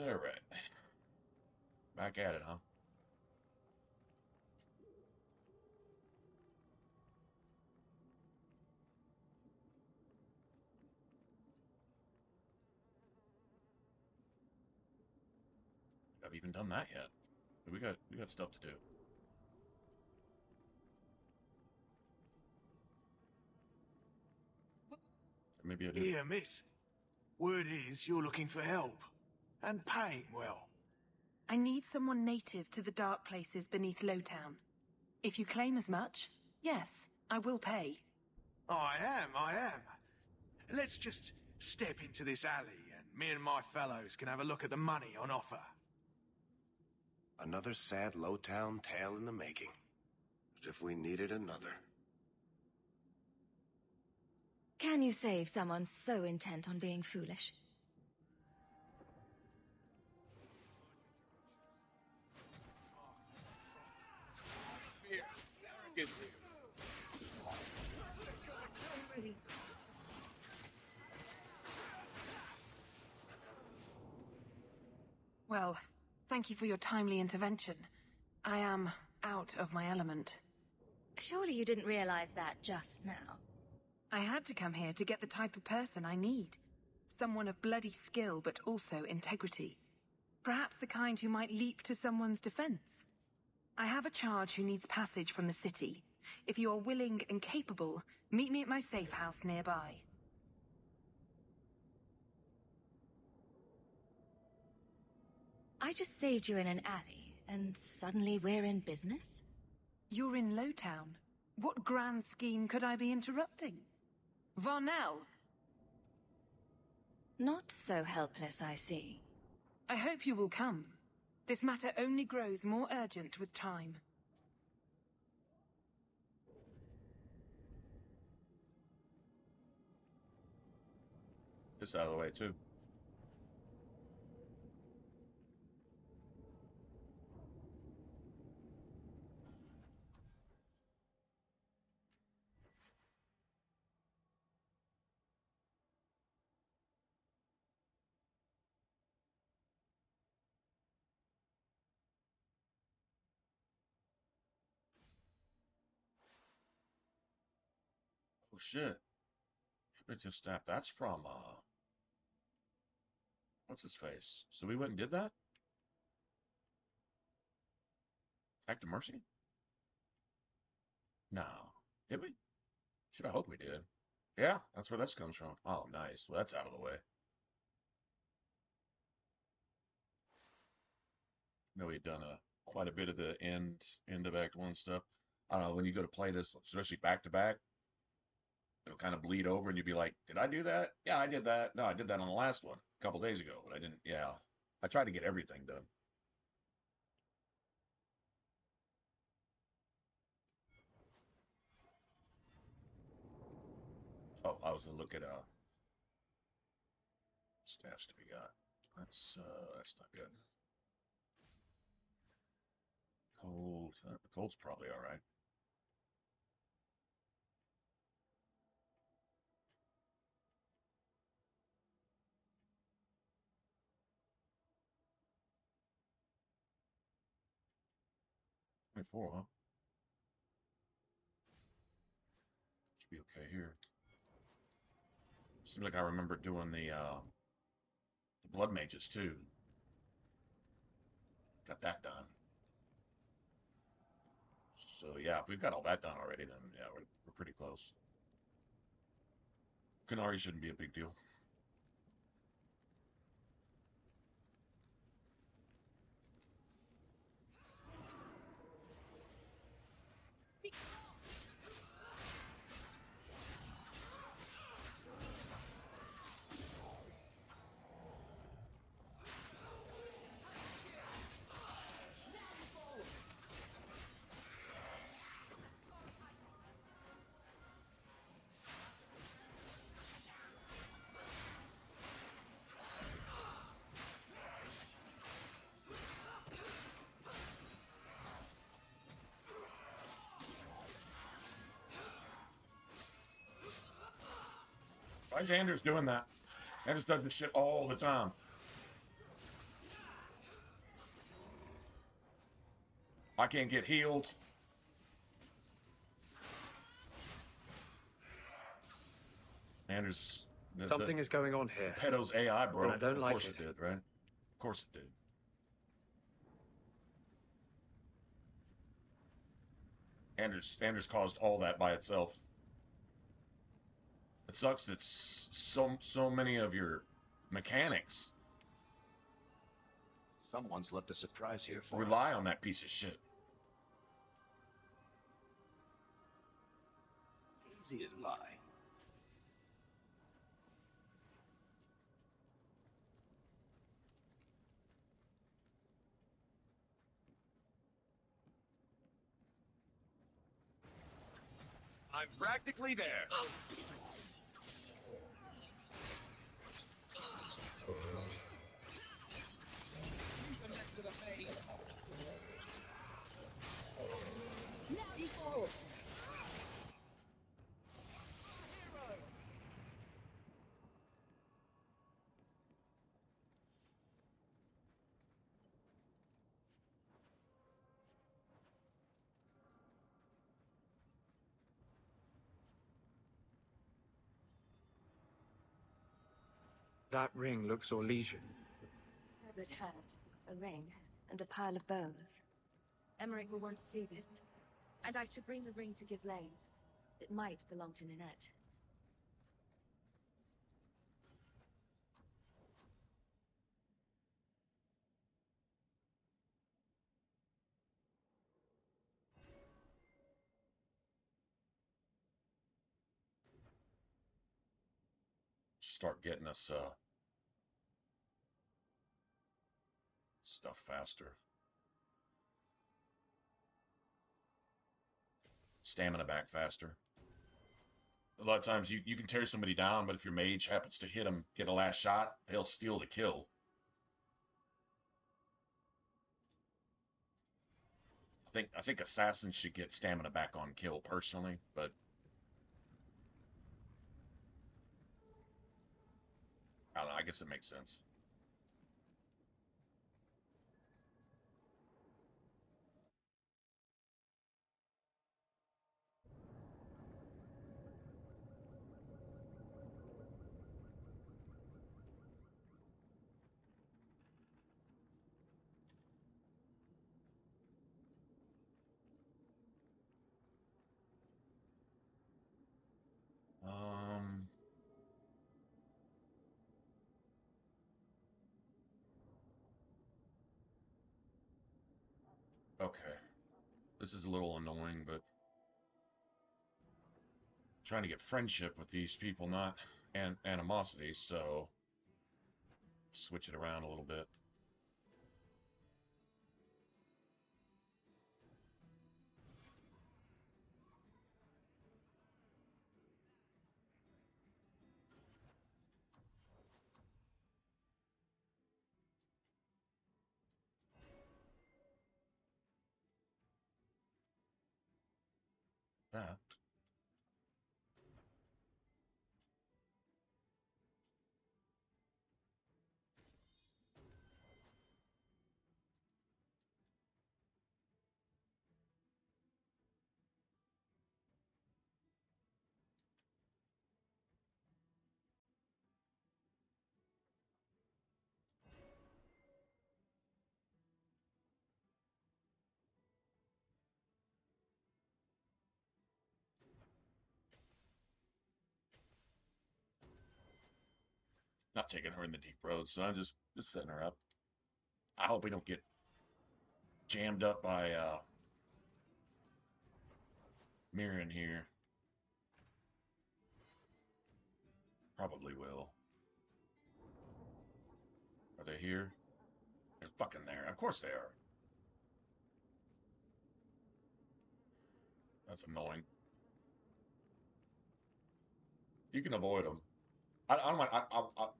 All right. Back at it, huh? I've even done that yet. We got stuff to do. Maybe I do. Here, miss. Word is you're looking for help. And paying well. I need someone native to the dark places beneath Lowtown. If you claim as much, yes, I will pay. I am. Let's just step into this alley and me and my fellows can have a look at the money on offer. Another sad low-town tale in the making. As if we needed another. Can you save someone so intent on being foolish? Well, thank you for your timely intervention. I am out of my element. Surely you didn't realize that just now. I had to come here to get the type of person I need. Someone of bloody skill, but also integrity. Perhaps the kind who might leap to someone's defense. I have a charge who needs passage from the city. If you are willing and capable, meet me at my safe house nearby. I just saved you in an alley, and suddenly we're in business? You're in Lowtown. What grand scheme could I be interrupting? Varnell! Not so helpless, I see. I hope you will come. This matter only grows more urgent with time. This out of the way, too. Oh, shit. Primitive staff. That's from, what's his face? So we went and did that? Act of Mercy? No. Did we? Should I hope we did. Yeah, that's where this comes from. Oh, nice. Well, that's out of the way. No, we'd done quite a bit of the end of Act 1 stuff. I don't know, when you go to play this, especially back to back, it'll kind of bleed over and you'd be like, did I do that? Yeah, I did that. No, I did that on the last one a couple days ago, but I didn't. Yeah. I tried to get everything done. Oh, I was gonna look at staffs to be got. That's not good. Cold. Cold's probably all right. Four, huh? Should be okay here. Seems like I remember doing the blood mages too. Got that done. So yeah, if we've got all that done already, then yeah, we're pretty close. Canary shouldn't be a big deal. Why is Anders doing that? Anders does this shit all the time. I can't get healed. Anders, Something is going on the here, pedo's AI and I broke. don't Of like course it. it did, right? Of course it did. Anders caused all that by itself. It sucks that so many of your mechanics Someone's left a surprise here for rely us. on that piece of shit. Easy as pie. I'm practically there. That ring looks Orlesian. Severed hand, a ring, and a pile of bones. Emmerich will want to see this. And I should bring the ring to Ghislaine. It might belong to Ninette. Start getting us stuff faster. Stamina back faster. A lot of times you can tear somebody down, but if your mage happens to hit them, get a last shot, they'll steal the kill. I think assassins should get stamina back on kill personally, but I don't know, I guess it makes sense. Um, okay. This is a little annoying, but trying to get friendship with these people, not animosity, so switch it around a little bit. That. Not taking her in the deep road, so I'm just setting her up. I hope we don't get jammed up by Mirren here. Probably will. Are they here? They're fucking there. Of course they are. That's annoying. You can avoid them. I don't mind.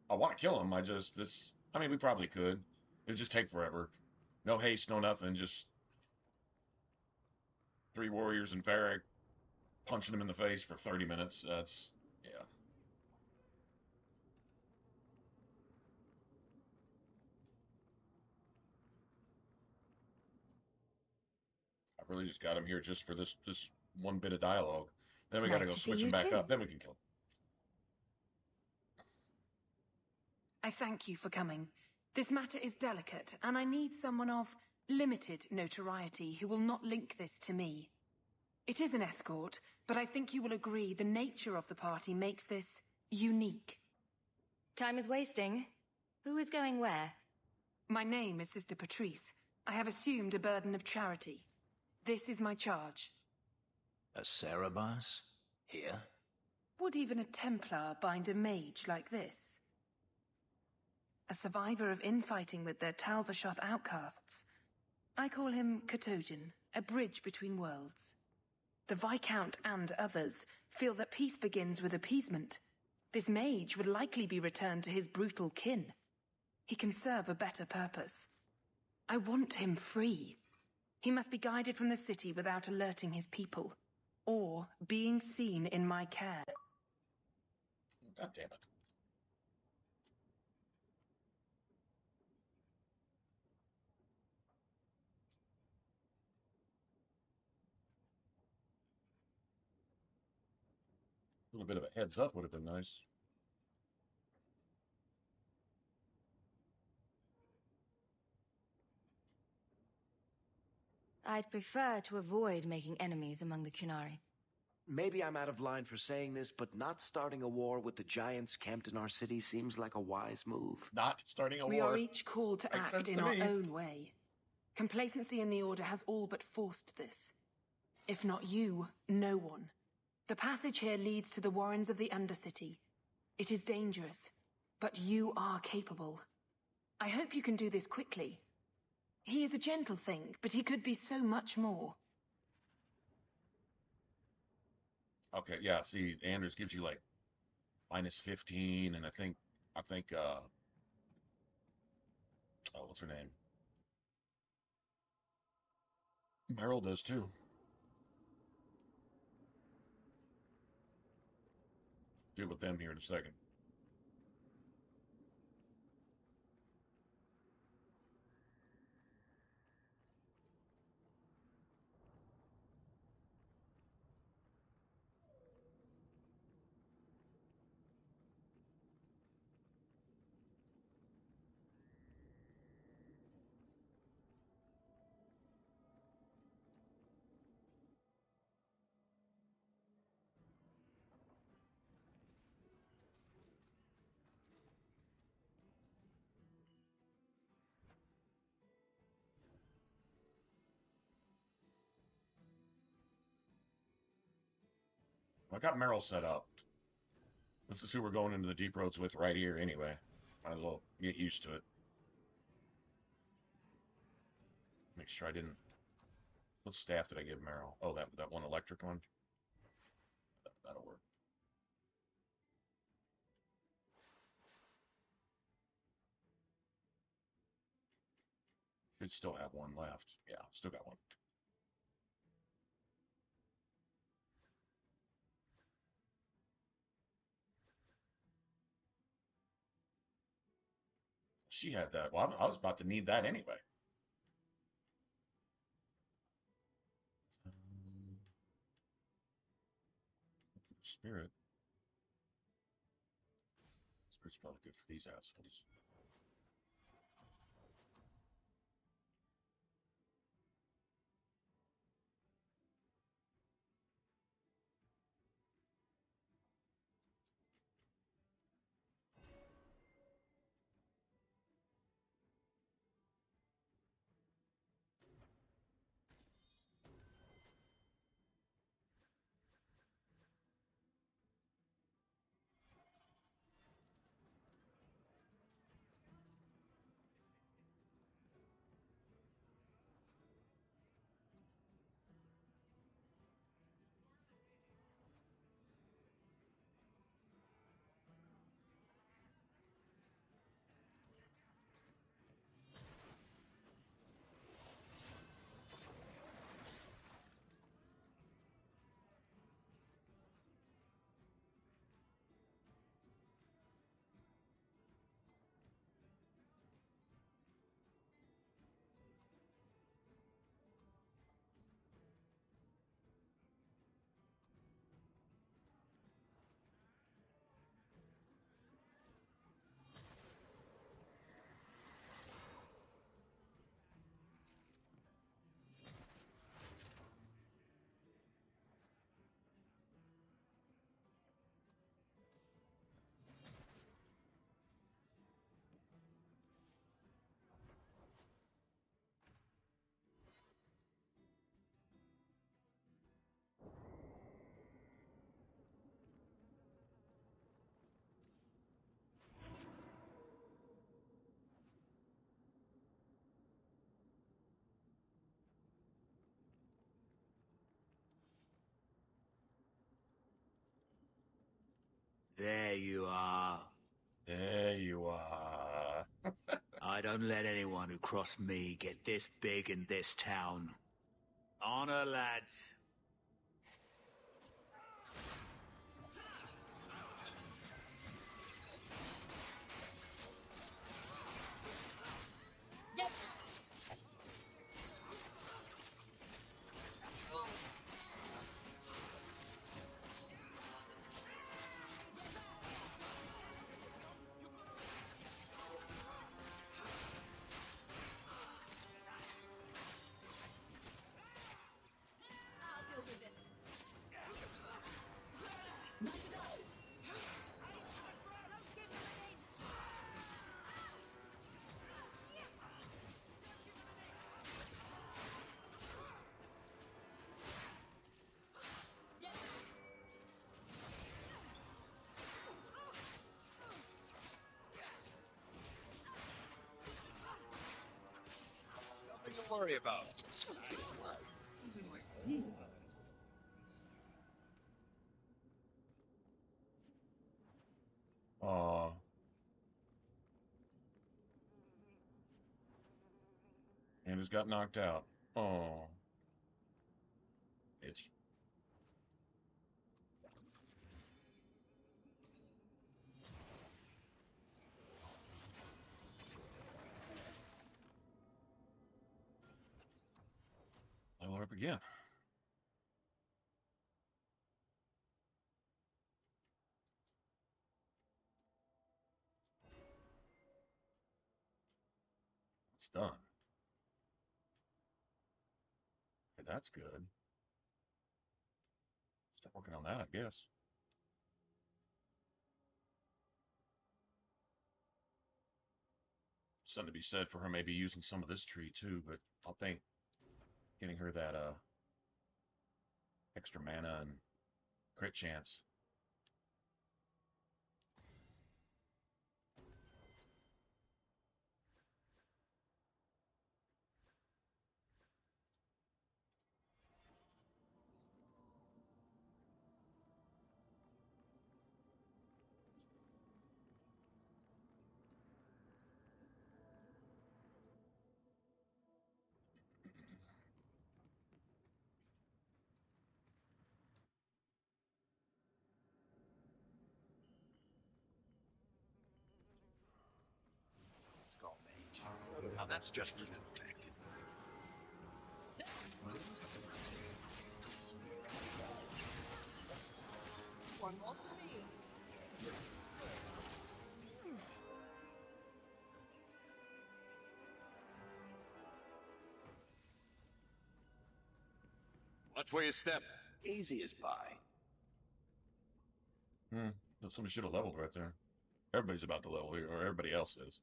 I want to kill them. I just this. I mean, we probably could. It'd just take forever. No haste, no nothing. Just three warriors and Varric punching them in the face for 30 minutes. That's yeah. really just got him here just for this one bit of dialogue. Then we got to Nice go to see switch him you back too. up. Then we can kill him. I thank you for coming. This matter is delicate, and I need someone of limited notoriety who will not link this to me. It is an escort, but I think you will agree the nature of the party makes this unique. Time is wasting. Who is going where? My name is Sister Patrice. I have assumed a burden of charity. This is my charge. A Cerebos? Here? Would even a Templar bind a mage like this? A survivor of infighting with their Talvashoth outcasts. I call him Katojan, a bridge between worlds. The Viscount and others feel that peace begins with appeasement. This mage would likely be returned to his brutal kin. He can serve a better purpose. I want him free. He must be guided from the city without alerting his people, or being seen in my care. God damn it. A little bit of a heads up would have been nice. I'd prefer to avoid making enemies among the Qunari. Maybe I'm out of line for saying this, but not starting a war with the giants camped in our city seems like a wise move. Not starting a We war. are each called to Makes act sense in to our me. own way. Complacency in the Order has all but forced this. If not you, no one. The passage here leads to the warrens of the Undercity. It is dangerous, but you are capable. I hope you can do this quickly. He is a gentle thing, but he could be so much more. Okay, yeah, see, Anders gives you like -15, and I think, oh, what's her name? Meryl does too. Deal with them here in a second. I got Meryl set up. This is who we're going into the deep roads with right here anyway. Might as well get used to it. Make sure I didn't. What staff did I give Meryl? Oh, that one electric one? That'll work. Should still have one left. Yeah, still got one. She had that. Well, I was about to need that anyway. Spirit. Spirit's probably good for these assholes. There you are. There you are. I don't let anyone who cross me get this big in this town. Honor, lads. Nothing to worry about. Aw. And just got knocked out. Oh. Bitch. Level her up again. It's done. Okay, that's good. Start working on that, I guess. Something to be said for her maybe using some of this tree too, but I'll think getting her that extra mana and crit chance. Skull Mage. Now that's just protected. One more for me. Watch where you step. Easy as pie. But somebody should have leveled right there. Everybody's about to level here, or everybody else is.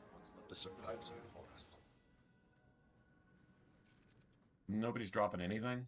Someone's left a surprise here for us. Nobody's dropping anything?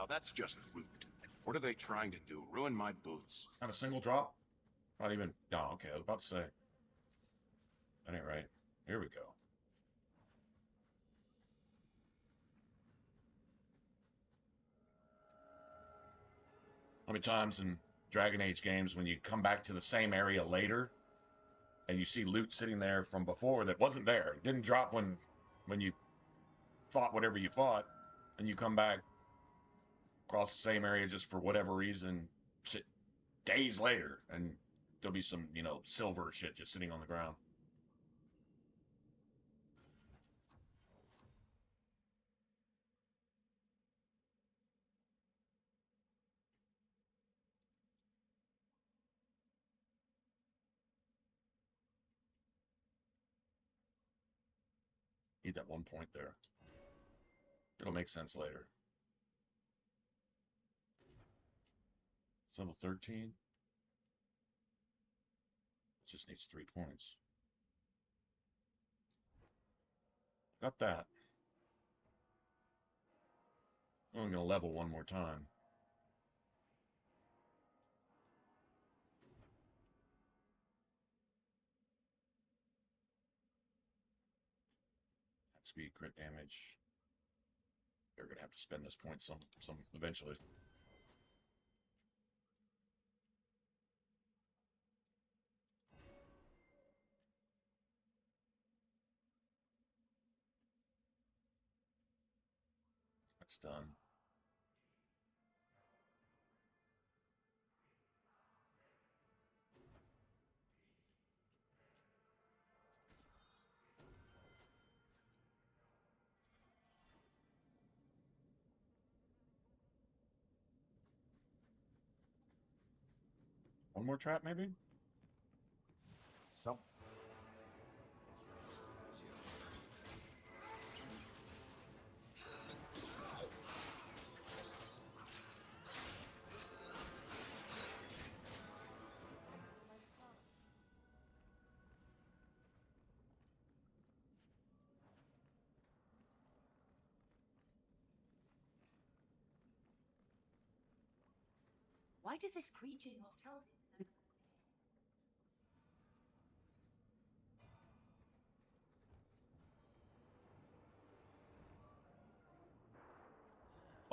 Now that's just rude. What are they trying to do? Ruin my boots? Not a single drop? Not even. No, okay, I was about to say. That ain't right. Here we go. How many times in Dragon Age games when you come back to the same area later and you see loot sitting there from before that wasn't there? It didn't drop when you fought whatever you fought, and you come back across the same area just for whatever reason days later, and there'll be some, silver shit just sitting on the ground. Need that 1 point there. It'll make sense later. It's level 13. It just needs 3 points. Got that. I'm going to level one more time. Speed, crit damage. You're going to have to spend this point some eventually. That's done. One more trap, maybe? Some. Why does this creature not tell me?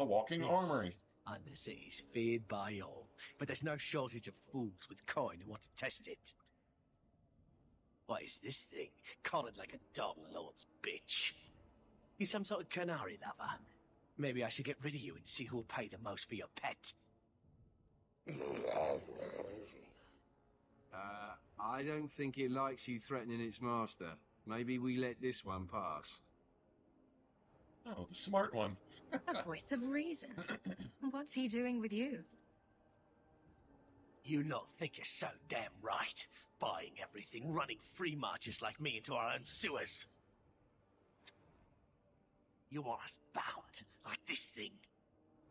A walking Yes, armory. Undercity is feared by all, but there's no shortage of fools with coin who want to test it. What is this thing? Collared like a Dark Lord's bitch. You some sort of canary lover? Maybe I should get rid of you and see who'll pay the most for your pet. I don't think it likes you threatening its master. Maybe we let this one pass. Oh, the smart one. A voice of reason. What's he doing with you? You lot think you're so damn right. Buying everything, running free marches like me into our own sewers. You want us bound, like this thing?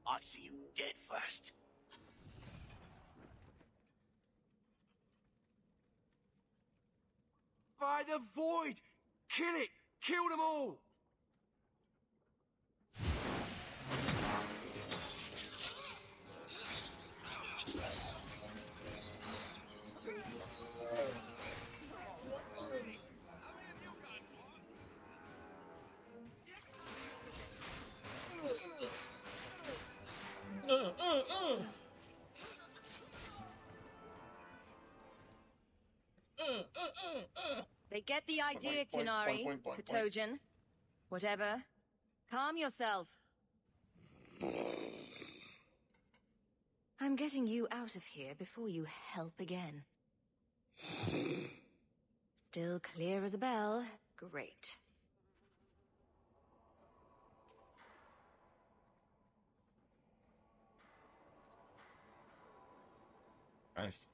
I'd see you dead first. By the void! Kill it! Kill them all! They get the idea, Point, Kunari, point, point, point. Katojan. Whatever. Calm yourself. I'm getting you out of here before you help again. Still clear as a bell. Great. Nice.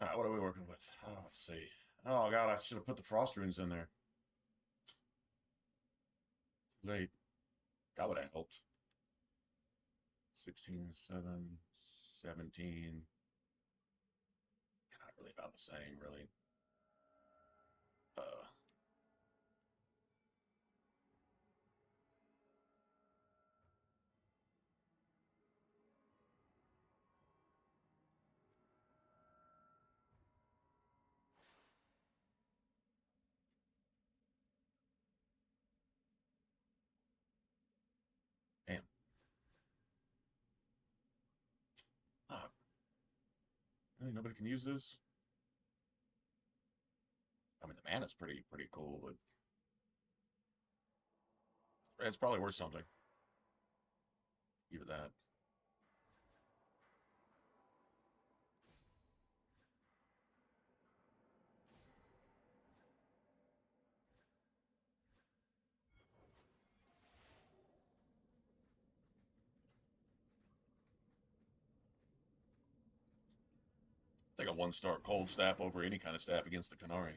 All right, what are we working with? Oh, let's see. Oh, God, I should have put the frost runes in there. Late. That would have helped. 16, 7, 17. Not really about the same, really. Damn. Ah, Really, nobody can use this. I mean, the mana's pretty cool, but it's probably worth something. Give it that. Take a 1-star cold staff over any kind of staff against the Canary.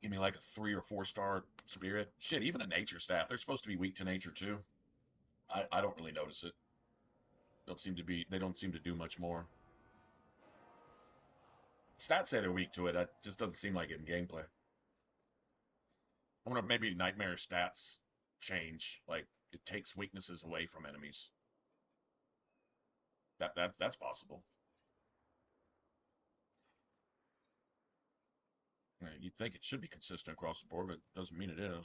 Give me like a 3 or 4-star spirit. Shit, even a nature staff. They're supposed to be weak to nature too. I don't really notice it. They don't seem to do much more. Stats say they're weak to it. That just doesn't seem like it in gameplay. I wonder if maybe Nightmare stats change. Like it takes weaknesses away from enemies. That's possible. Yeah, you'd think it should be consistent across the board, but it doesn't mean it is.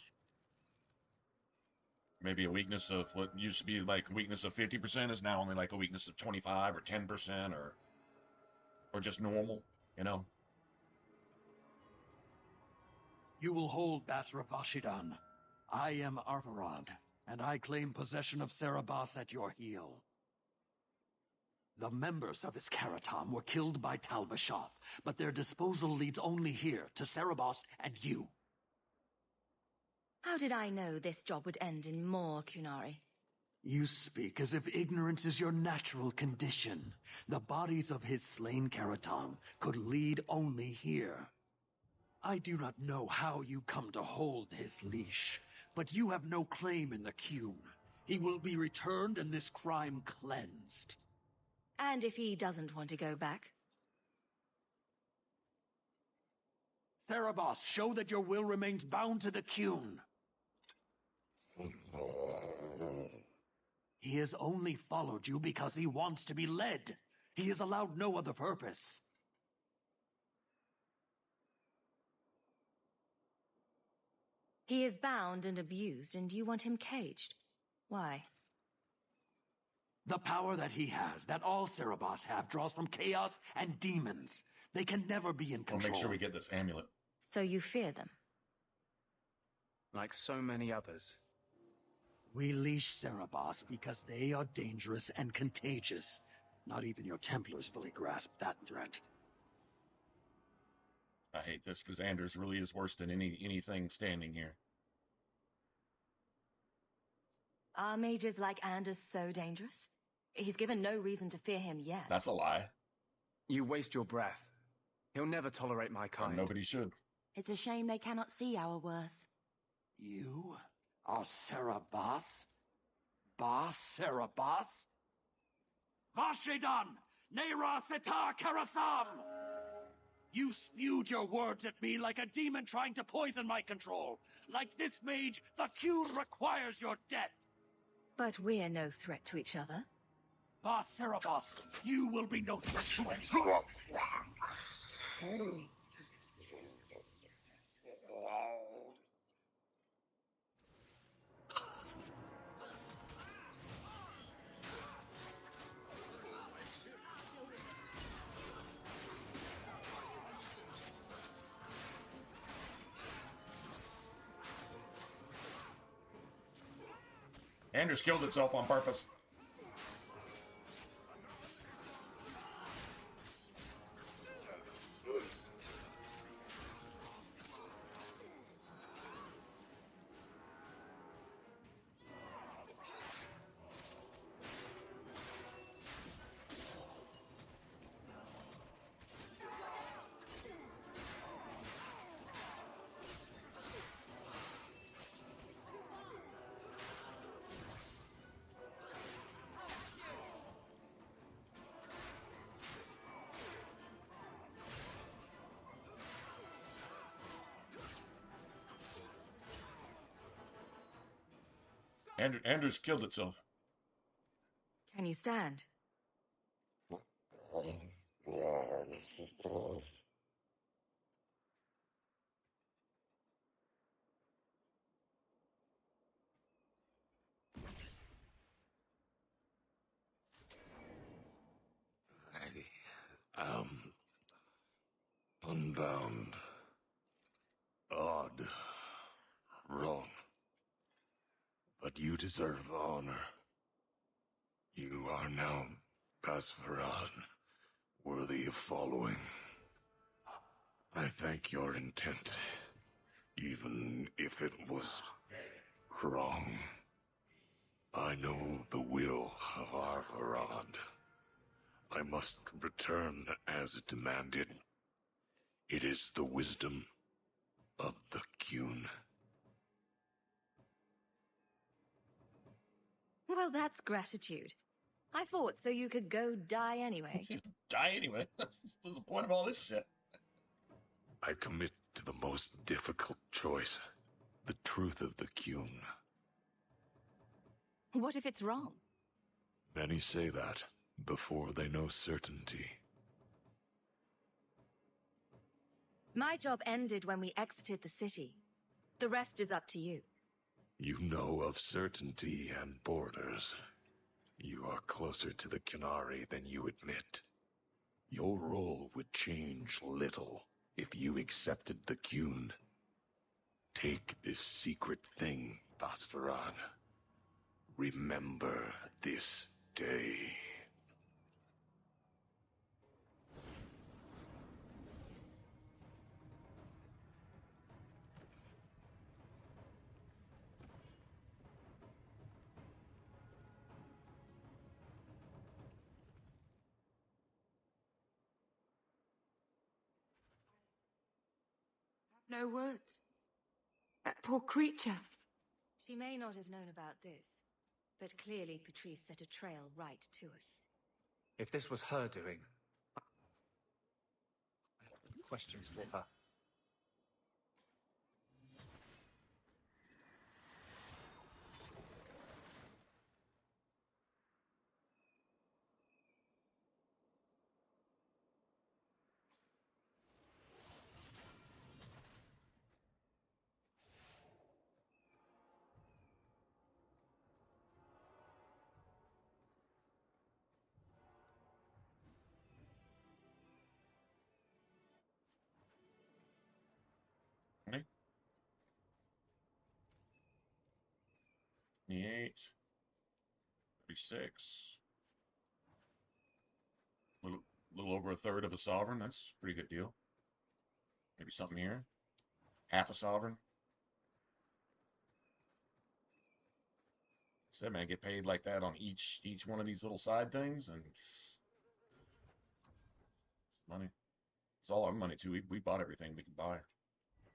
Maybe a weakness of what used to be like a weakness of 50% is now only like a weakness of 25 or 10% or just normal, you know? You will hold Basra Vashidan. I am Arvarad, and I claim possession of Serabas at your heel. The members of Iskaratam were killed by Tal-Bashath, but their disposal leads only here, to Serabas and you. How did I know this job would end in more Kunari? You speak as if ignorance is your natural condition. The bodies of his slain Karatam could lead only here. I do not know how you come to hold his leash, but you have no claim in the Qun. He will be returned and this crime cleansed. And if he doesn't want to go back? Serabas, show that your will remains bound to the Qun. He has only followed you because he wants to be led. He is allowed no other purpose. He is bound and abused, and you want him caged. Why? The power that he has, that all Serabas have, draws from chaos and demons. They can never be in control. We'll make sure we get this amulet. So you fear them? Like so many others. We leash Serabas because they are dangerous and contagious. Not even your Templars fully grasp that threat. I hate this because Anders really is worse than anything standing here. Are mages like Anders so dangerous? He's given no reason to fear him yet. That's a lie. You waste your breath. He'll never tolerate my kind. And nobody should. It's a shame they cannot see our worth. You are Serabas? Bas Serabas? Vashidan! Nera Setar Karasam! You spewed your words at me like a demon trying to poison my control. Like this mage, the Qun requires your death. But we're no threat to each other. Bas Serabas, you will be no threat to anyone. Anders killed itself on purpose. Anders killed itself. Can you stand? am unbound. Odd. Wrong. But you deserve honor. You are now Pasvaran, worthy of following. I thank your intent, even if it was wrong. I know the will of Arvarad. I must return as demanded. It is the wisdom of the Qun. Well, that's gratitude. I thought so you could go die anyway. Die anyway? What's the point of all this shit? I commit to the most difficult choice. The truth of the Qun. What if it's wrong? Many say that before they know certainty. My job ended when we exited the city. The rest is up to you. You know of certainty and borders. You are closer to the Qunari than you admit. Your role would change little if you accepted the Qun. Take this secret thing, Pasvaran. Remember this day. No words. That poor creature. She may not have known about this, but clearly Patrice set a trail right to us. If this was her doing, I have questions for her. Okay. 28, 36. Little over a third of a sovereign. That's a pretty good deal. Maybe something here. Half a sovereign. Said, man, get paid like that on each one of these little side things, and money. It's all our money too. We bought everything we can buy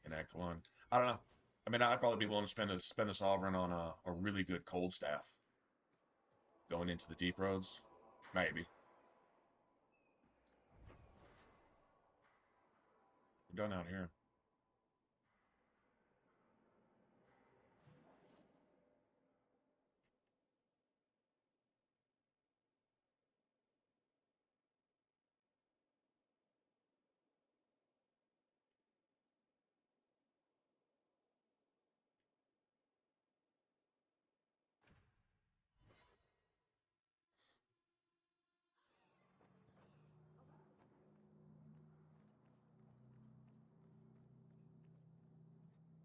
in Act One. I don't know. I mean, I'd probably be willing to spend a sovereign on a really good cold staff going into the deep roads. Maybe. We're done out here.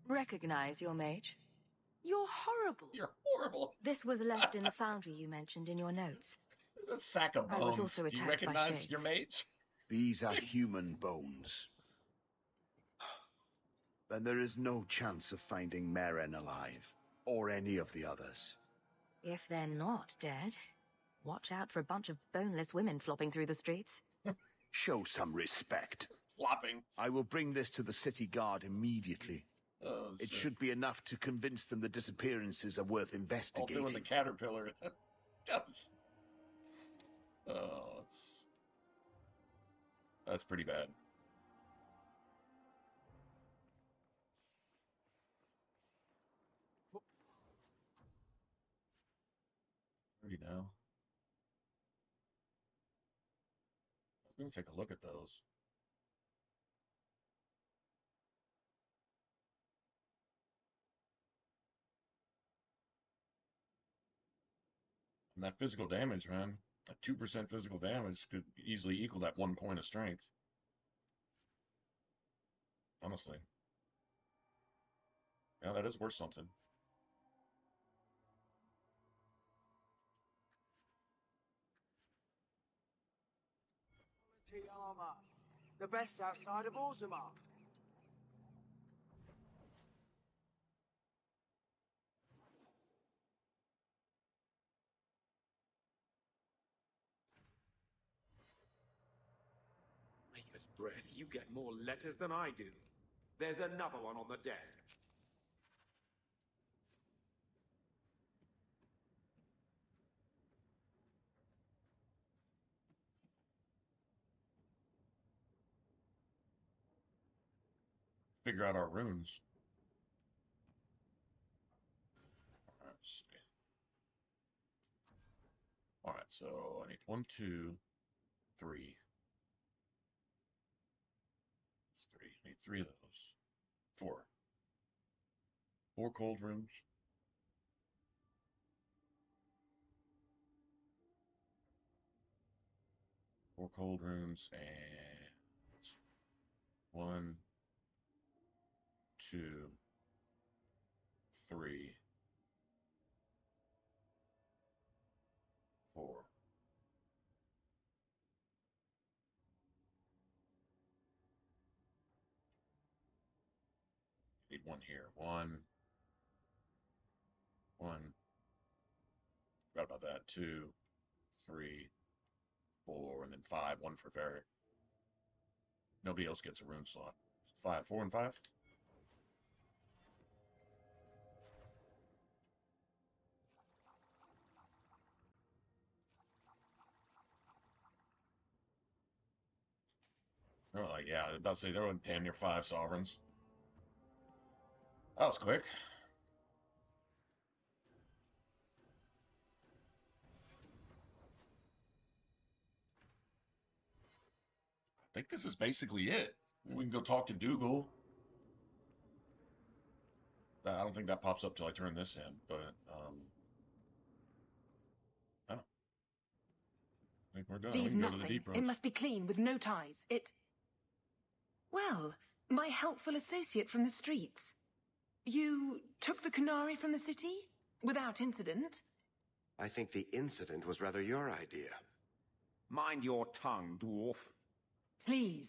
Recognize your mage? You're horrible. You're horrible. This was left in the foundry you mentioned in your notes. It's a sack of I was bones. also Do you attacked by recognize shades. your mage? These are human bones. Then there is no chance of finding Meren alive, or any of the others. If they're not dead, watch out for a bunch of boneless women flopping through the streets. Show some respect. Flopping. I will bring this to the city guard immediately. Oh, it should be enough to convince them the disappearances are worth investigating. All doing the caterpillar. Oh, that's pretty bad. Now. I was going to take a look at those. And that physical damage, man. A 2% physical damage could easily equal that 1 point of strength. Honestly. Yeah, that is worth something. Armor. The best outside of Orzammar. Maker's breath, you get more letters than I do. There's another one on the desk. Figure out our runes. Let's see. Alright, so I need 1, 2, 3. That's 3. I need 3 of those. 4. 4 cold runes. 4 cold runes and 1, 2, 3, 4. Need 1 here. 1. Forgot about that. 2, 3, 4, and then 5. 1 for Varric. Nobody else gets a rune slot. 5. 4 and 5. Oh, like, yeah, I was about to say there were damn near 5 sovereigns. That was quick. I think this is basically it. We can go talk to Dougal. I don't think that pops up till I turn this in, but oh, I think we're done. We Leave can go to the nothing. deep It roads. must be clean with no ties. Well, my helpful associate from the streets. You took the Qunari from the city? Without incident? I think the incident was rather your idea. Mind your tongue, dwarf. Please,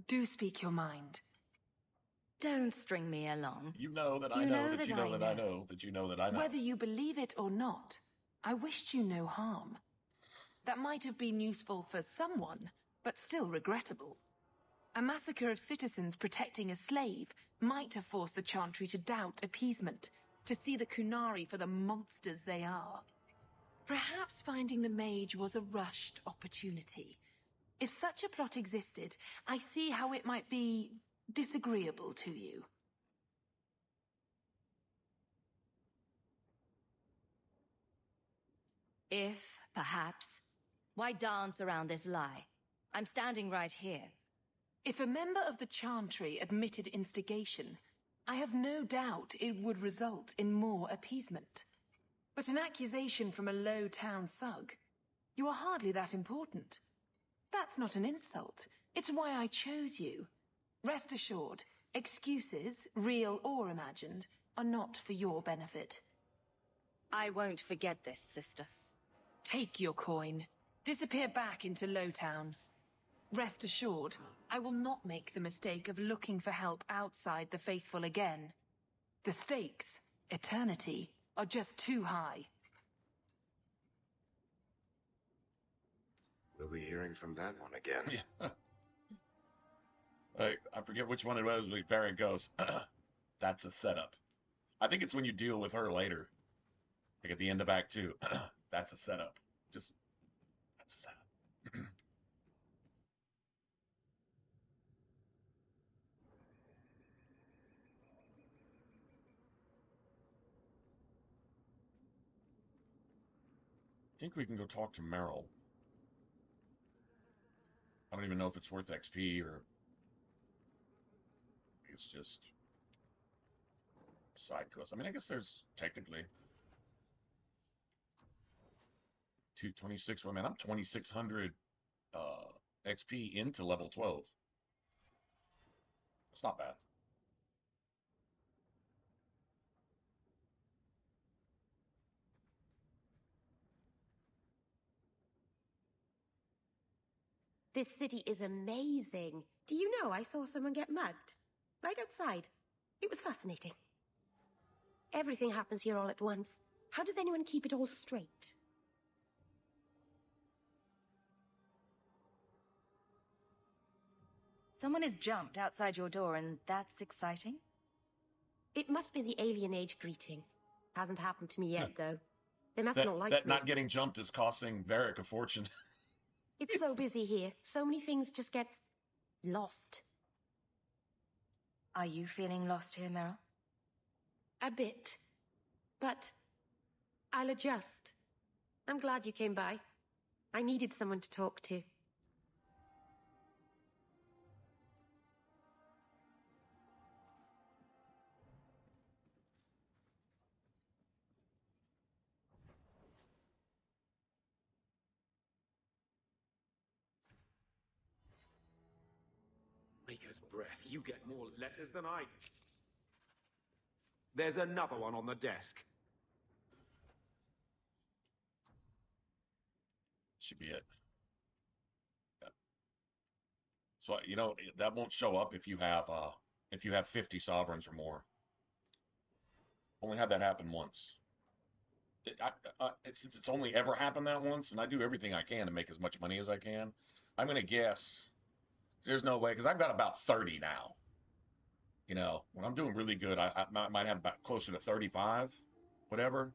do speak your mind. Don't string me along. You know that I know that you know that I know that you know that I know. Whether you believe it or not, I wished you no harm. That might have been useful for someone, but still regrettable. A massacre of citizens protecting a slave might have forced the Chantry to doubt appeasement, to see the Qunari for the monsters they are. Perhaps finding the mage was a rushed opportunity. If such a plot existed, I see how it might be disagreeable to you. If, perhaps, why dance around this lie? I'm standing right here. If a member of the Chantry admitted instigation, I have no doubt it would result in more appeasement. But an accusation from a low-town thug, you are hardly that important. That's not an insult. It's why I chose you. Rest assured, excuses, real or imagined, are not for your benefit. I won't forget this, sister. Take your coin. Disappear back into Lowtown. Rest assured, I will not make the mistake of looking for help outside the Faithful again. The stakes, eternity, are just too high. We'll be hearing from that one again. Yeah. I forget which one it was, but Varric goes, that's a setup. I think it's when you deal with her later. Like at the end of Act 2. That's a setup. Just, that's a setup. I think we can go talk to Merrill. I don't even know if it's worth XP or it's just side quest. I mean, I guess there's technically 226. Well, man, I'm 2600 XP into level 12. It's not bad. This city is amazing. Do you know I saw someone get mugged? Right outside. It was fascinating. Everything happens here all at once. How does anyone keep it all straight? Someone has jumped outside your door, and that's exciting? It must be the alien age greeting. Hasn't happened to me yet, though. They must That, not like that me. not getting jumped is costing Varric a fortune. It's so busy here. So many things just get lost. Are you feeling lost here, Meryl? A bit. But I'll adjust. I'm glad you came by. I needed someone to talk to. Maker's breath, you get more letters than I do. There's another one on the desk. Should be it. Yeah. So you know that won't show up if you have 50 sovereigns or more. Only had that happen once. Since it's only ever happened that once, and I do everything I can to make as much money as I can, I'm gonna guess there's no way because I've got about 30 now. You know, when I'm doing really good, I might have about closer to 35, whatever.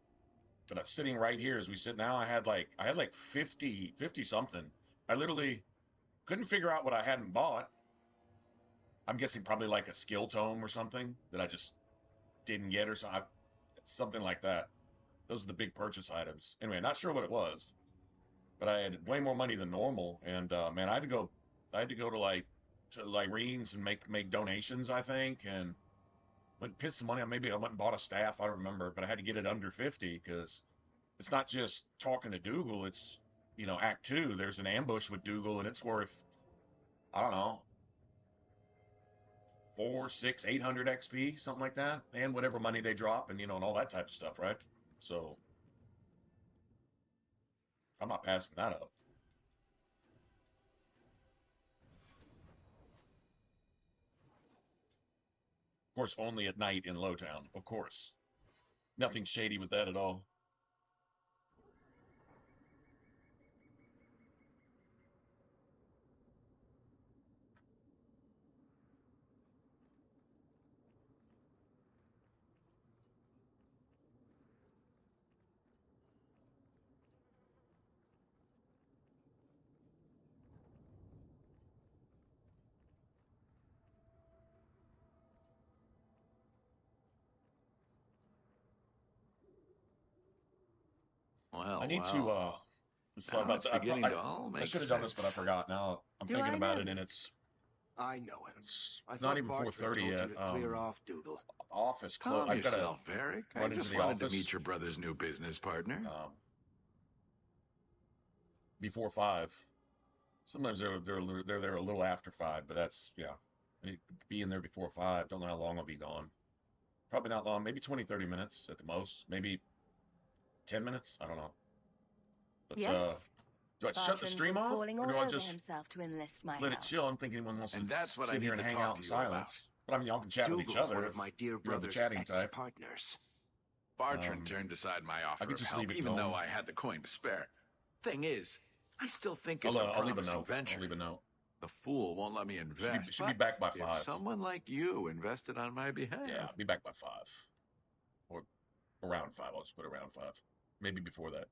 But sitting right here as we sit now, I had like 50 something. I literally couldn't figure out what I hadn't bought. I'm guessing probably like a skill tome or something that I just didn't get or something like that. Those are the big purchase items. Anyway, not sure what it was, but I had way more money than normal, and man, I had to go to Irene's and make donations, I think, and went and pissed some money on. Maybe I went and bought a staff. I don't remember, but I had to get it under 50 because it's not just talking to Dougal. It's Act Two. There's an ambush with Dougal, and it's worth I don't know 4, 6, 800 XP, something like that, and whatever money they drop, and and all that type of stuff, right? So I'm not passing that up. Of course, only at night in Lowtown. Of course, nothing shady with that at all. I Well, need to. well. Sorry Now about it's that. beginning to all I make should have done this, but I sense. forgot. Now I'm Do thinking I about know it, and you? it's I know him. I not thought even Bartra 4:30 told you yet. to clear off Dougal. Office close. Calm I've got to yourself, Varric. I run into just the wanted to office meet your brother's new business partner. Before 5. Sometimes they're there a little after 5, but that's yeah. Being there before 5. Don't know how long I'll be gone. Probably not long. Maybe 20, 30 minutes at the most. Maybe 10 minutes. I don't know. But Yes. do I shut the Bartrand stream was off, falling or all do I over just himself to enlist my let it help. chill? I'm thinking anyone wants And to that's what I sit here need and to hang talk out to in you about. silence. But I mean, y'all can chat with each Dougal's other one if of my dear you're of the brother's chatting type. ex-partners. Bartrand turned aside my I offer could of just help, leave it even though going. I had the coin to spare. Thing is, I still think it's a I'll leave a promising note. venture. I'll leave a note. The fool won't let me invest. Should be back by if 5. someone like you invested on my behalf. Yeah, I'll be back by 5. Or around 5. I'll just put around 5. Maybe before that.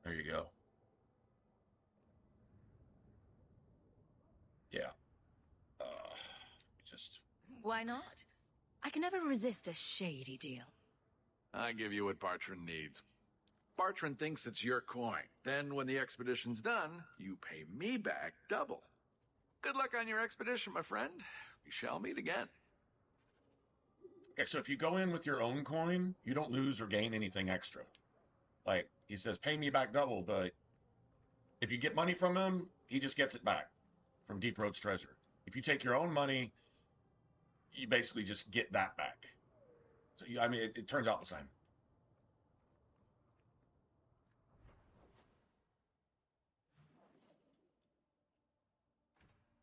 There you go. Why not? I can never resist a shady deal. I give you what Bartran needs. Bartran thinks it's your coin. Then, when the expedition's done, you pay me back double. Good luck on your expedition, my friend. We shall meet again. Okay, so if you go in with your own coin, you don't lose or gain anything extra. Like, he says, pay me back double, but if you get money from him, he just gets it back from Deep Road's treasure. If you take your own money, you basically just get that back. So, I mean, it turns out the same.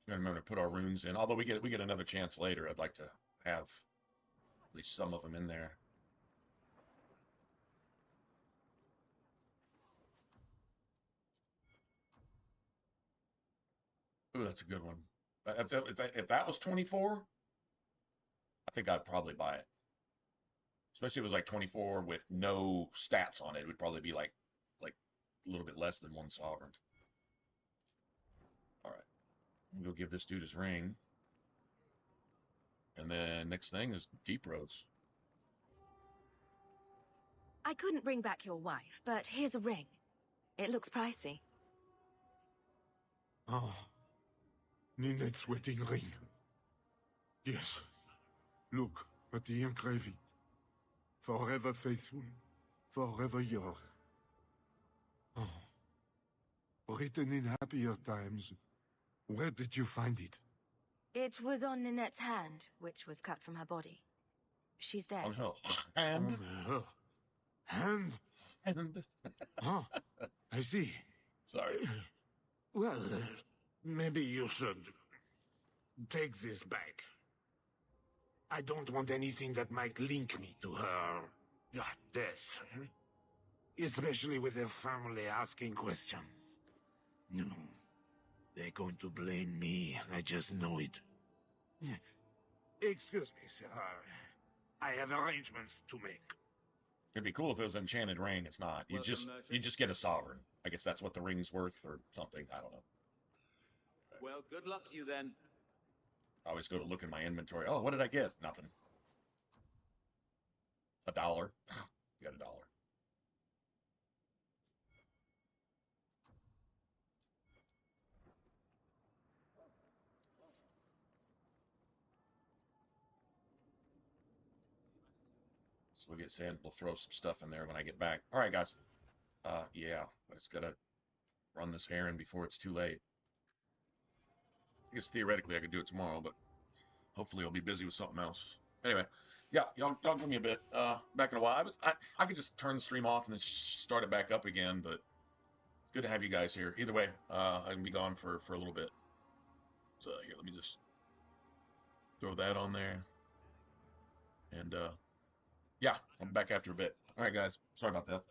Gotta remember to put our runes in. Although we get another chance later, I'd like to have at least some of them in there. Ooh, that's a good one. If that was 24, I think I'd probably buy it. Especially if it was like 24 with no stats on it. It would probably be like a little bit less than one sovereign. All right. I'm gonna go give this dude his ring. And then next thing is Deep Roads. I couldn't bring back your wife, but here's a ring. It looks pricey. Ah, Ninette's wedding ring. Yes. Look at the engraving. Forever faithful, forever yours. Oh. Written in happier times. Where did you find it? It was on Ninette's hand, which was cut from her body. She's dead. On her hand? On her hand? Hand. Huh. I see. Sorry. Well, maybe you should take this back. I don't want anything that might link me to her death. Especially with her family asking questions. No. They're going to blame me. I just know it. Excuse me, sir. I have arrangements to make. It'd be cool if it was an enchanted ring. It's not. You just get a sovereign. I guess that's what the ring's worth or something. I don't know. Well, good luck to you then. I always go to look in my inventory. Oh, what did I get? Nothing. $1. Got $1. So we'll get sand. We'll throw some stuff in there when I get back. All right, guys. Yeah, I just gotta run this errand before it's too late. I guess theoretically I could do it tomorrow, but hopefully I'll be busy with something else. Anyway, yeah, y'all give me a bit. Back in a while. I could just turn the stream off and then start it back up again, but it's good to have you guys here. Either way, I can be gone for a little bit. So here, let me just throw that on there. And yeah, I'll be back after a bit. All right, guys. Sorry about that.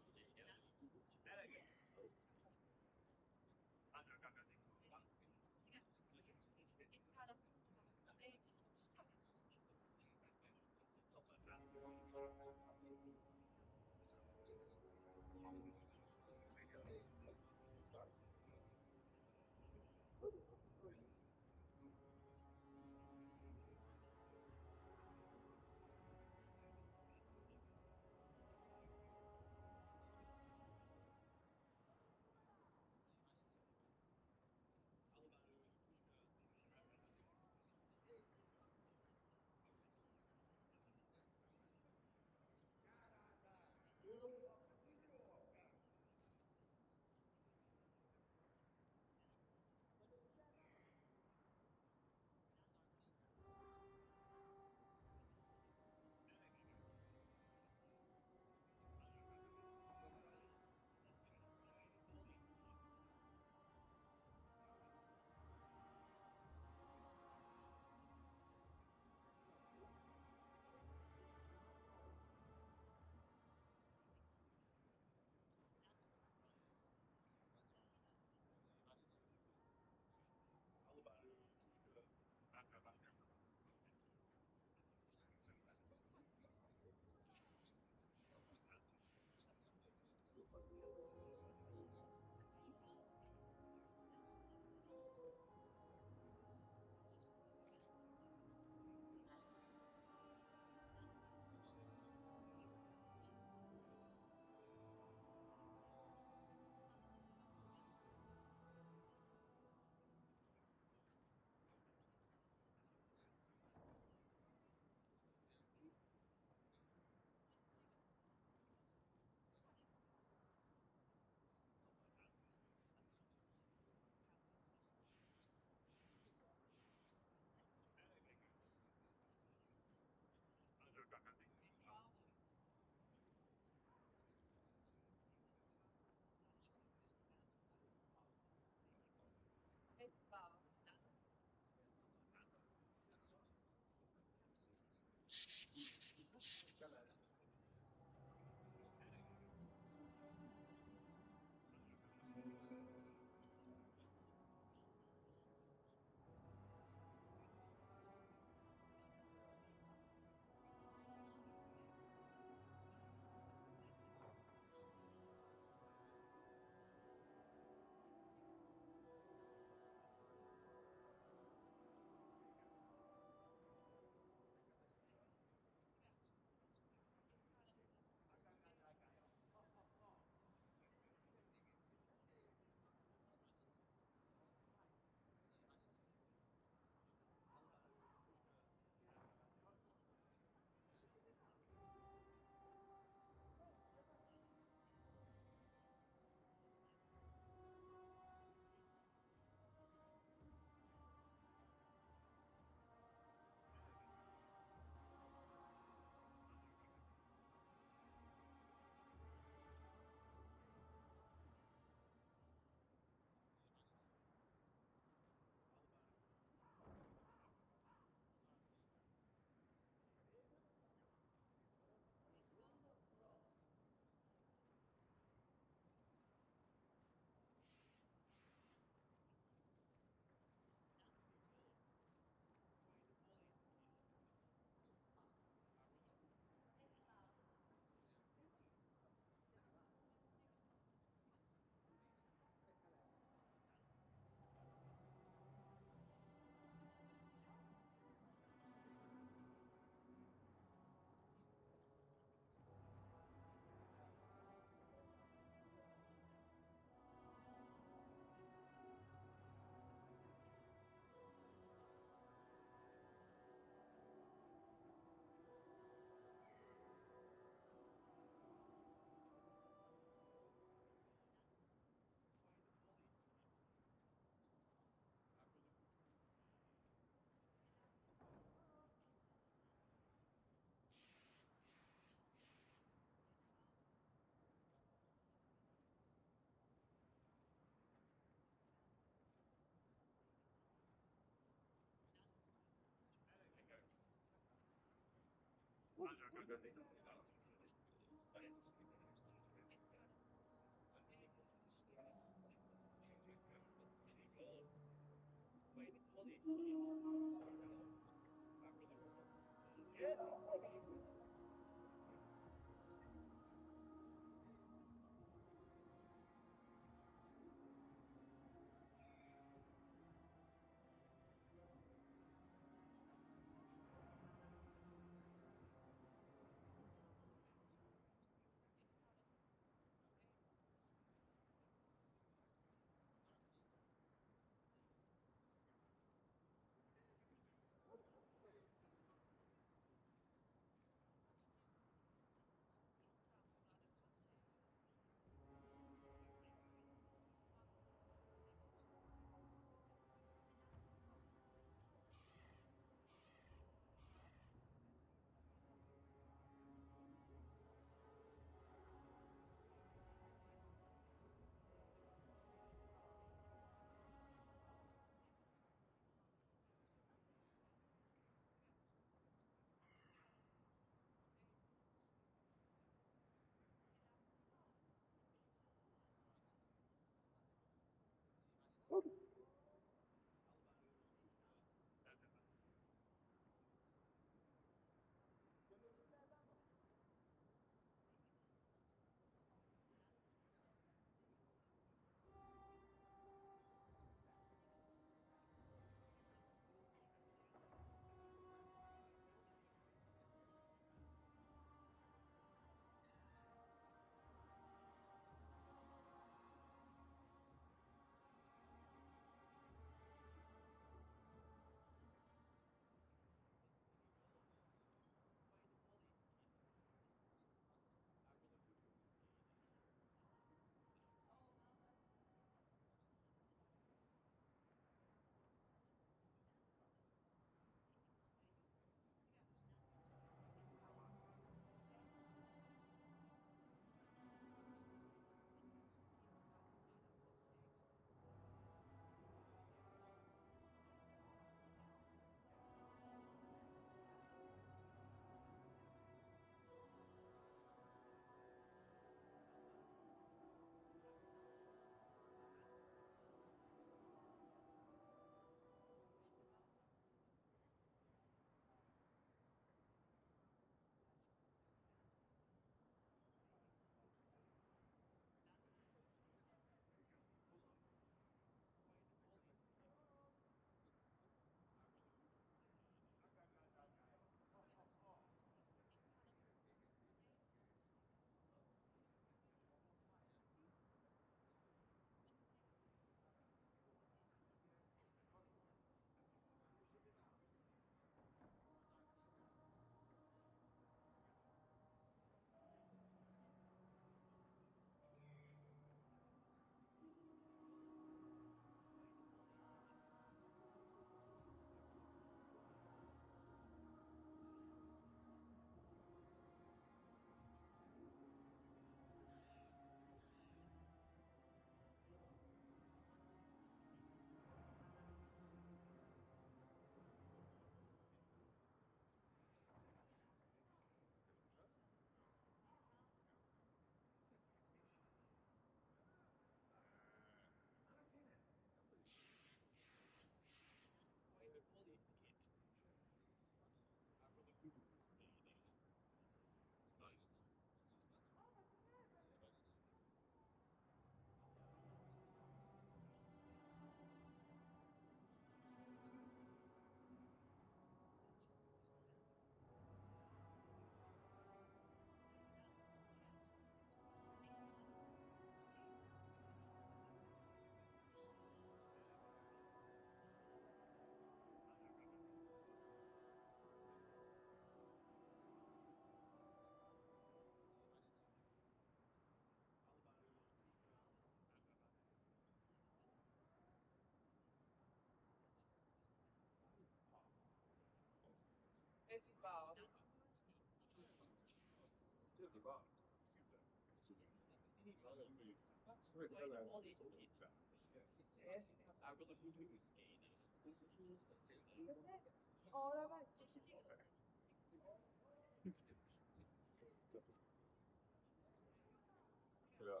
Yeah.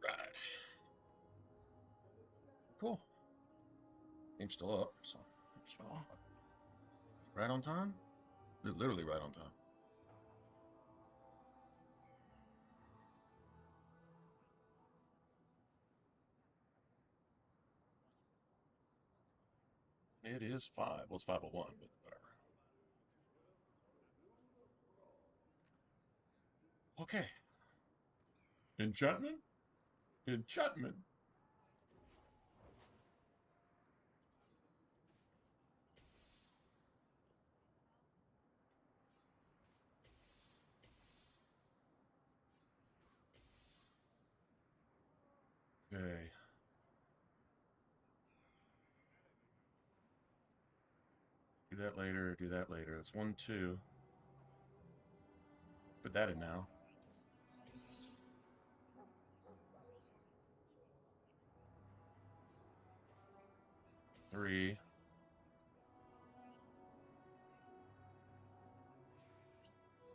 Right. Cool. Game's still up, so right on time. Literally right on time. It is 5. Well, it's 5:01, but whatever. Okay. Enchantment? Enchantment. Okay. Do that later. Do that later. That's 1, 2. Put that in now. 3.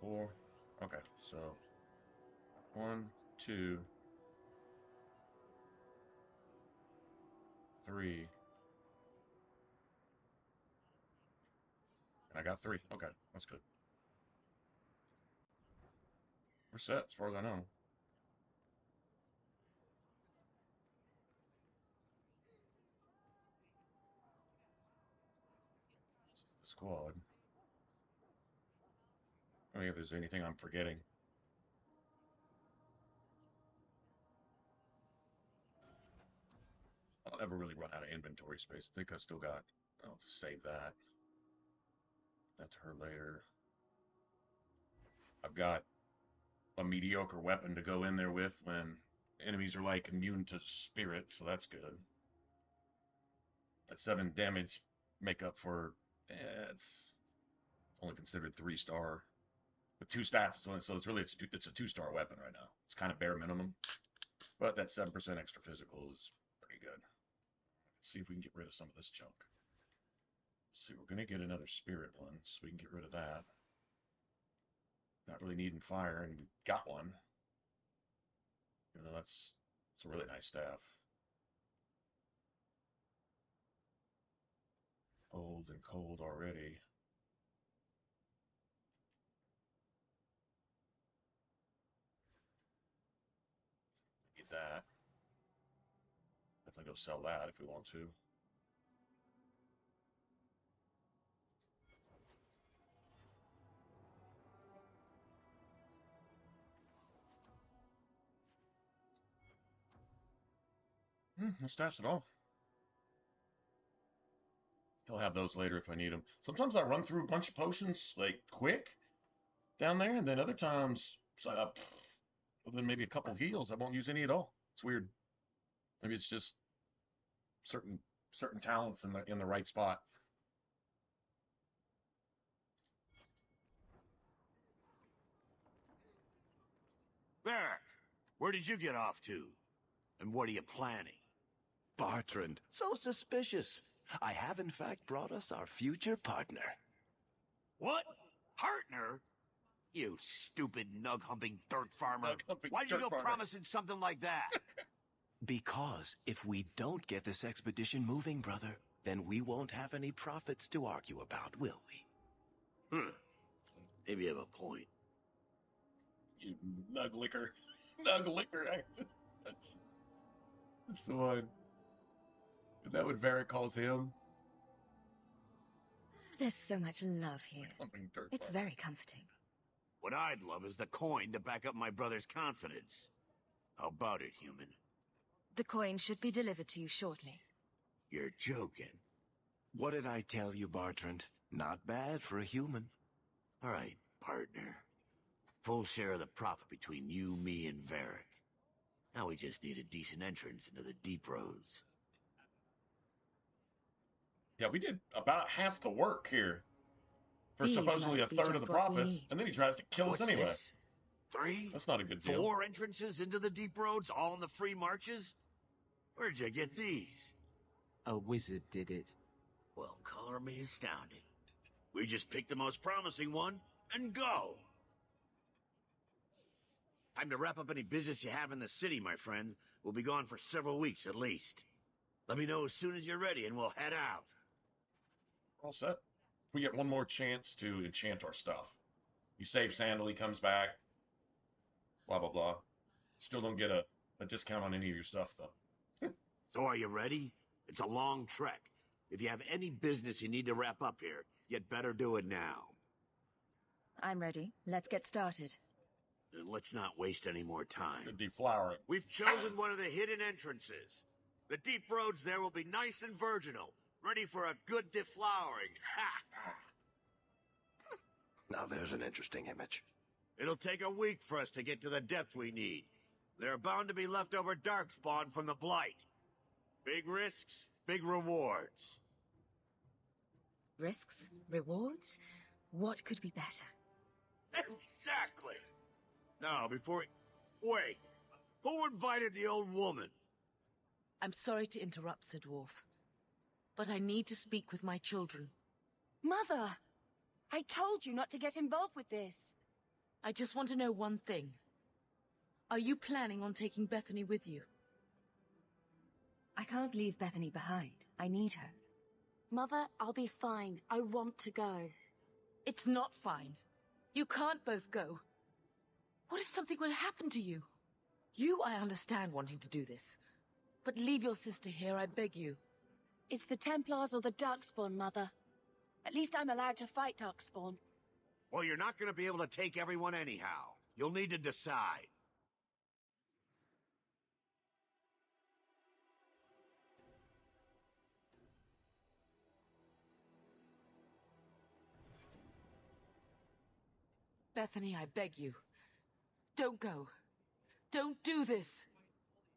4. Okay. So 1, 2, 3. And I got 3. Okay. That's good. We're set as far as I know. This is the squad. I mean, if there's anything I'm forgetting. I don't ever really run out of inventory space. I think I still got. I'll just save that. That's her later. I've got a mediocre weapon to go in there with when enemies are like immune to spirit, so that's good. That 7 damage make up for. It's only considered 3-star. With 2 stats, so it's really it's a 2-star weapon right now. It's kind of bare minimum, but that 7% extra physical is pretty good. Let's see if we can get rid of some of this junk. Let's see, we're going to get another spirit one, so we can get rid of that. Not really needing fire, and we got one. You know, it's a really nice staff. Old and cold already. Need that. Definitely go sell that if we want to. No stats at all. He'll have those later if I need them. Sometimes I run through a bunch of potions, like, quick down there, and then other times, then maybe a couple heals, I won't use any at all. It's weird. Maybe it's just certain talents in the right spot. Barrack, where did you get off to? And what are you planning? Bartrand, so suspicious. I have in fact brought us our future partner. What? Partner? You stupid nug-humping dirt farmer. Why'd you go promising something like that? Because if we don't get this expedition moving, brother, then we won't have any profits to argue about, will we? Maybe you have a point. You nug licker. Nug licker. That's the one. Is that what Varric calls him? There's so much love here. It's very comforting. What I'd love is the coin to back up my brother's confidence. How about it, human? The coin should be delivered to you shortly. You're joking. What did I tell you, Bartrand? Not bad for a human. All right, partner. Full share of the profit between you, me, and Varric. Now we just need a decent entrance into the deep roads. Yeah, we did about half the work here for supposedly a third of the profits, and then he tries to kill us anyway. This? 3? That's not a good deal. 4 entrances into the deep roads, all in the free marches? Where'd you get these? A wizard did it. Well, color me astounded. We just pick the most promising one and go. Time to wrap up any business you have in the city, my friend. We'll be gone for several weeks at least. Let me know as soon as you're ready and we'll head out. All set. We get one more chance to enchant our stuff. You save Sandal, he comes back. Blah, blah, blah. Still don't get a discount on any of your stuff, though. So are you ready? It's a long trek. If you have any business you need to wrap up here, you'd better do it now. I'm ready. Let's get started. Then let's not waste any more time. The deflowering. We've chosen one of the hidden entrances. The deep roads there will be nice and virginal, ready for a good deflowering. Ha! Now there's an interesting image. It'll take a week for us to get to the depth we need. There are bound to be leftover darkspawn from the Blight. Big risks, big rewards. Risks? Rewards? What could be better? Exactly! Now, before we... Wait! Who invited the old woman? I'm sorry to interrupt, Sir Dwarf, but I need to speak with my children. Mother! I told you not to get involved with this. I just want to know one thing. Are you planning on taking Bethany with you? I can't leave Bethany behind. I need her. Mother, I'll be fine. I want to go. It's not fine. You can't both go. What if something will happen to you? You, I understand wanting to do this. But leave your sister here, I beg you. It's the Templars or the Darkspawn, Mother. At least I'm allowed to fight Darkspawn. Well, you're not going to be able to take everyone anyhow. You'll need to decide. Bethany, I beg you. Don't go. Don't do this.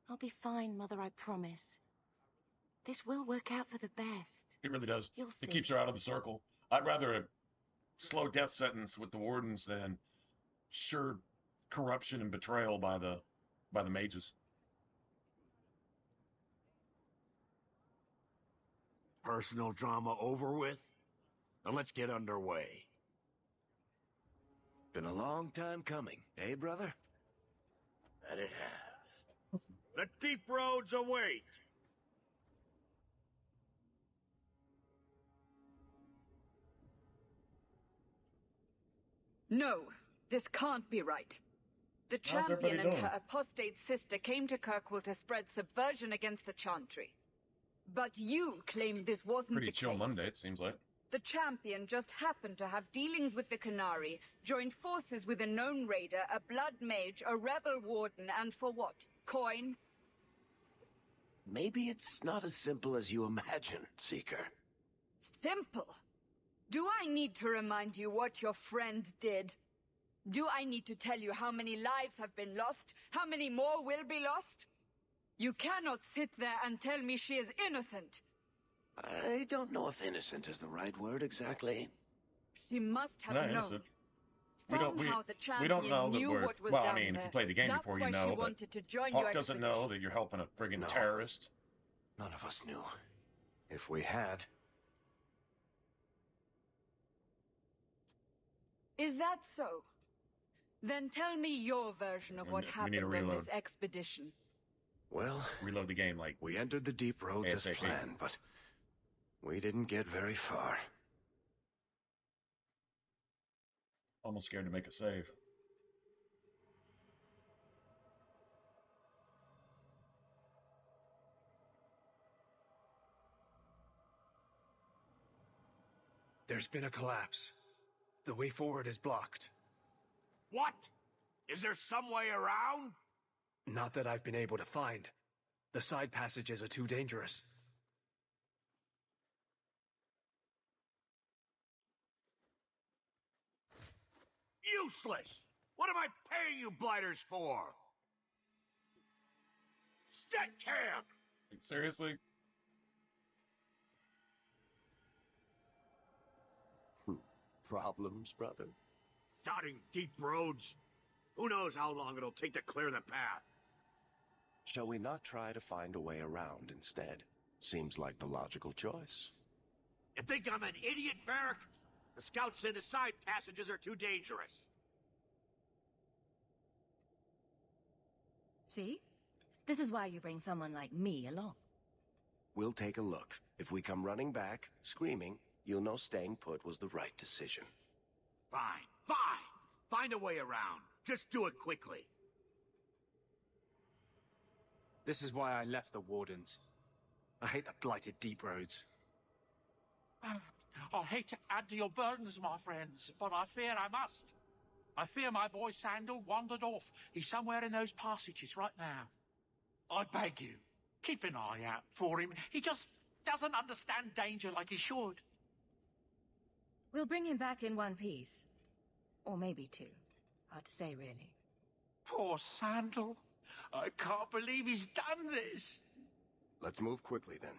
I'll be fine, Mother, I promise. This will work out for the best. It really does. You'll see. It keeps her out of the circle. I'd rather a slow death sentence with the wardens than sure corruption and betrayal by the mages. personal drama over with? Now let's get underway. Been a long time coming, eh, brother? That it has. The deep roads await! No, this can't be right. The How's everybody champion and doing? her apostate sister came to Kirkwall to spread subversion against the Chantry. But you claim this wasn't Pretty the chill case. Monday, it seems like. The champion just happened to have dealings with the Canary, joined forces with a known raider, a blood mage, a rebel warden, and for what? Coin? Maybe it's not as simple as you imagine, Seeker. Simple. Do I need to remind you what your friend did? Do I need to tell you how many lives have been lost? How many more will be lost? You cannot sit there and tell me she is innocent. I don't know if innocent is the right word exactly. She must have Not known. innocent. Somehow the We don't champion know that knew we're... what was Well, I down mean, there. if you played the game That's before, why you she know, but wanted to join Hawk your doesn't expedition. know that you're helping a friggin' No. terrorist. None of us knew. If we had... Is that so? Then tell me your version of what We need happened to on reload. this expedition. Well... Reload the game, like... We entered the deep roads as ASAP. planned, but... we didn't get very far. Almost scared to make a save. There's been a collapse. The way forward is blocked. What? Is there some way around? Not that I've been able to find. The side passages are too dangerous. Useless! What am I paying you blighters for? Set camp! Seriously? Problems, brother? Starting deep roads? Who knows how long it'll take to clear the path? Shall we not try to find a way around instead? Seems like the logical choice. You think I'm an idiot, Varric? The scouts say the side passages are too dangerous. See? This is why you bring someone like me along. We'll take a look. If we come running back, screaming, you'll know staying put was the right decision. Fine, fine! Find a way around. Just do it quickly. This is why I left the Wardens. I hate the blighted deep roads. I hate to add to your burdens, my friends, but I fear I must. I fear my boy Sandal wandered off. He's somewhere in those passages right now. I beg you, keep an eye out for him. He just doesn't understand danger like he should. We'll bring him back in one piece. Or maybe two. Hard to say, really. Poor Sandal. I can't believe he's done this. Let's move quickly, then.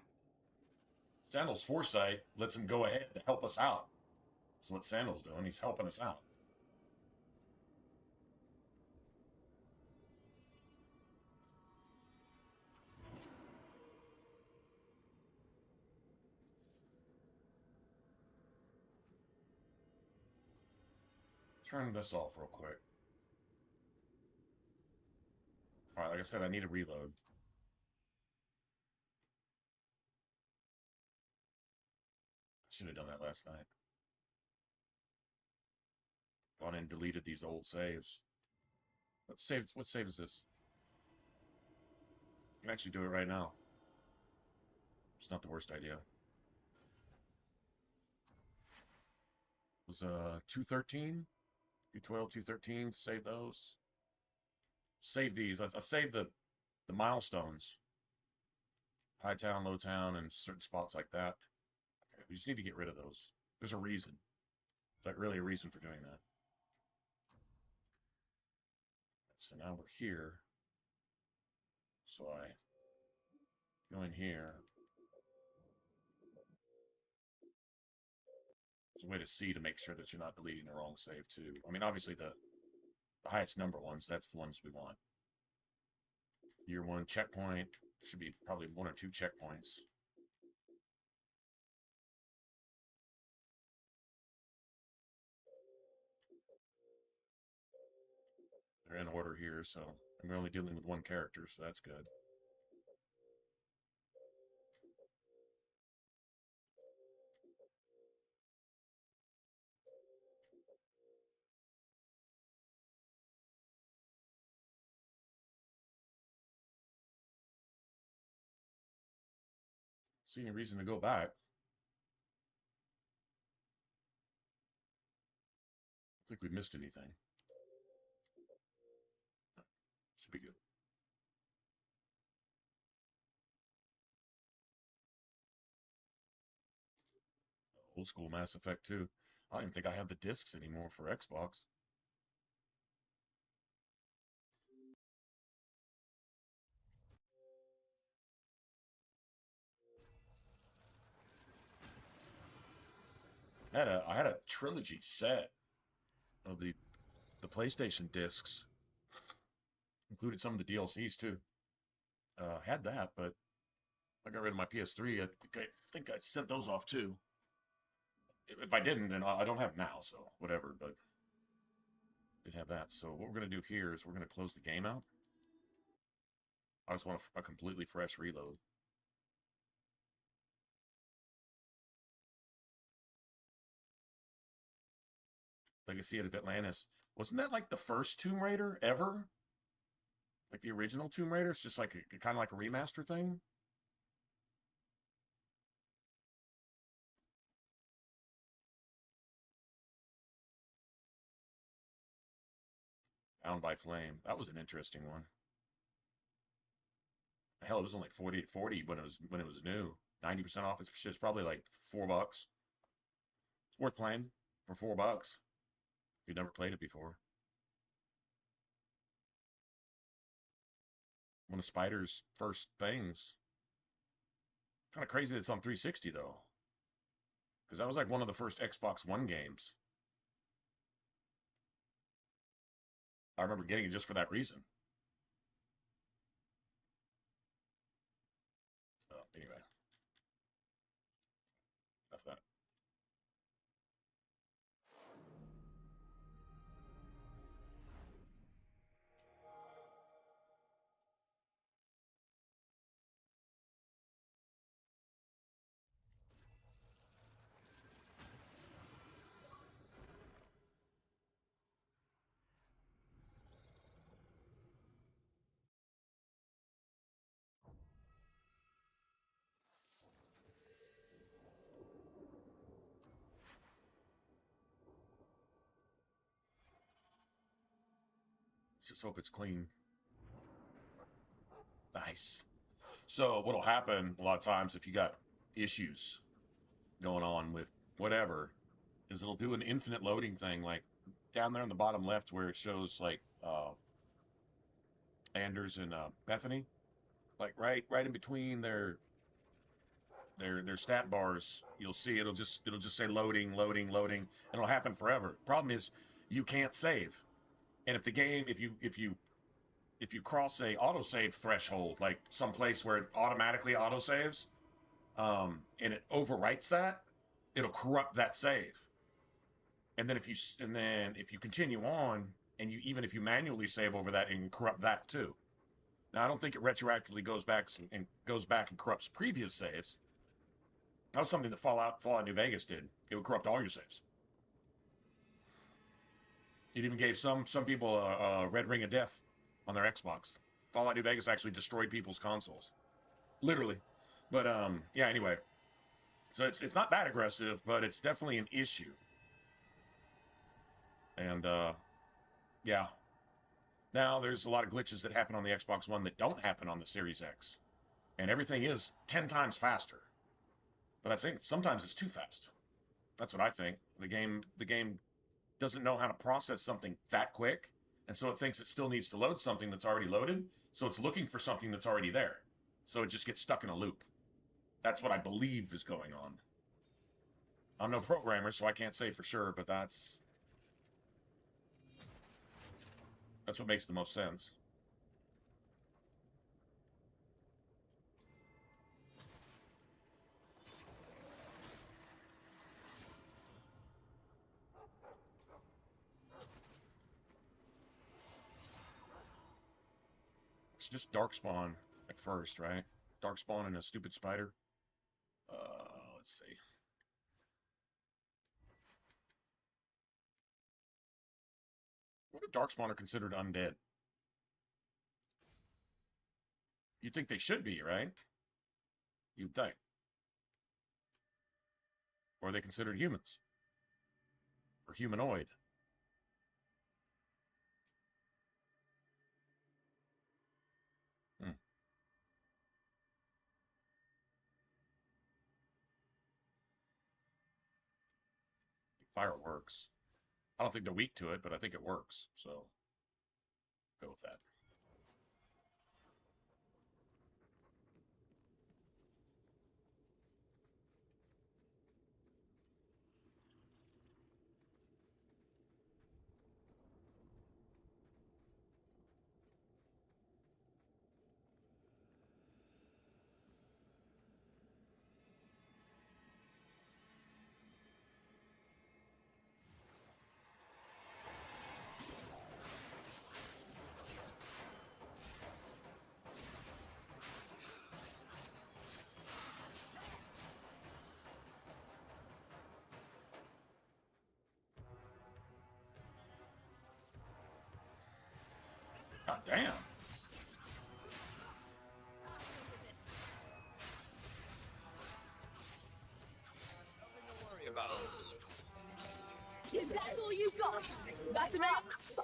Sandal's foresight lets him go ahead to help us out. That's what Sandal's doing. He's helping us out. Turn this off real quick. Alright, like I said, I need a reload. I should have done that last night. Gone in and deleted these old saves. What save is this? I can actually do it right now. It's not the worst idea. It was 213, 212, 213. Save those. Save these. I saved the milestones. High town, low town, and certain spots like that. Okay, we just need to get rid of those. There's a reason. There's like really a reason for doing that. So now we're here. So I go in here. There's a way to see to make sure that you're not deleting the wrong save too. I mean, obviously the highest number ones, that's the ones we want. Year one checkpoint, should be probably 1 or 2 checkpoints. They're in order here, so we're only dealing with one character, so that's good. See any reason to go back. I think we missed anything. Should be good. Old school Mass Effect 2. I don't even think I have the discs anymore for Xbox. I had a trilogy set of the PlayStation discs. Included some of the DLCs too. Had that, but I got rid of my PS3. I think I sent those off too. If I didn't, then I don't have now, so whatever. But didn't have that. So what we're gonna do here is we're gonna close the game out. I just want a completely fresh reload. Legacy of Atlantis. Wasn't that like the first Tomb Raider ever? Like the original Tomb Raider? It's just like kind of like a remaster thing. Bound by Flame. That was an interesting one. Hell, it was only 40 when it was new. 90% off. It's probably like $4. It's worth playing for $4 if you've never played it before. One of Spider's first things. Kind of crazy that it's on 360 though, because that was like one of the first Xbox One games. I remember getting it just for that reason. Anyway, that's that. Let's just hope it's clean. Nice. So what'll happen a lot of times if you got issues going on with whatever is it'll do an infinite loading thing, like down there in the bottom left where it shows like Anders and Bethany, like right in between their stat bars. You'll see it'll just say loading, loading, loading, and it'll happen forever. Problem is you can't save, and if the game if you cross a autosave threshold, like some place where it automatically autosaves, and it overwrites that, it'll corrupt that save. And then if you continue on, and even if you manually save over that, it can corrupt that too. Now I don't think it retroactively goes back and corrupts previous saves. That was something that Fallout New Vegas did. It would corrupt all your saves. It even gave some people a red ring of death on their Xbox. Fallout New Vegas actually destroyed people's consoles, literally. But yeah. Anyway, so it's not that aggressive, but it's definitely an issue. And yeah. Now there's a lot of glitches that happen on the Xbox One that don't happen on the Series X, and everything is 10 times faster. But I think sometimes it's too fast. That's what I think. The game doesn't know how to process something that quick, and so it thinks it still needs to load something that's already loaded, so it's looking for something that's already there. So it just gets stuck in a loop. That's what I believe is going on. I'm no programmer, so I can't say for sure, but that's what makes the most sense. It's just Darkspawn at first, right? Darkspawn and a stupid spider. Let's see. What if Darkspawn are considered undead? You'd think they should be, right? You'd think. Or are they considered humans? Or humanoid? Hmm. Fire works. I don't think they're weak to it, but I think it works. So, go with that. God damn. Is that all you got? That's enough. I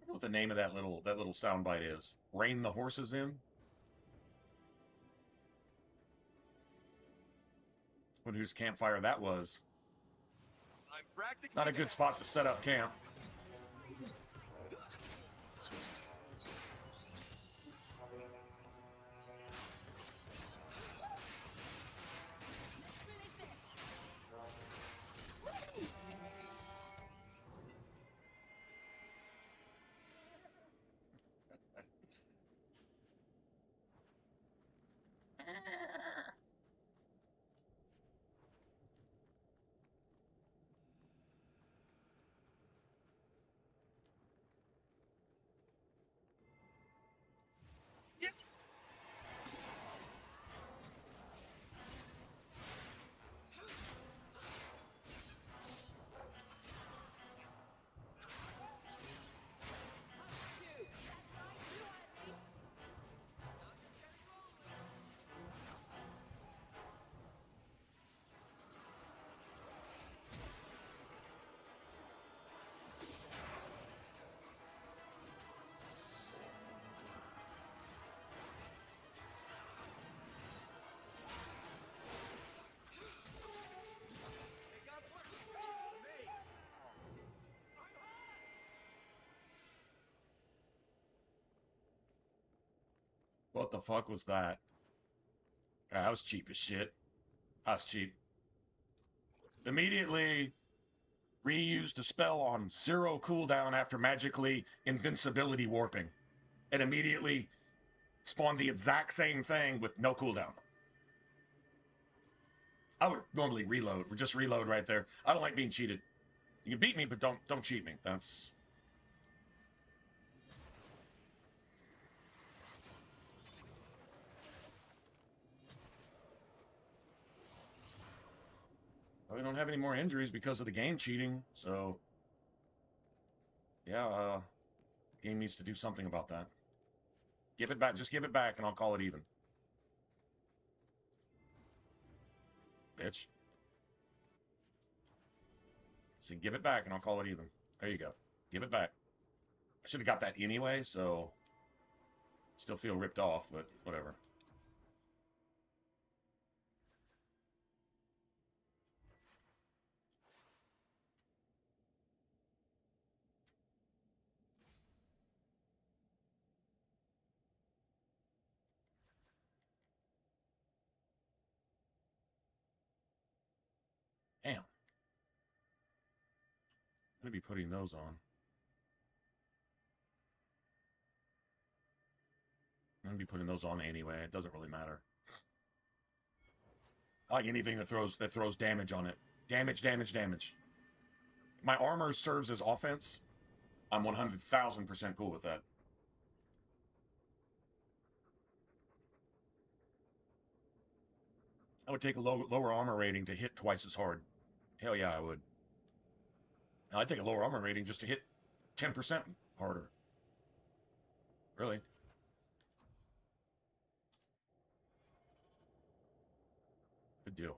don't know what the name of that little soundbite is. Rein the horses in? Wonder whose campfire that was. Not a good spot to set up camp. What the fuck was that? Yeah, that was cheap as shit. That's cheap. Immediately reused a spell on 0 cooldown after magically invincibility warping. And immediately spawned the exact same thing with no cooldown. I would normally reload. Just reload right there. I don't like being cheated. You can beat me, but don't cheat me. That's... We don't have any more injuries because of the game cheating, so... Yeah, game needs to do something about that. Give it back. Just give it back, and I'll call it even. Bitch. See, give it back, and I'll call it even. There you go. Give it back. I should have got that anyway, so... Still feel ripped off, but whatever. Damn. I'm going to be putting those on. I'd be putting those on anyway. It doesn't really matter. I like anything that throws damage on it. Damage, damage, damage. My armor serves as offense. I'm 100,000% cool with that. I would take a lower armor rating to hit twice as hard. Hell yeah, I would. I'd take a lower armor rating just to hit 10% harder. Really. Good deal.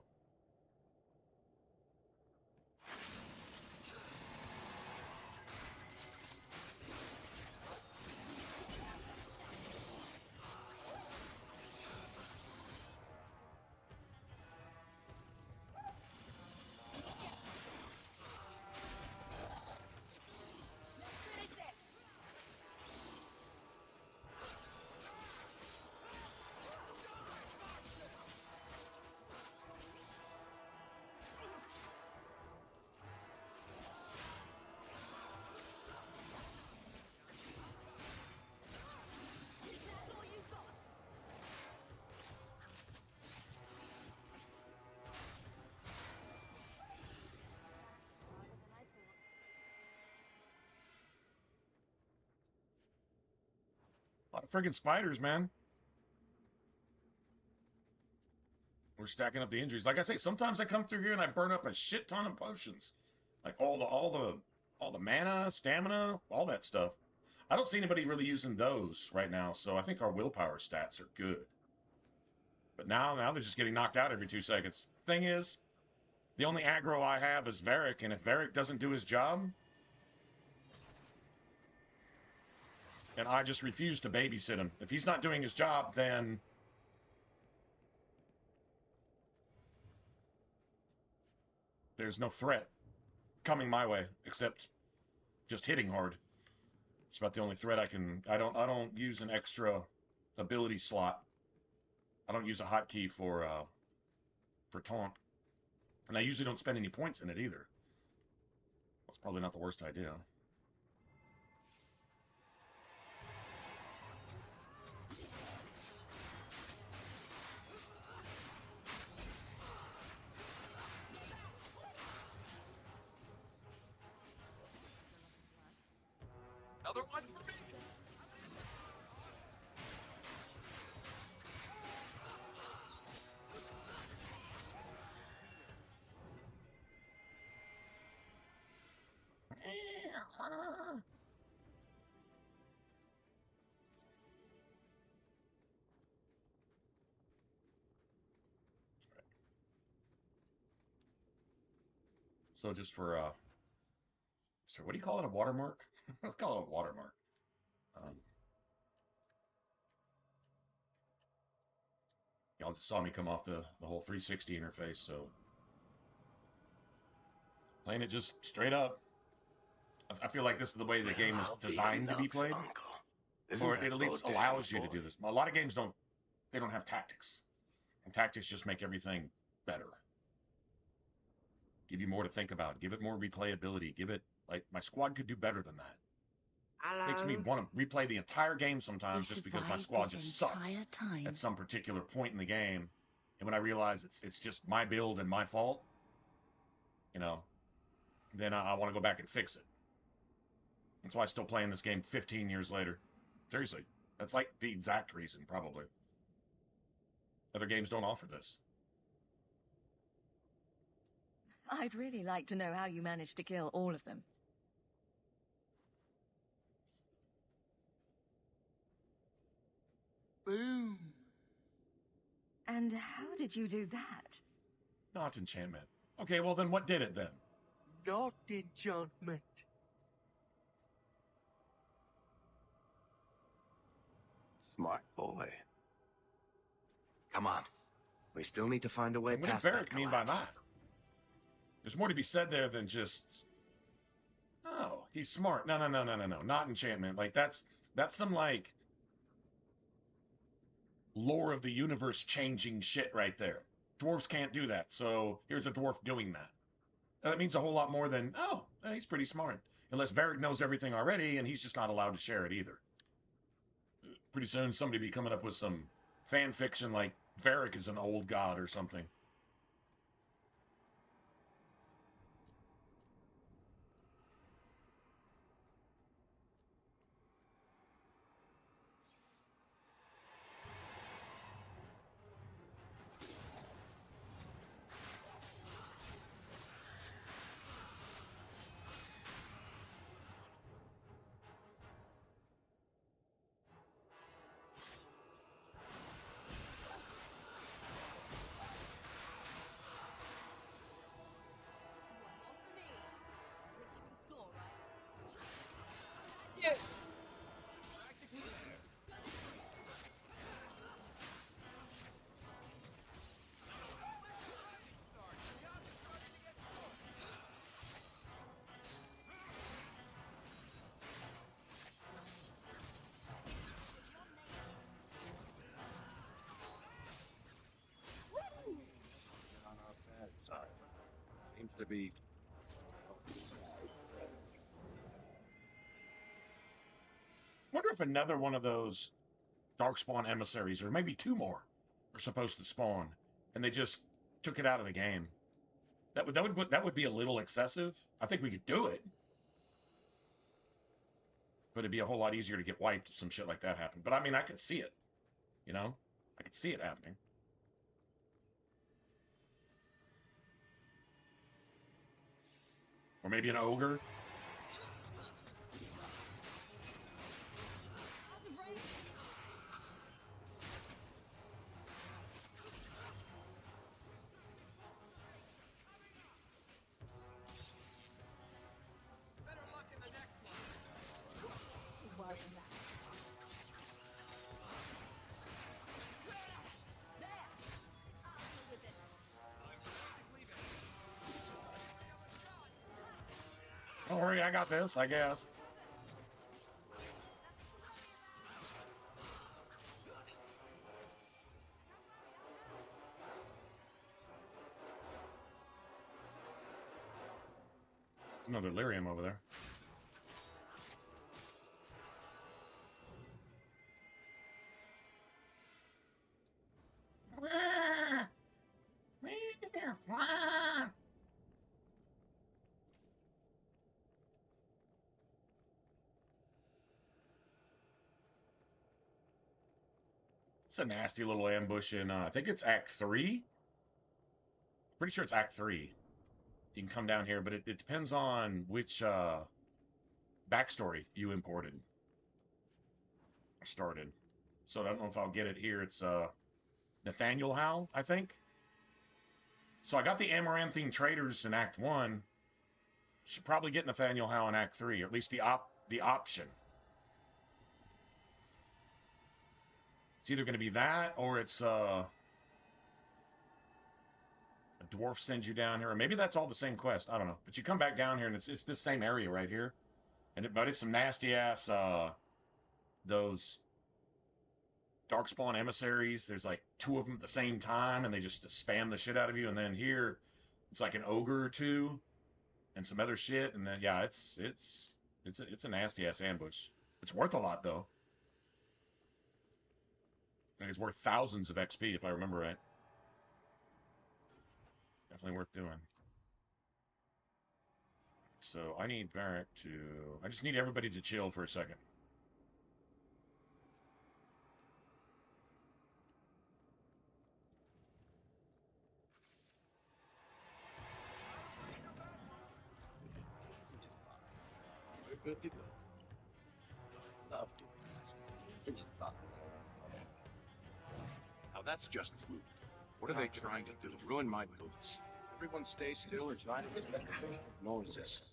A lot of friggin' spiders, man. We're stacking up the injuries. Like I say, sometimes I come through here and I burn up a shit ton of potions. Like all the mana, stamina, all that stuff. I don't see anybody really using those right now, so I think our willpower stats are good. But now they're just getting knocked out every 2 seconds. Thing is, the only aggro I have is Varric, and if Varric doesn't do his job, and I just refuse to babysit him. If he's not doing his job, then there's no threat coming my way except just hitting hard. It's about the only threat I can. I don't use an extra ability slot. I don't use a hotkey for taunt, and I usually don't spend any points in it either. That's probably not the worst idea. Another one for me. So just for so what do you call it? A watermark? Let's call it a watermark. Y'all just saw me come off the whole 360 interface, so playing it just straight up. I feel like this is the way the game is designed to be played, or it at least allows you to do this. A lot of games don't have tactics, and tactics just make everything better. Give you more to think about. Give it more replayability. Give it, like, my squad could do better than that. Hello? Makes me want to replay the entire game sometimes just because my squad just sucks at some particular point in the game. And when I realize it's just my build and my fault, then I want to go back and fix it. That's why I'm still playing this game 15 years later. Seriously, that's like the exact reason, probably. Other games don't offer this. I'd really like to know how you managed to kill all of them. Boom. And how did you do that? Not enchantment. Okay, well then what did it then? Not enchantment. Smart boy. Come on. We still need to find a way And what past did that Varric mean by collapse. that? There's more to be said there than just, oh, he's smart. No, not enchantment. Like that's some like lore of the universe changing shit right there. Dwarves can't do that, so here's a dwarf doing that. Now, that means a whole lot more than, oh, he's pretty smart. Unless Varric knows everything already, and he's just not allowed to share it either. Pretty soon somebody be coming up with some fan fiction like Varric is an old god or something. On our bad side. Seems to be. Wonder if another one of those Darkspawn emissaries, or maybe two more, are supposed to spawn, and they just took it out of the game. That would be a little excessive. I think we could do it, but it'd be a whole lot easier to get wiped if some shit like that happened. But I mean, I could see it. You know, I could see it happening. Or maybe an ogre. Don't worry, I got this, I guess. It's another lyrium over there. It's a nasty little ambush in, I think it's Act 3. Pretty sure it's Act 3. You can come down here, but it depends on which backstory you imported or started. So I don't know if I'll get it here. It's Nathaniel Howe, I think. So I got the Amaranthine Traders in Act 1. Should probably get Nathaniel Howe in Act 3, or at least the option. It's either going to be that, or it's a dwarf sends you down here, or maybe that's all the same quest. I don't know. But you come back down here, and it's this same area right here. But it's some nasty ass those Darkspawn emissaries. There's like two of them at the same time, and they just spam the shit out of you. And then here, it's like an ogre or two, and some other shit. And then yeah, it's a nasty ass ambush. It's worth a lot though. I think it's worth thousands of XP if I remember right. Definitely worth doing. So I need Varric to. I just need everybody to chill for a second. We're good to go. Love doing that. Now that's just food. What are they trying to do? Ruin my boots. Everyone stay still or try to get better. No resist.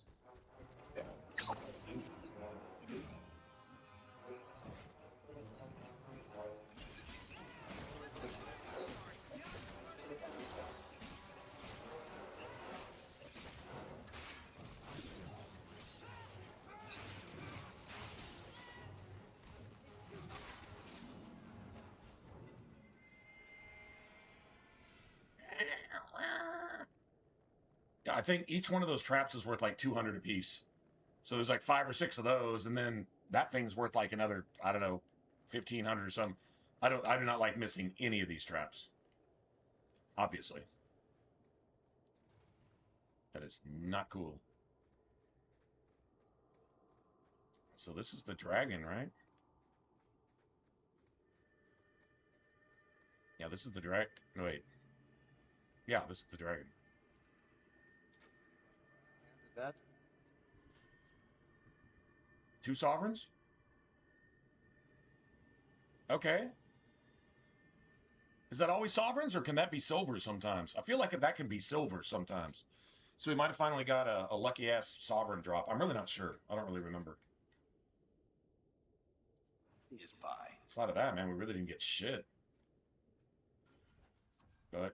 Yeah, I think each one of those traps is worth like 200 apiece. So there's like 5 or 6 of those, and then that thing's worth like another, I don't know, 1,500 or something. I do not like missing any of these traps. Obviously. That is not cool. So this is the dragon, right? Yeah, this is the dragon. No, wait. Yeah, this is the dragon. That? 2 sovereigns? Okay. Is that always sovereigns, or can that be silver sometimes? I feel like that can be silver sometimes. So we might have finally got a lucky-ass sovereign drop. I'm really not sure. I don't really remember. Is by. Outside of that, man, we really didn't get shit. But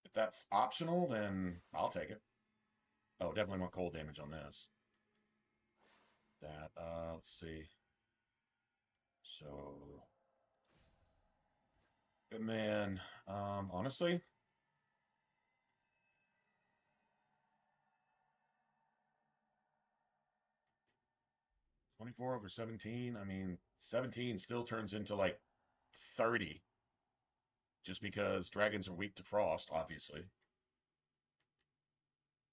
if that's optional, then I'll take it. Oh, definitely want cold damage on this. That, let's see. So, and then, honestly, $24 over 17. I mean, 17 still turns into like 30. Just because dragons are weak to frost, obviously.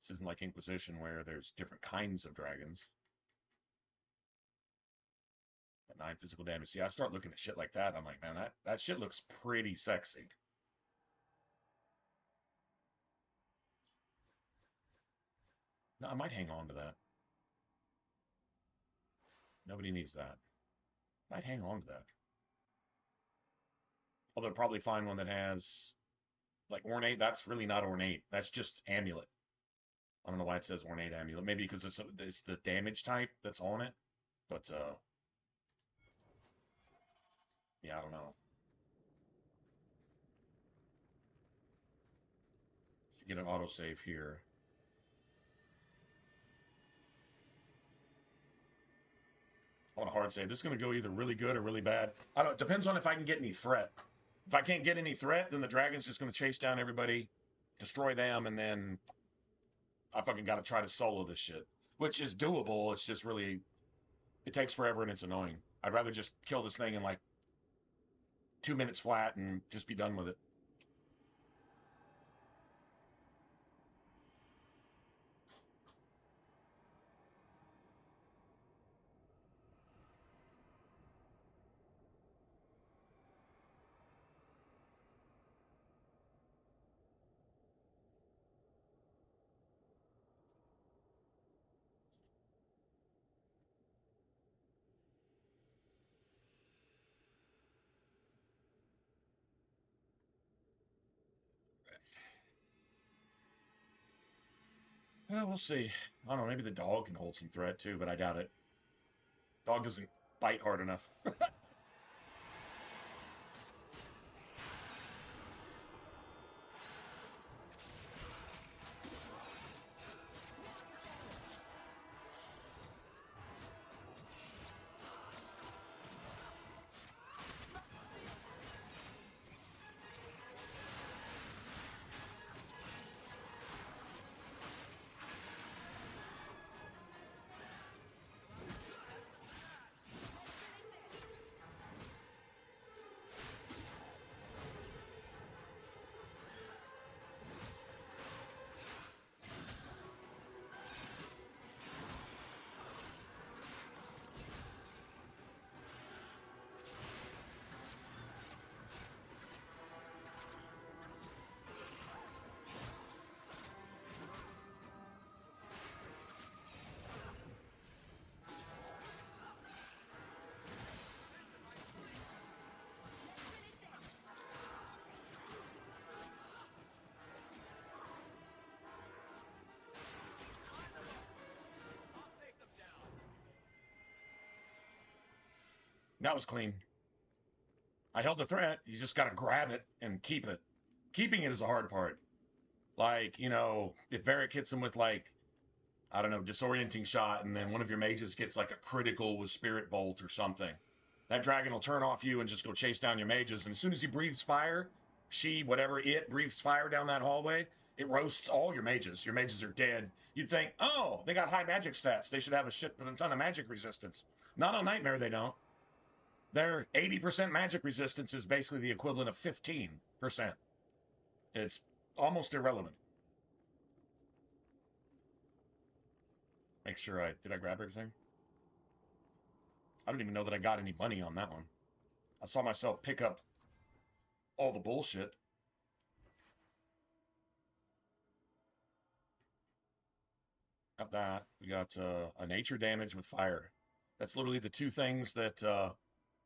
This isn't like Inquisition where there's different kinds of dragons. But 9 physical damage. See, I start looking at shit like that. I'm like, man, that shit looks pretty sexy. No, I might hang on to that. Nobody needs that. Might hang on to that. Although probably find one that has like ornate. That's really not ornate. That's just amulet. I don't know why it says ornate amulet. Maybe because it's the damage type that's on it. But yeah, I don't know. Get an autosave here. I want a hard save. This is going to go either really good or really bad. I don't. It depends on if I can get any threat. If I can't get any threat, then the dragon's just going to chase down everybody, destroy them, and then I fucking got to try to solo this shit, which is doable. It's just really, it takes forever and it's annoying. I'd rather just kill this thing in like 2 minutes flat and just be done with it. Well, we'll see. I don't know. Maybe the dog can hold some threat too, but I doubt it. Dog doesn't bite hard enough. That was clean. I held the threat. You just got to grab it and keep it. Keeping it is the hard part. Like, you know, if Varric hits him with like, I don't know, disorienting shot, and then one of your mages gets like a critical with Spirit Bolt or something, that dragon will turn off you and just go chase down your mages. And as soon as he breathes fire, it breathes fire down that hallway, it roasts all your mages. Your mages are dead. You'd think, oh, they got high magic stats. They should have a shit ton of magic resistance. Not on Nightmare, they don't. Their 80% magic resistance is basically the equivalent of 15%. It's almost irrelevant. Make sure did I grab everything? I don't even know that I got any money on that one. I saw myself pick up all the bullshit. Got that. We got a nature damage with fire. That's literally the two things that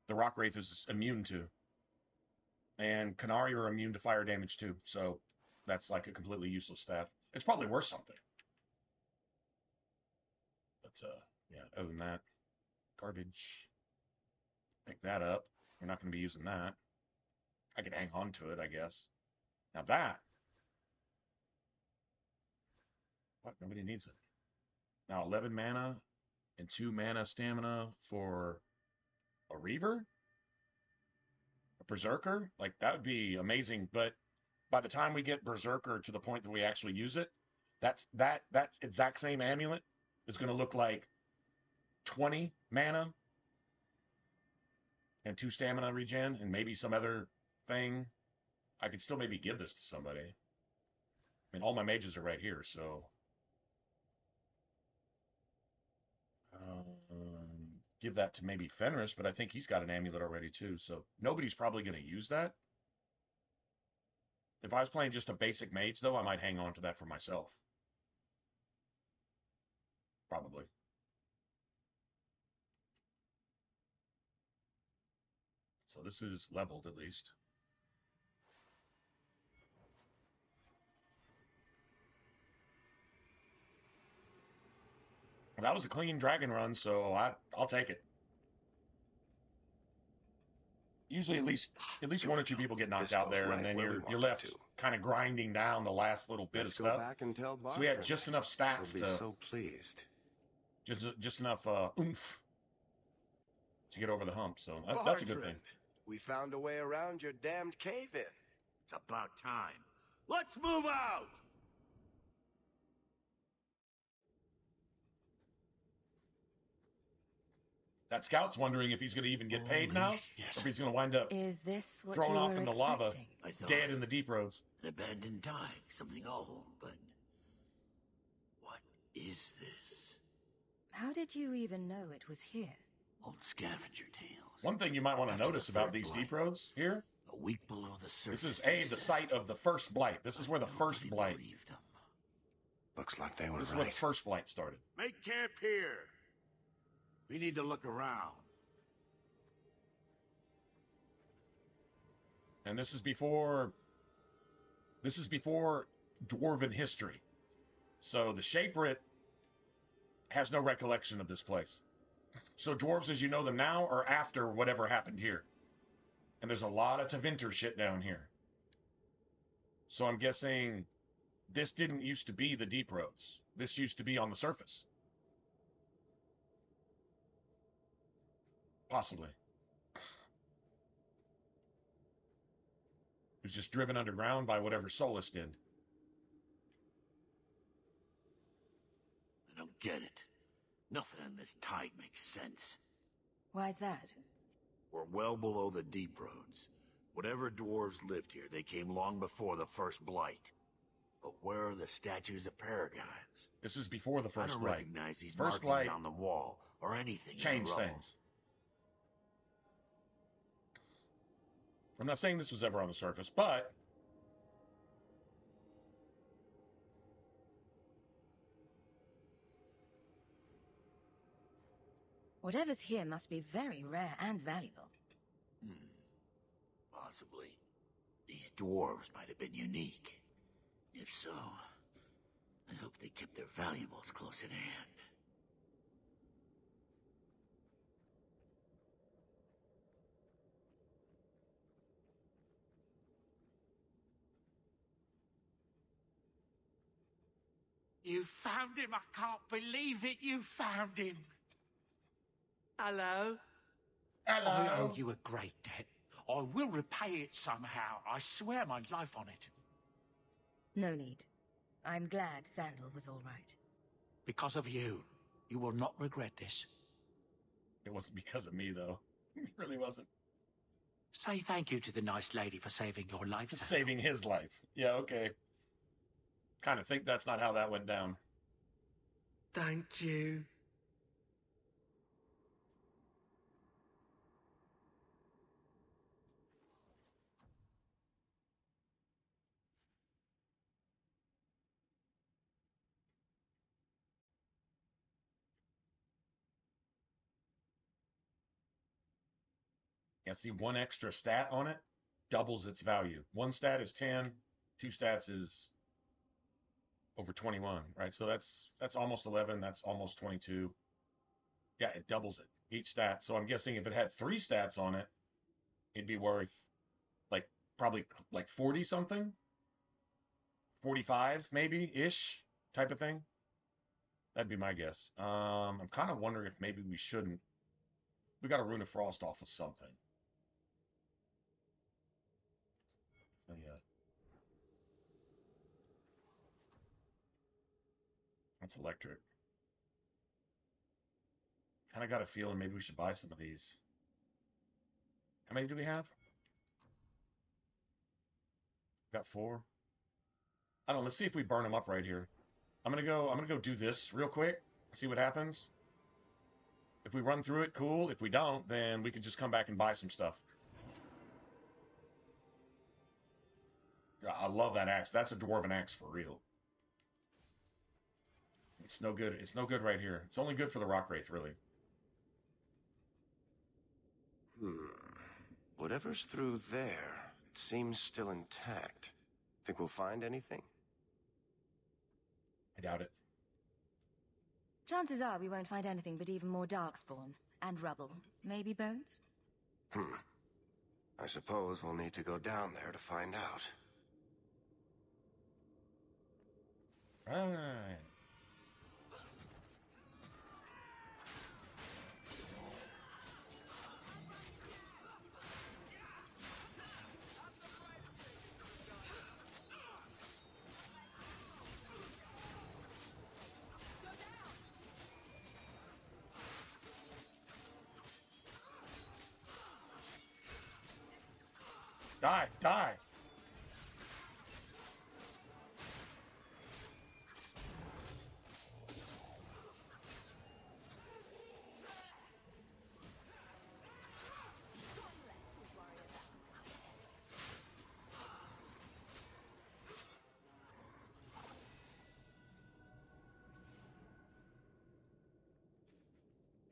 the Rock Wraith is immune to. And Canary are immune to fire damage too. So that's like a completely useless staff. It's probably worth something. But yeah, other than that, garbage. Pick that up. We're not going to be using that. I could hang on to it, I guess. Now that. What? Nobody needs it. Now 11 mana and 2 mana stamina for a Reaver? A Berserker? Like, that would be amazing. But by the time we get Berserker to the point that we actually use it, that exact same amulet is going to look like 20 mana and 2 stamina regen and maybe some other thing. I could still maybe give this to somebody. I mean, all my mages are right here, so give that to maybe Fenris, but I think he's got an amulet already too, so nobody's probably going to use that. If I was playing just a basic mage, though, I might hang on to that for myself. Probably. So this is leveled at least. Well, that was a clean dragon run, so I'll take it. Usually at least one or two people get knocked out there, and then you're left kind of grinding down the last little bit of stuff. Back and tell so we had just enough stats to so pleased. Just enough oomph to get over the hump. So that's a good thing. We found a way around your damned cave-in. It's about time. Let's move out! That scout's wondering if he's going to even get paid now, or if he's going to wind up Is this what thrown you off were in the lava, expecting? dead in the deep roads. An abandoned dike, something old, but what is this? How did you even know it was here? Old scavenger tales. One thing you might want to notice about these deep roads here, a week below the surface. This is the site of the first blight. This is where the first blight. Looks like they were This is where the first blight started. Make camp here. We need to look around. And this is before dwarven history. So the Shaperit has no recollection of this place. So dwarves as you know them now are after whatever happened here. And there's a lot of Tevinter shit down here. So I'm guessing this didn't used to be the deep roads. This used to be on the surface. Possibly. It was just driven underground by whatever Solus did. I don't get it. Nothing in this tide makes sense. Why's that? We're well below the deep roads. Whatever dwarves lived here, they came long before the first blight. But where are the statues of paragons? This is before the first blight. I don't recognize these first markings blight on the wall or anything. Changed things. I'm not saying this was ever on the surface, but Whatever's here must be very rare and valuable. Possibly. These dwarves might have been unique. If so, I hope they kept their valuables close at hand. You found him. I can't believe it. You found him. Hello? Hello? I owe you a great debt. I will repay it somehow. I swear my life on it. No need. I'm glad Sandal was all right. Because of you. You will not regret this. It wasn't because of me, though. It really wasn't. Say thank you to the nice lady for saving your life, Sandal. Saving his life. Yeah, okay. Kind of think that's not how that went down. Thank you. Yeah, see, one extra stat on it doubles its value. One stat is 10, two stats is over 21, right? So that's almost 11, that's almost 22. Yeah, it doubles it, each stat. So I'm guessing if it had 3 stats on it, it'd be worth like probably like 40 something, 45 maybe ish type of thing. That'd be my guess. I'm kind of wondering if maybe we shouldn't. We got to Rune of Frost off of something. Oh, yeah. That's electric. Kind of got a feeling maybe we should buy some of these. How many do we have? Got 4. I don't know. Let's see if we burn them up right here. I'm gonna go do this real quick. See what happens. If we run through it, cool. If we don't, then we can just come back and buy some stuff. I love that axe. That's a dwarven axe for real. It's no good. It's no good right here. It's only good for the rock wraith, really. Whatever's through there, it seems still intact. Think we'll find anything? I doubt it. Chances are we won't find anything but even more darkspawn. And rubble. Maybe bones? I suppose we'll need to go down there to find out. Right. Die, die.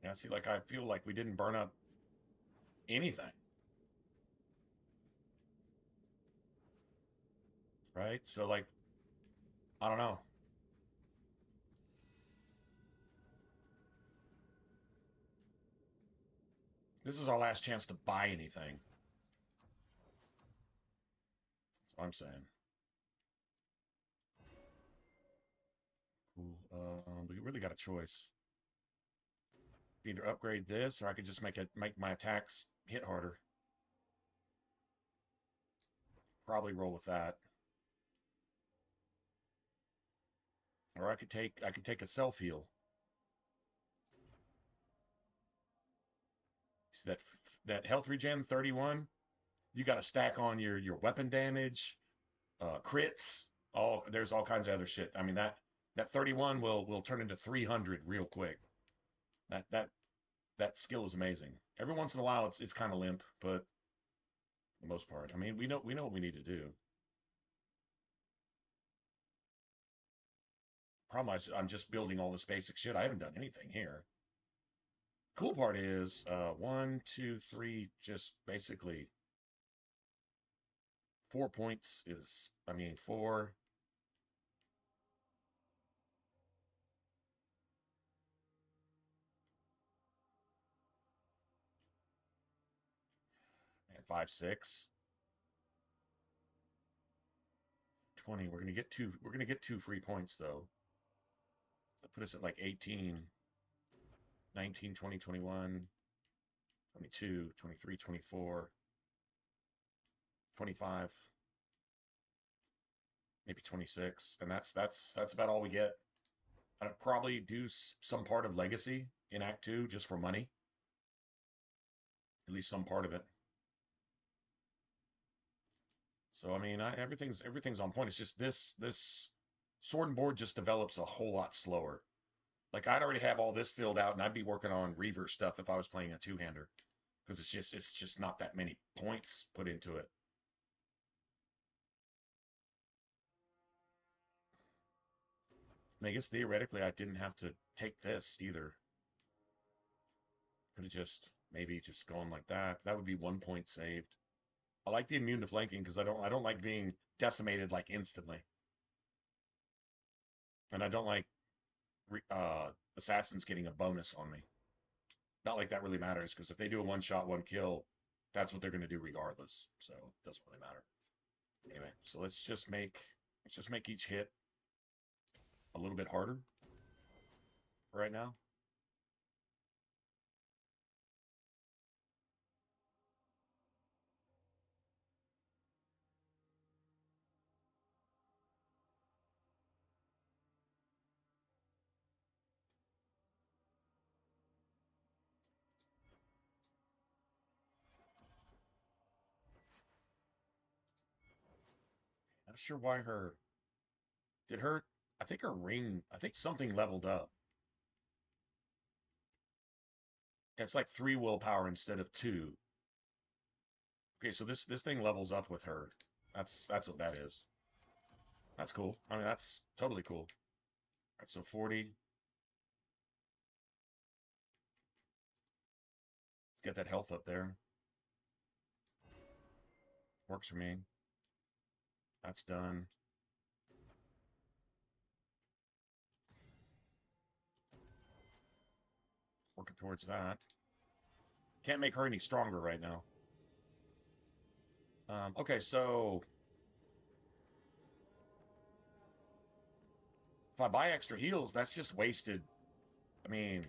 Yeah, see, like, I feel like we didn't burn up anything. Right? So, like, I don't know. This is our last chance to buy anything. That's what I'm saying. Cool. We really got a choice. Either upgrade this, or I could just make my attacks hit harder. Probably roll with that. Or I could take a self heal. See that health regen 31? You got to stack on your weapon damage, crits. There's all kinds of other shit. I mean that 31 will turn into 300 real quick. That skill is amazing. Every once in a while it's kind of limp, but for the most part, I mean we know what we need to do. Problem is I'm just building all this basic shit. I haven't done anything here. Cool part is 1, 2, 3, just basically 4 points is, I mean, 4. And 5, 6. 20. We're gonna get 2. We're gonna get 2 free points though. That put us at like 18, 19, 20, 21, 22, 23, 24, 25, maybe 26, and that's about all we get. I'd probably do some part of Legacy in Act 2 just for money. at least some part of it. So I mean, everything's on point. It's just this sword and board just develops a whole lot slower. Like I'd already have all this filled out, and I'd be working on Reaver stuff if I was playing a two-hander, because it's just not that many points put into it. I mean, I guess theoretically I didn't have to take this either. Could have just maybe just gone like that. That would be 1 point saved. I like the immune to flanking because I don't like being decimated like instantly, and I don't like assassins getting a bonus on me. Not like that really matters, because if they do a one shot, one kill, that's what they're going to do regardless. So it doesn't really matter. Anyway, so let's just make each hit a little bit harder for right now. Not sure why I think her ring, I think something leveled up. It's like 3 willpower instead of 2. Okay, so this thing levels up with her. That's what that is. That's cool. I mean, that's totally cool. All right, so 40. Let's get that health up there. Works for me. That's done. Working towards that. Can't make her any stronger right now. Okay, so if I buy extra heals, that's just wasted. I mean,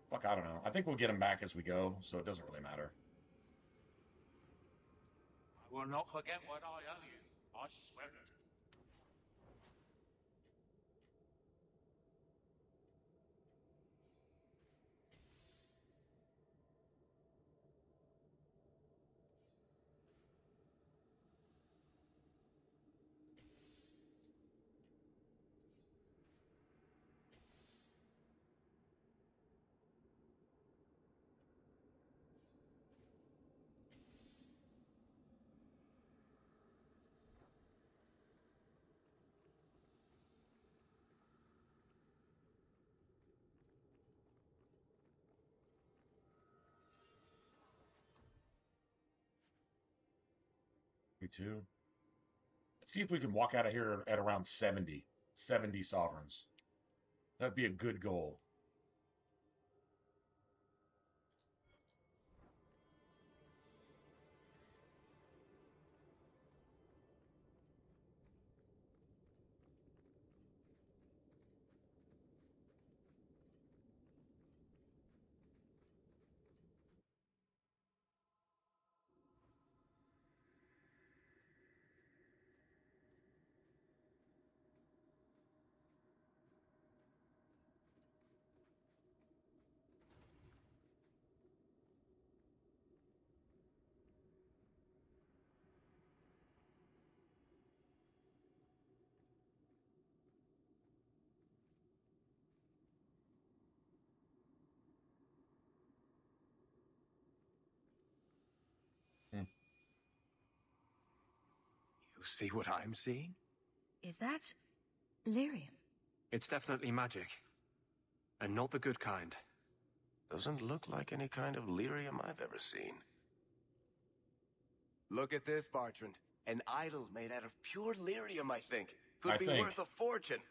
fuck, I don't know. I think we'll get them back as we go, so it doesn't really matter. I will not forget what I owe you. I swear it. Me too. Let's see if we can walk out of here at around 70 sovereigns. That'd be a good goal. You see what I'm seeing? Is that lyrium? It's definitely magic. And not the good kind. Doesn't look like any kind of lyrium I've ever seen. Look at this, Bartrand. An idol made out of pure lyrium, I think. Could be worth a fortune.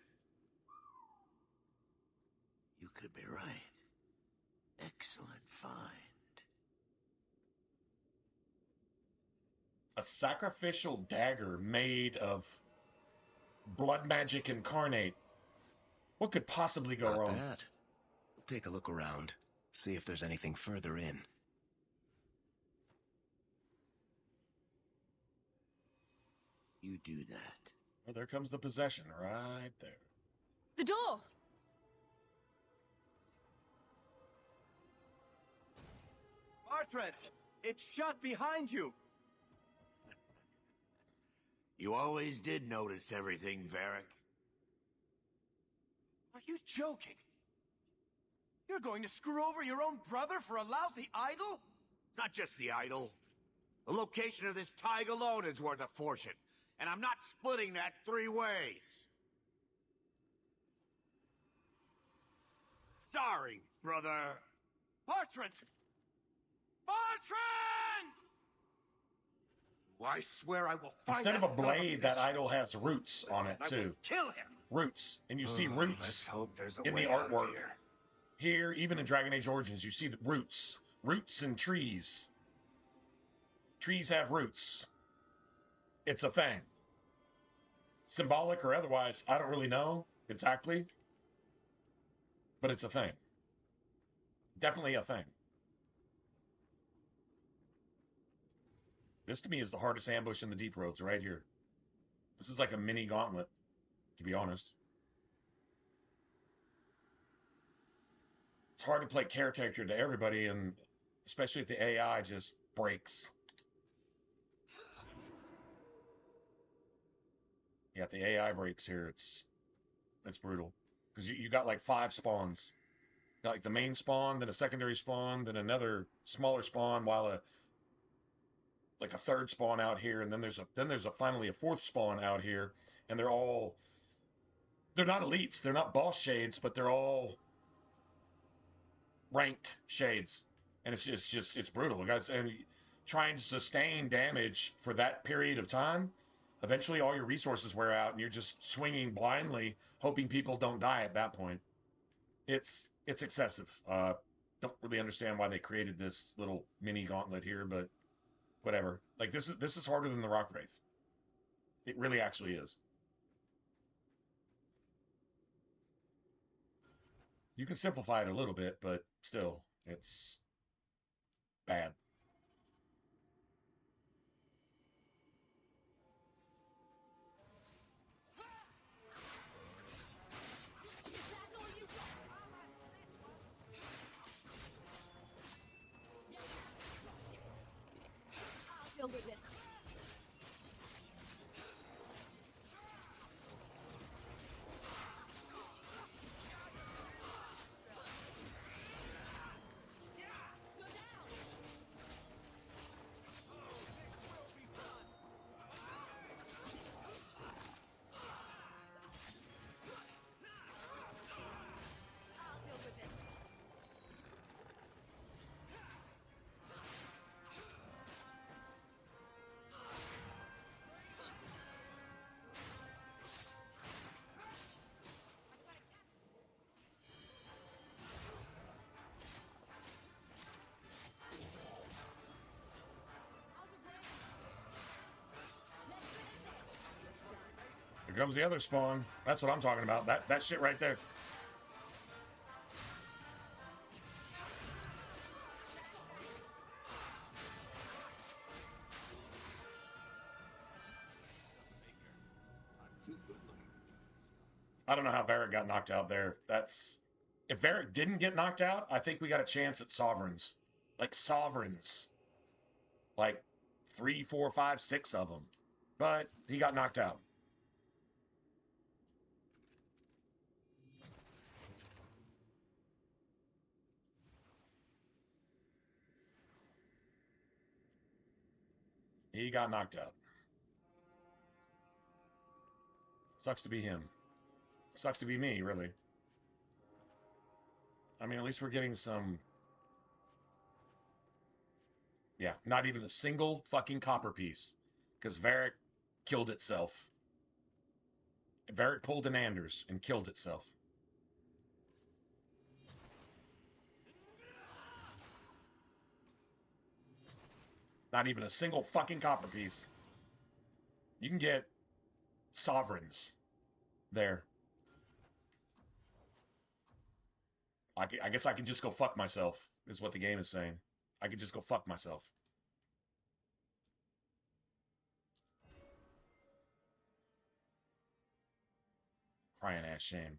You could be right. Excellent find. A sacrificial dagger made of blood magic incarnate. What could possibly go wrong? Not bad. Take a look around. See if there's anything further in. You do that. Well, there comes the possession right there. The door! Bartrand, it's shut behind you. You always did notice everything, Varric. Are you joking? You're going to screw over your own brother for a lousy idol? It's not just the idol. The location of this tag alone is worth a fortune, and I'm not splitting that 3 ways. Sorry, brother. Bartrand! Bartrand! I swear I will find Instead of that a son blade, that bitch. idol has roots on it I will too. kill him. Roots, and you see Let's roots hope there's a in the way out of artwork. here. Here, even in Dragon Age Origins, you see the roots. Roots in trees. Trees have roots. It's a thing. Symbolic or otherwise, I don't really know exactly. But it's a thing. Definitely a thing. This to me is the hardest ambush in the Deep Roads right here. This is like a mini gauntlet, to be honest. It's hard to play caretaker to everybody, and especially if the AI just breaks. Yeah, if the AI breaks here, it's brutal. Because you got like 5 spawns. You got like the main spawn, then a secondary spawn, then another smaller spawn, while a 3rd spawn out here, and then there's finally a 4th spawn out here, and they're not elites, they're not boss shades, but they're all ranked shades, and it's brutal, guys. And trying to sustain damage for that period of time, eventually all your resources wear out, and you're just swinging blindly, hoping people don't die at that point. It's excessive. Don't really understand why they created this little mini gauntlet here, but whatever. Like this is harder than the Rock Wraith. It really actually is. You can simplify it a little bit, but still, it's bad. I'll deal with it. Here comes the other spawn. That's what I'm talking about. That shit right there. I don't know how Varric got knocked out there. If Varric didn't get knocked out, I think we got a chance at sovereigns. Like sovereigns. Like 3, 4, 5, 6 of them. But he got knocked out. He got knocked out. Sucks to be him. Sucks to be me, really. I mean, at least we're getting some... Yeah, not even a single fucking copper piece. Because Varric killed itself. Varric pulled an Anders and killed itself. Not even a single fucking copper piece. You can get sovereigns there. I guess I can just go fuck myself, is what the game is saying. I could just go fuck myself. Crying ass shame.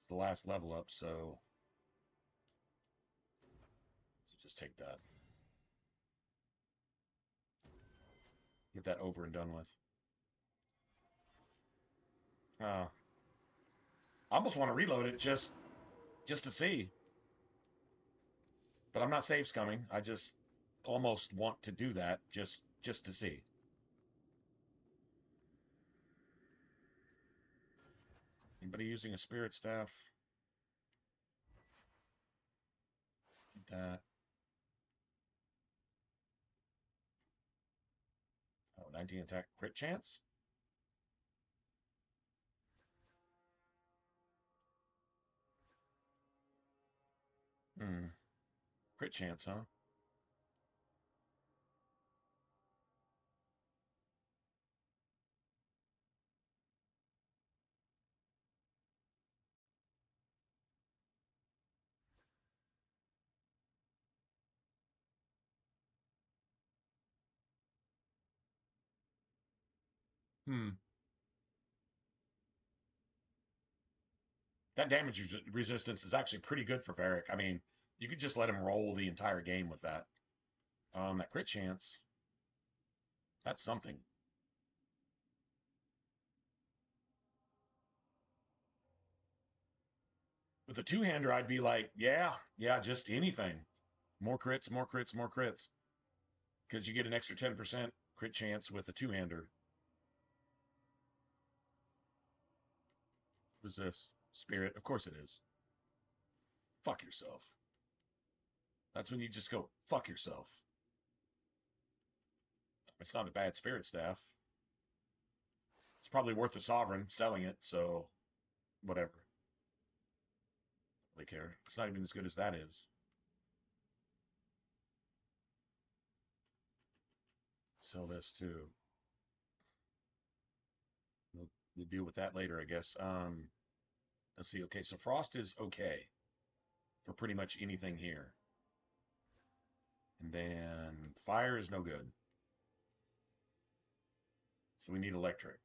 It's the last level up, so just take that. Get that over and done with. I almost want to reload it just to see. But I'm not save scumming. I just almost want to do that just to see. Anybody using a spirit staff? That. Oh, 19 attack crit chance? Crit chance, huh? That damage resistance is actually pretty good for Varric. I mean, you could just let him roll the entire game with that. That crit chance, that's something. With a two-hander, I'd be like, yeah, just anything. More crits, more crits, more crits. Because you get an extra 10% crit chance with a two-hander. What is this? Spirit? Of course it is. Fuck yourself. That's when you just go, fuck yourself. It's not a bad spirit staff. It's probably worth a sovereign selling it, so whatever. Don't really care. It's not even as good as that is. Sell this too. We'll deal with that later, I guess. Let's see. Okay, so Frost is okay for pretty much anything here. And then Fire is no good. So we need Electric.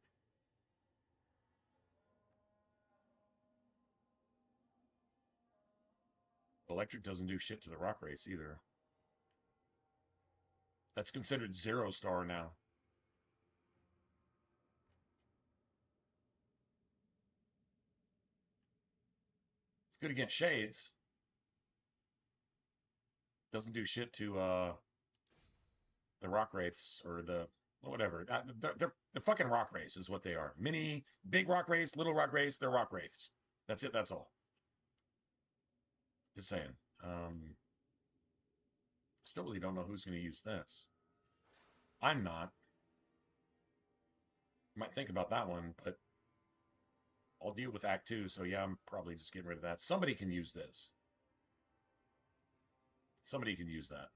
Electric doesn't do shit to the Rock Race either. That's considered 0-star now. It's good against Shades. Doesn't do shit to the Rock Wraiths or the whatever. They're fucking Rock Wraiths is what they are. Big Rock Wraiths, little Rock Wraiths, they're Rock Wraiths. That's it, that's all. Just saying. Still really don't know who's going to use this. I'm not. Might think about that one, but I'll deal with Act 2, so yeah, I'm probably just getting rid of that. Somebody can use this. Somebody can use that.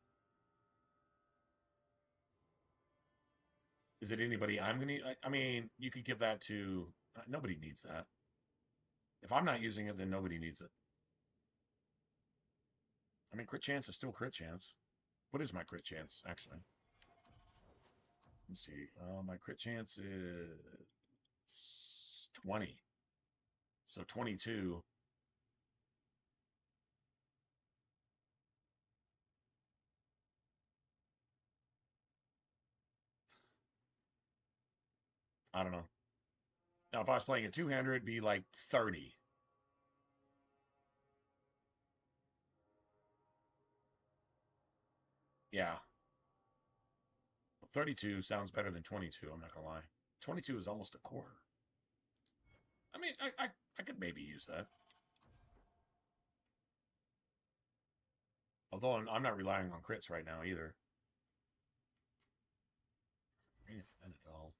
Is it anybody I'm going to... I mean, you could give that to... Nobody needs that. If I'm not using it, then nobody needs it. I mean, crit chance is still crit chance. What is my crit chance, actually? Let's see. My crit chance is 20. So 22. I don't know. Now, if I was playing a two-hander, it'd be like 30. Yeah. 32 sounds better than 22, I'm not going to lie. 22 is almost a quarter. I mean, I could maybe use that. Although I'm not relying on crits right now either. Reinvent it all.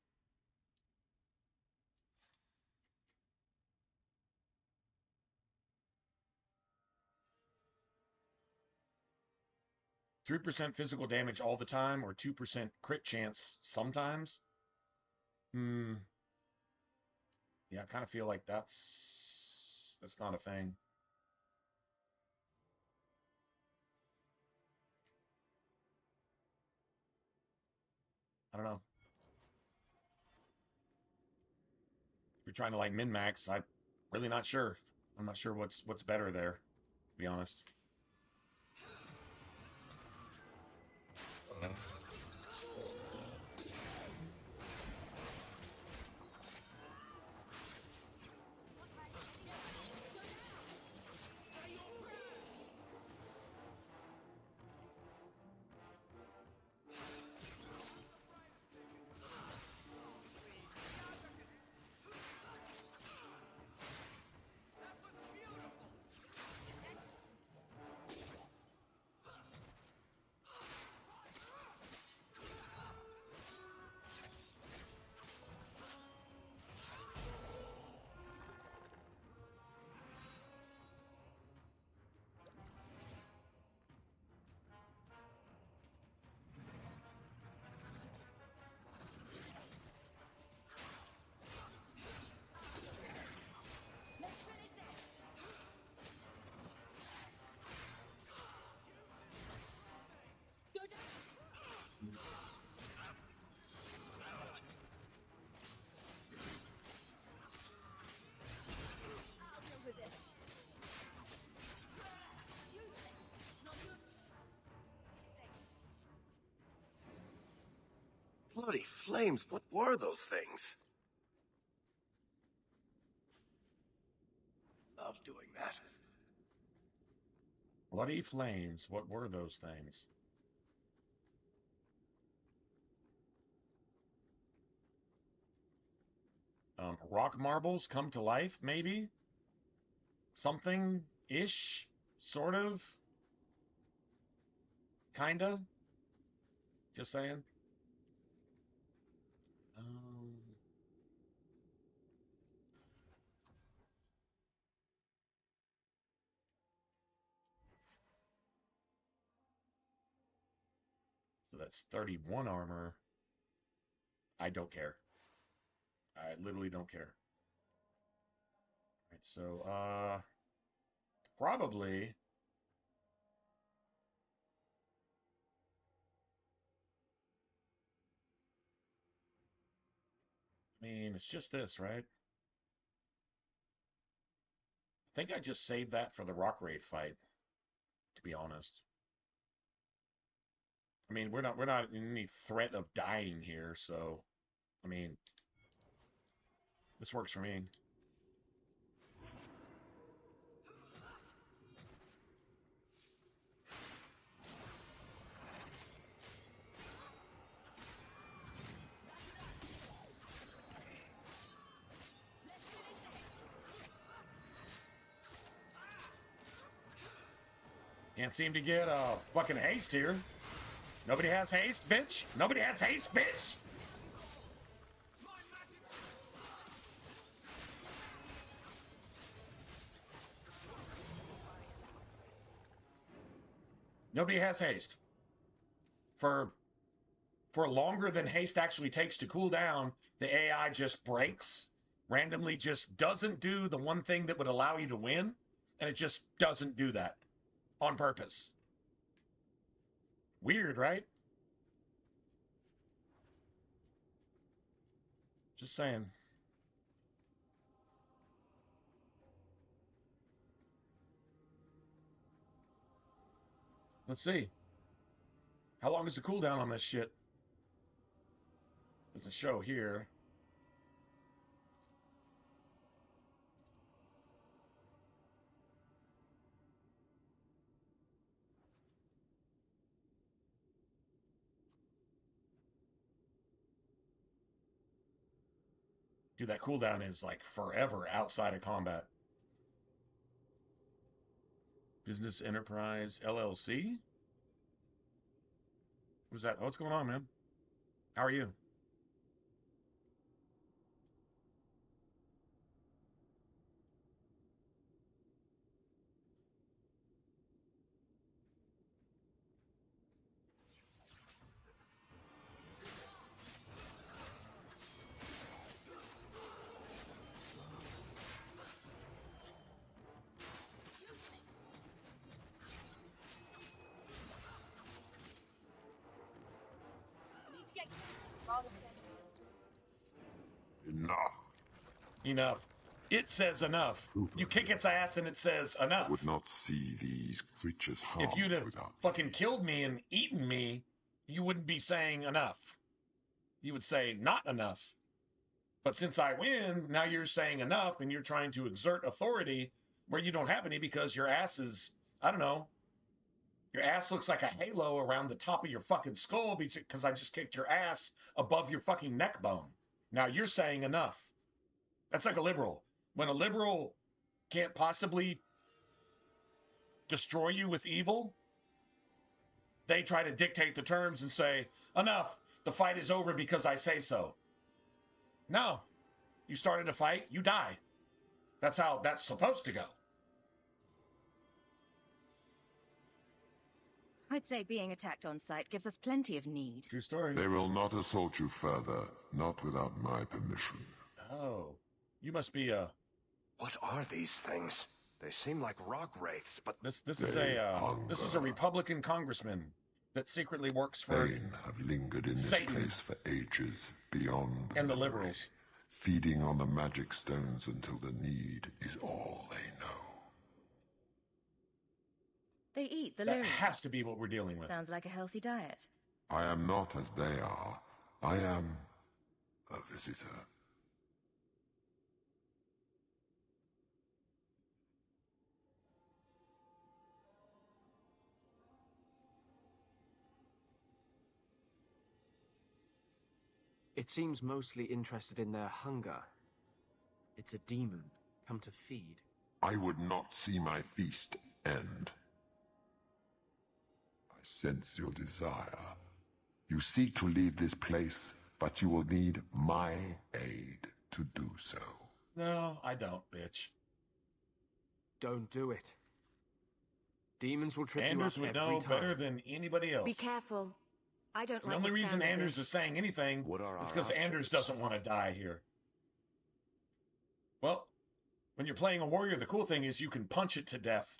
%3 physical damage all the time, or 2% crit chance sometimes. Yeah, I kind of feel like that's not a thing. I don't know. If you're trying to like min-max, I'm really not sure. I'm not sure what's better there, to be honest. Bloody flames, what were those things? Love doing that. Bloody flames. What were those things? Rock marbles come to life, maybe? Something-ish? Sort of? Kinda? Just saying. So that's 31 armor. I don't care. I literally don't care. All right, so, probably... I mean, it's just this, right? I think I just saved that for the Rock Wraith fight, to be honest. I mean, we're not in any threat of dying here, so I mean, this works for me. Can't seem to get fucking haste here. Nobody has haste, bitch. Nobody has haste, bitch. Nobody has haste. For longer than haste actually takes to cool down, the AI just breaks, randomly just doesn't do the one thing that would allow you to win, and it just doesn't do that on purpose. Weird, right? Just saying. Let's see. How long is the cooldown on this shit? Doesn't show here. Dude, that cooldown is like forever outside of combat. Business Enterprise LLC? What's that? What's going on, man? How are you? Enough. Enough. It says enough. You kick its ass and it says enough. I would not see these creatures harmed If you'd have without fucking killed me and eaten me, you wouldn't be saying enough. You would say not enough. But since I win, now you're saying enough and you're trying to exert authority where you don't have any because your ass is, I don't know, your ass looks like a halo around the top of your fucking skull because I just kicked your ass above your fucking neck bone. Now you're saying enough. That's like a liberal. When a liberal can't possibly destroy you with evil, they try to dictate the terms and say, enough, the fight is over because I say so. No, you started a fight, you die. That's how that's supposed to go. I'd say being attacked on sight gives us plenty of need. True story. They will not assault you further, not without my permission. Oh, you must be a... What are these things? They seem like rock wraiths, but... This is a Republican congressman that secretly works for They have lingered in Satan. this place for ages, beyond And the memory, liberals. feeding on the magic stones until the need is all they know. They eat the That Lyrians. has to be what we're dealing with. Sounds like a healthy diet. I am not as they are. I am a visitor. It seems mostly interested in their hunger. It's a demon, come to feed. I would not see my feast end. I sense your desire. You seek to leave this place, but you will need my aid to do so. No, I don't, bitch. Don't do it. Demons will trip Anders you up would every know time. better than anybody else. Be careful. I don't The like only the reason sound of Anders this. is saying anything is because Anders doesn't want to die here. Well, when you're playing a warrior, the cool thing is you can punch it to death.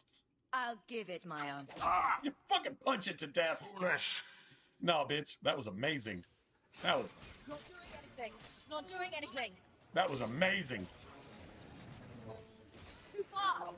I'll give it my answer. Ah, you fucking punch it to death. Foolish. No, bitch, that was amazing. That was Not doing anything. Not doing anything. amazing. Too far.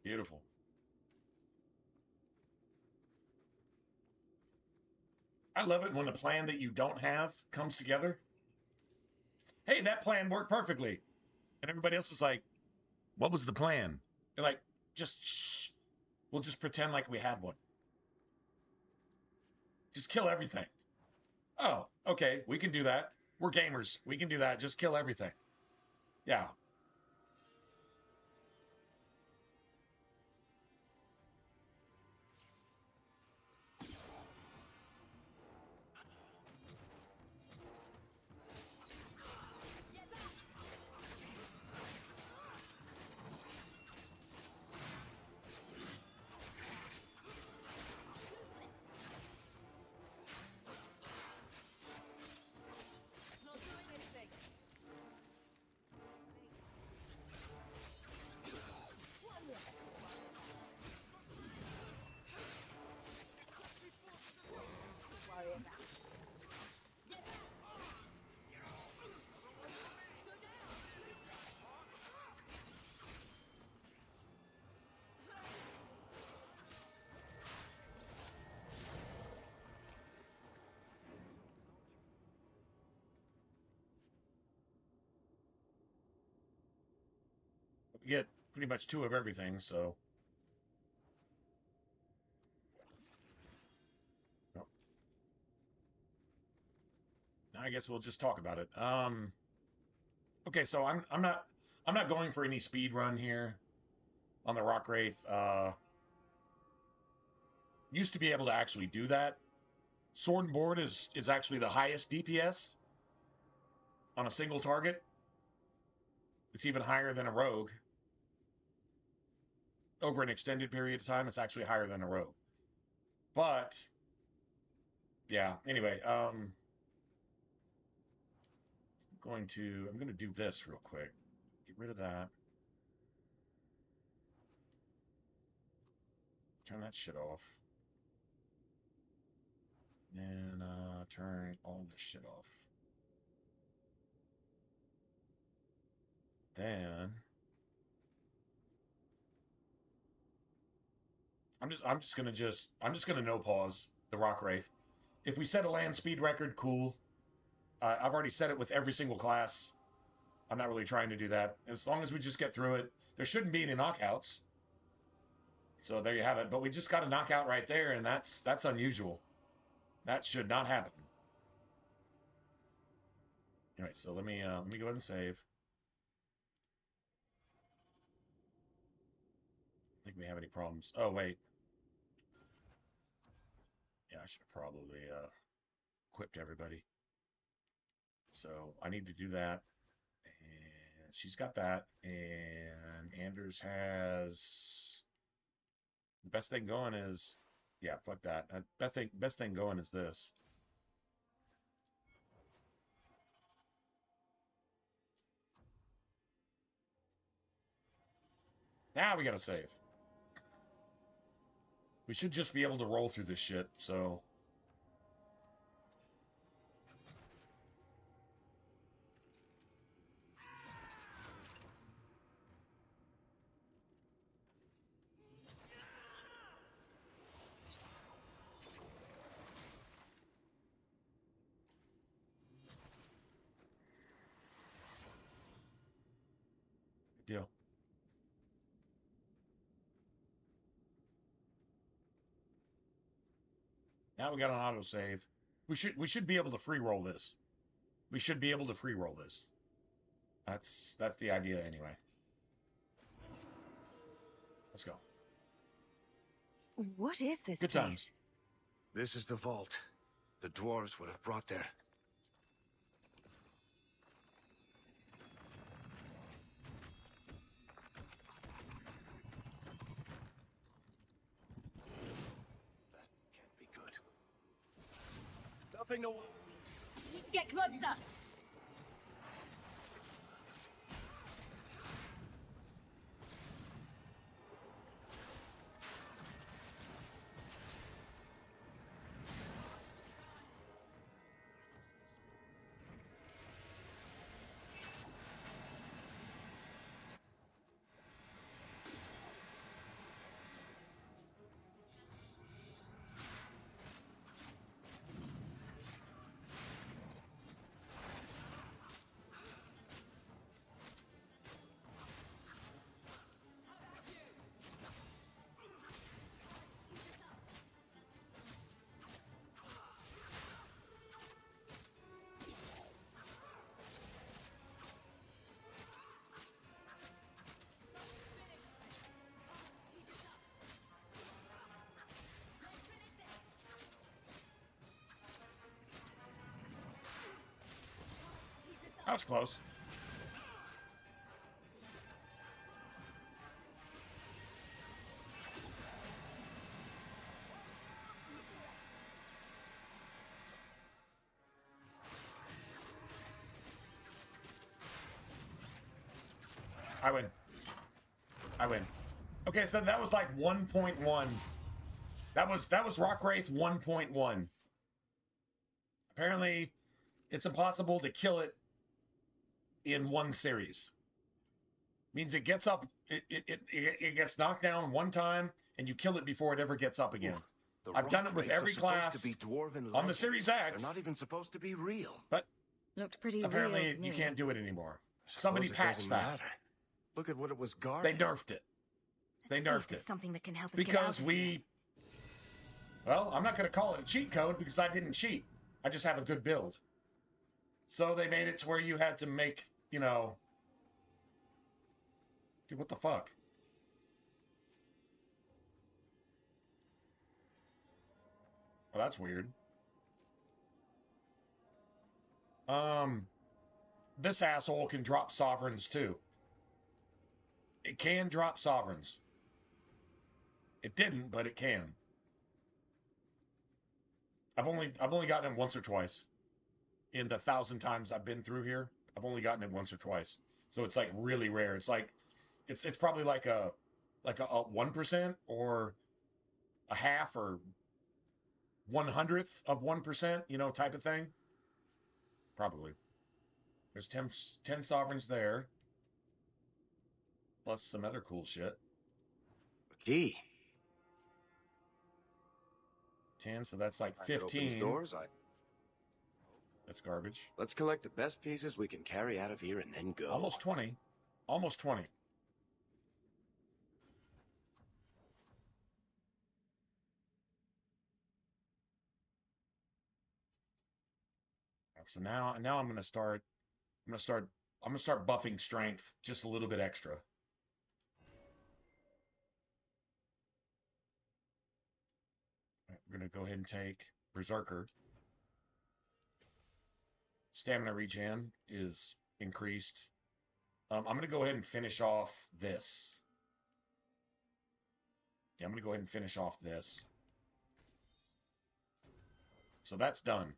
Beautiful. I love it when a plan that you don't have comes together. Hey, that plan worked perfectly. And everybody else is like, what was the plan? You're like, just shh. We'll just pretend like we had one. Just kill everything. Oh, okay, we can do that. We're gamers. We can do that. Just kill everything. Yeah. Not doing anything. One more. Worry about. Get back. Go down. We get pretty much 2 of everything, so. Nope. I guess we'll just talk about it. Okay, so I'm not going for any speed run here on the Rock Wraith. used to be able to actually do that. Sword and board is actually the highest DPS on a single target. It's even higher than a rogue. Over an extended period of time, it's actually higher than a rogue. But yeah, anyway, I'm going to do this real quick. Get rid of that. Turn that shit off. Then turn all this shit off. Then I'm just gonna no pause the Rock Wraith. If we set a land speed record, cool. I've already set it with every single class. I'm not really trying to do that. As long as we just get through it, there shouldn't be any knockouts. So there you have it. But we just got a knockout right there, and that's unusual. That should not happen. Anyway, so let me go ahead and save. I think we have any problems. Oh wait. Yeah, I should have probably equipped everybody. So I need to do that. And she's got that. And Anders has the best thing going is, yeah, fuck that. Best thing going is this. Now we gotta save. We should just be able to roll through this shit, so. Good deal. Now we got an autosave. We should be able to free roll this. We should be able to free roll this. That's the idea anyway. Let's go. What is this Good place? times. This is the vault. The dwarves would have brought there. That can't be good. Nothing to... You need to get closer. That was close. I win. I win. Okay, so that was like 1.1. That was Rock Wraith 1.1. Apparently, it's impossible to kill it in one series. Means it gets up, it gets knocked down one time, and you kill it before it ever gets up again. I've done it with every class on the Series X. They're not even supposed to be real. But looked pretty apparently real to me. you can't do it anymore. Somebody patched that. Matter. Look at what it was guarding. They nerfed it. They nerfed it. Something that can help us because get out of we, well, I'm not going to call it a cheat code because I didn't cheat. I just have a good build. So they made it to where you had to make, you know, dude, what the fuck? Well, that's weird. This asshole can drop sovereigns too. It can drop sovereigns. It didn't, but it can. I've only gotten it once or twice. In the 1,000 times I've been through here, I've only gotten it once or twice. So it's like really rare. It's like it's probably like a 1% or a half or 1/100th of 1%, type of thing. Probably. There's 10 sovereigns there. Plus some other cool shit. A key. 10, so that's like If it 15. opens doors, That's garbage. Let's collect the best pieces we can carry out of here and then go. Almost 20. Almost 20. So now I'm gonna start buffing strength just a little bit extra. We're gonna go ahead and take Berserker. Stamina regen is increased. I'm gonna go ahead and finish off this. Yeah, I'm gonna go ahead and finish off this. So that's done.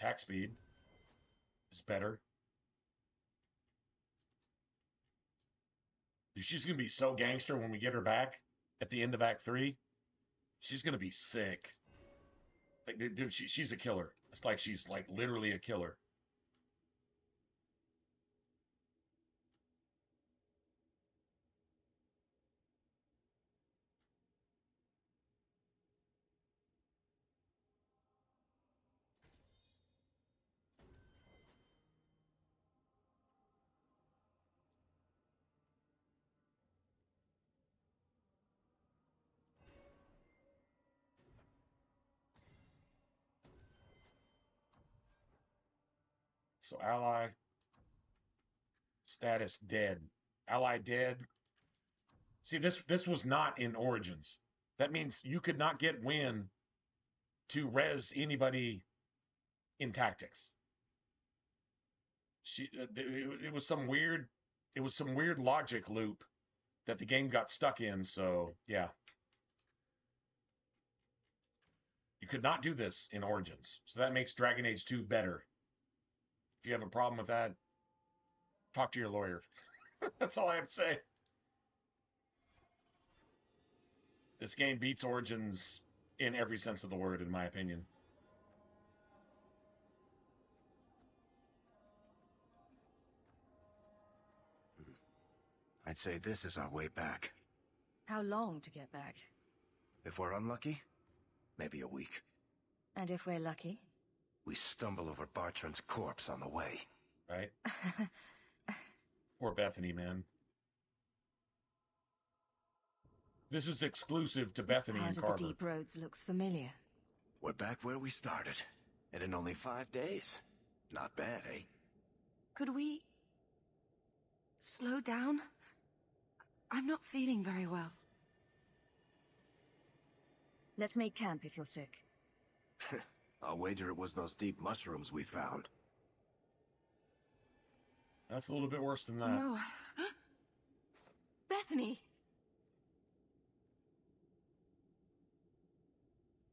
Attack speed is better. She's going to be so gangster when we get her back at the end of Act 3. She's going to be sick. Like, dude, she's a killer. It's like she's like literally a killer. So ally status dead. Ally dead. See, this was not in Origins. That means you could not get Win to res anybody in tactics. It was some weird logic loop that the game got stuck in. So yeah, you could not do this in Origins. So that makes Dragon Age 2 better. If you have a problem with that, talk to your lawyer. That's all I have to say. This game beats Origins in every sense of the word, in my opinion. I'd say this is our way back. How long to get back? If we're unlucky, maybe a week. And if we're lucky? We stumble over Bartran's corpse on the way. Right? Poor Bethany, man. This is exclusive to Bethany and Carver. The deep roads looks familiar. We're back where we started. And in only 5 days. Not bad, eh? Could we slow down? I'm not feeling very well. Let's make camp if you're sick. I'll wager it was those deep mushrooms we found. That's a little bit worse than that. No. Bethany!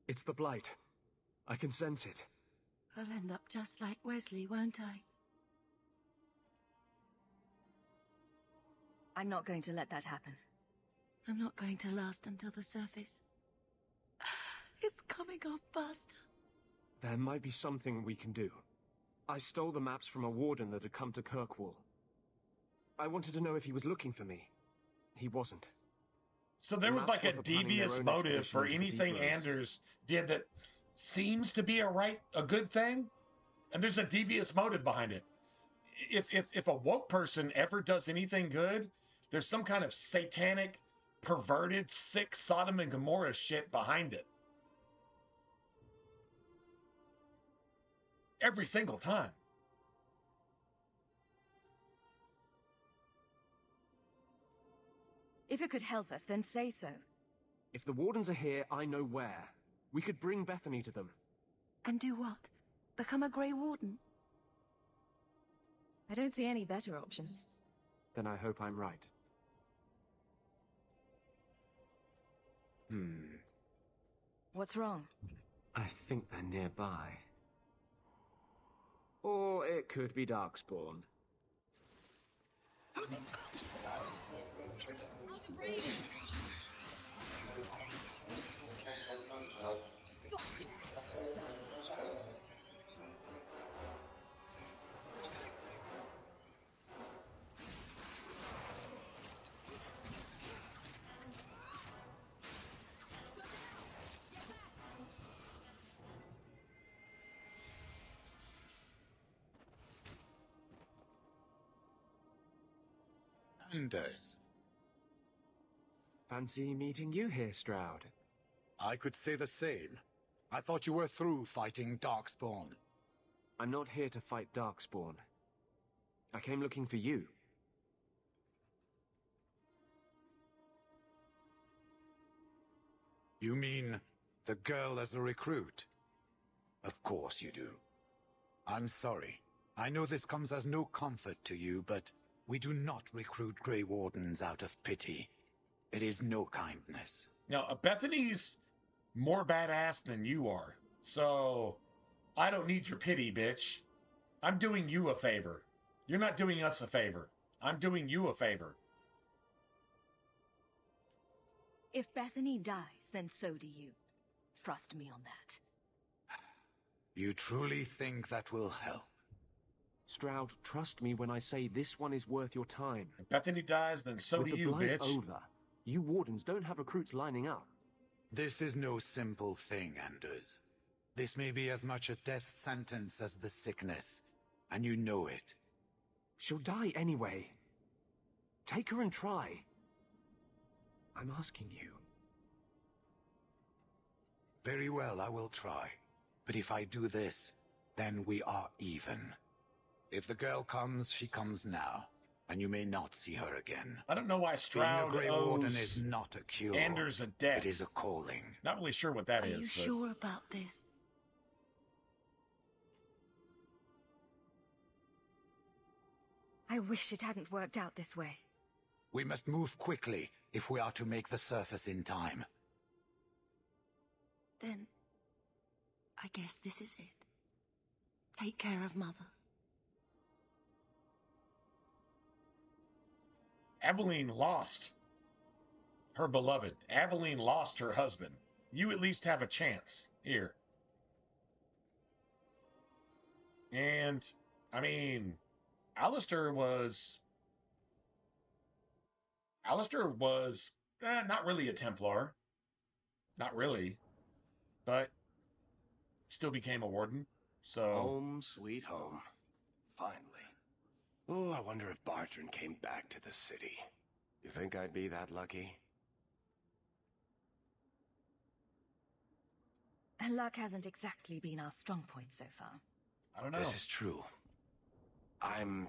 It's the blight. I can sense it. I'll end up just like Wesley, won't I? I'm not going to let that happen. I'm not going to last until the surface. It's coming off faster. There might be something we can do. I stole the maps from a warden that had come to Kirkwall. I wanted to know if he was looking for me. He wasn't. So there was like a devious motive for anything Anders did that seems to be a good thing, and there's a devious motive behind it. If a woke person ever does anything good, there's some kind of satanic perverted, sick Sodom and Gomorrah shit behind it. Every single time. If it could help us, then say so. If the Wardens are here, I know where. We could bring Bethany to them. And do what? Become a Grey Warden? I don't see any better options. Then I hope I'm right. What's wrong? I think they're nearby. Or it could be Darkspawn. Anders. Fancy meeting you here, Stroud. I could say the same. I thought you were through fighting Darkspawn. I'm not here to fight Darkspawn. I came looking for you. You mean the girl as a recruit? Of course you do. I'm sorry. I know this comes as no comfort to you, but we do not recruit Grey Wardens out of pity. It is no kindness. Now, Bethany's more badass than you are, so I don't need your pity, bitch. I'm doing you a favor. You're not doing us a favor. I'm doing you a favor. If Bethany dies, then so do you. Trust me on that. You truly think that will help? Stroud, trust me when I say this one is worth your time. If Bethany dies, then so With do the you, Blight bitch. over, you Wardens don't have recruits lining up. This is no simple thing, Anders. This may be as much a death sentence as the sickness, and you know it. She'll die anyway. Take her and try. I'm asking you. Very well, I will try. But if I do this, then we are even. If the girl comes, she comes now, and you may not see her again. I don't know why Stroud Being a Grey Warden owes is not a cure. Anders a debt. It is a calling. Not really sure what that Are is. you but... sure about this? I wish it hadn't worked out this way. We must move quickly if we are to make the surface in time. Then, I guess this is it. Take care of Mother. Aveline lost her beloved. Aveline lost her husband. You at least have a chance here. And, I mean, Alistair was not really a Templar. Not really. But still became a warden. So Home, sweet home. Finally. Oh, I wonder if Bartrand came back to the city. You think I'd be that lucky? Luck hasn't exactly been our strong point so far. I don't know. This is true. I'm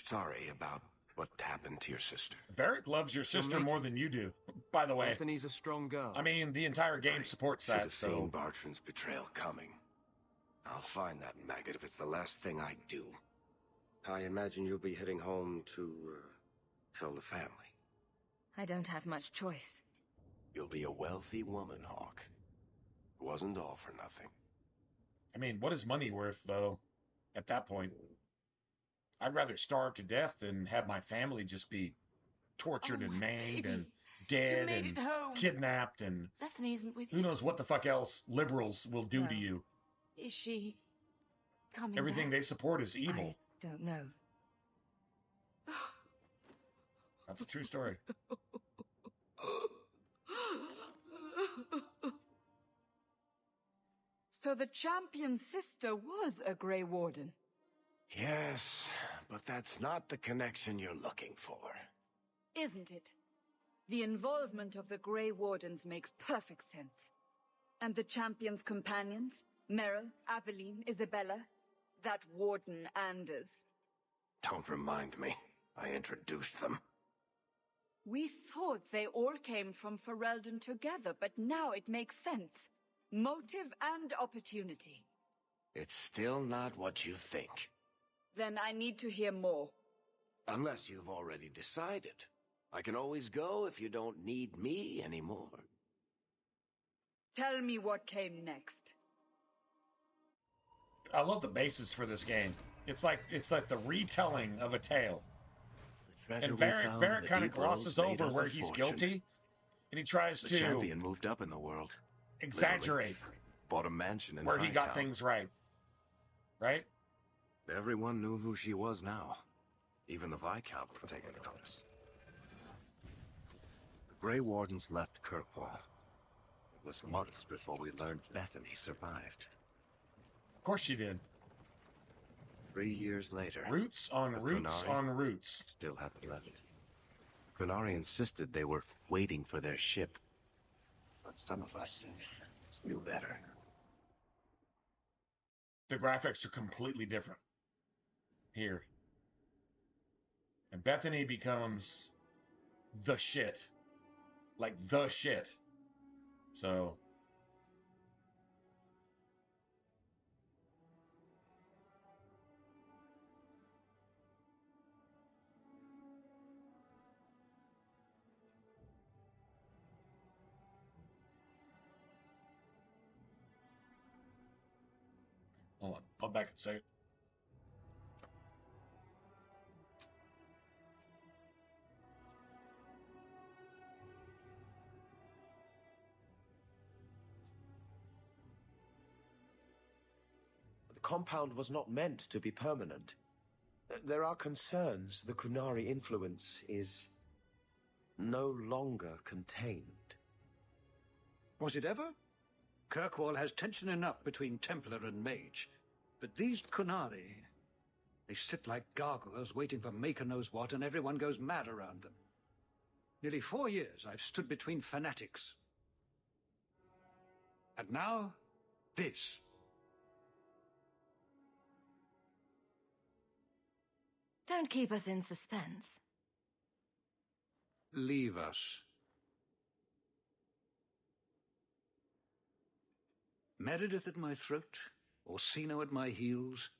sorry about what happened to your sister. Varric loves your sister more than you do, by the way. Bethany's a strong girl. I mean, the entire game supports Should that, have so... seen Bartrand's betrayal coming. I'll find that maggot if it's the last thing I do. I imagine you'll be heading home to, tell the family. I don't have much choice. You'll be a wealthy woman, Hawk. It wasn't all for nothing. I mean, what is money worth, though, at that point? I'd rather starve to death than have my family just be tortured and maimed and dead and kidnapped and Bethany isn't with who knows what the fuck else liberals will do to you. Is she coming Everything back? they support is evil. I don't know. That's a true story. So the champion's sister was a Grey Warden. Yes, but that's not the connection you're looking for. Isn't it? The involvement of the Grey Wardens makes perfect sense. And the Champion's companions? Meryl, Aveline, Isabella? That Warden Anders? Don't remind me. I introduced them. We thought they all came from Ferelden together, but now it makes sense. Motive and opportunity. It's still not what you think. Then I need to hear more. Unless you've already decided. I can always go if you don't need me anymore. Tell me what came next. I love the basis for this game. It's like the retelling of a tale. And Varric kind of glosses over where he's guilty, and he tries to. The champion moved up in the world. Exaggerate. Bought a mansion in where he got Hightown. things right. Right? Everyone knew who she was now. Even the Viscount was taking notice. The Grey Wardens left Kirkwall. It was months before we learned Bethany survived. Of course she did. 3 years later. Roots on roots Qunari on roots. Still haven't left. Qunari insisted they were waiting for their ship. But some of us knew better. The graphics are completely different here. And Bethany becomes the shit. Like the shit. So hold on. I'll back a second. The compound was not meant to be permanent. There are concerns the Qunari influence is no longer contained. Was it ever? Kirkwall has tension enough between Templar and Mage. But these Qunari, they sit like gargoyles waiting for Maker knows what, and everyone goes mad around them. Nearly 4 years I've stood between fanatics. And now, this. Don't keep us in suspense. Leave us. Meredith at my throat, Orsino at my heels,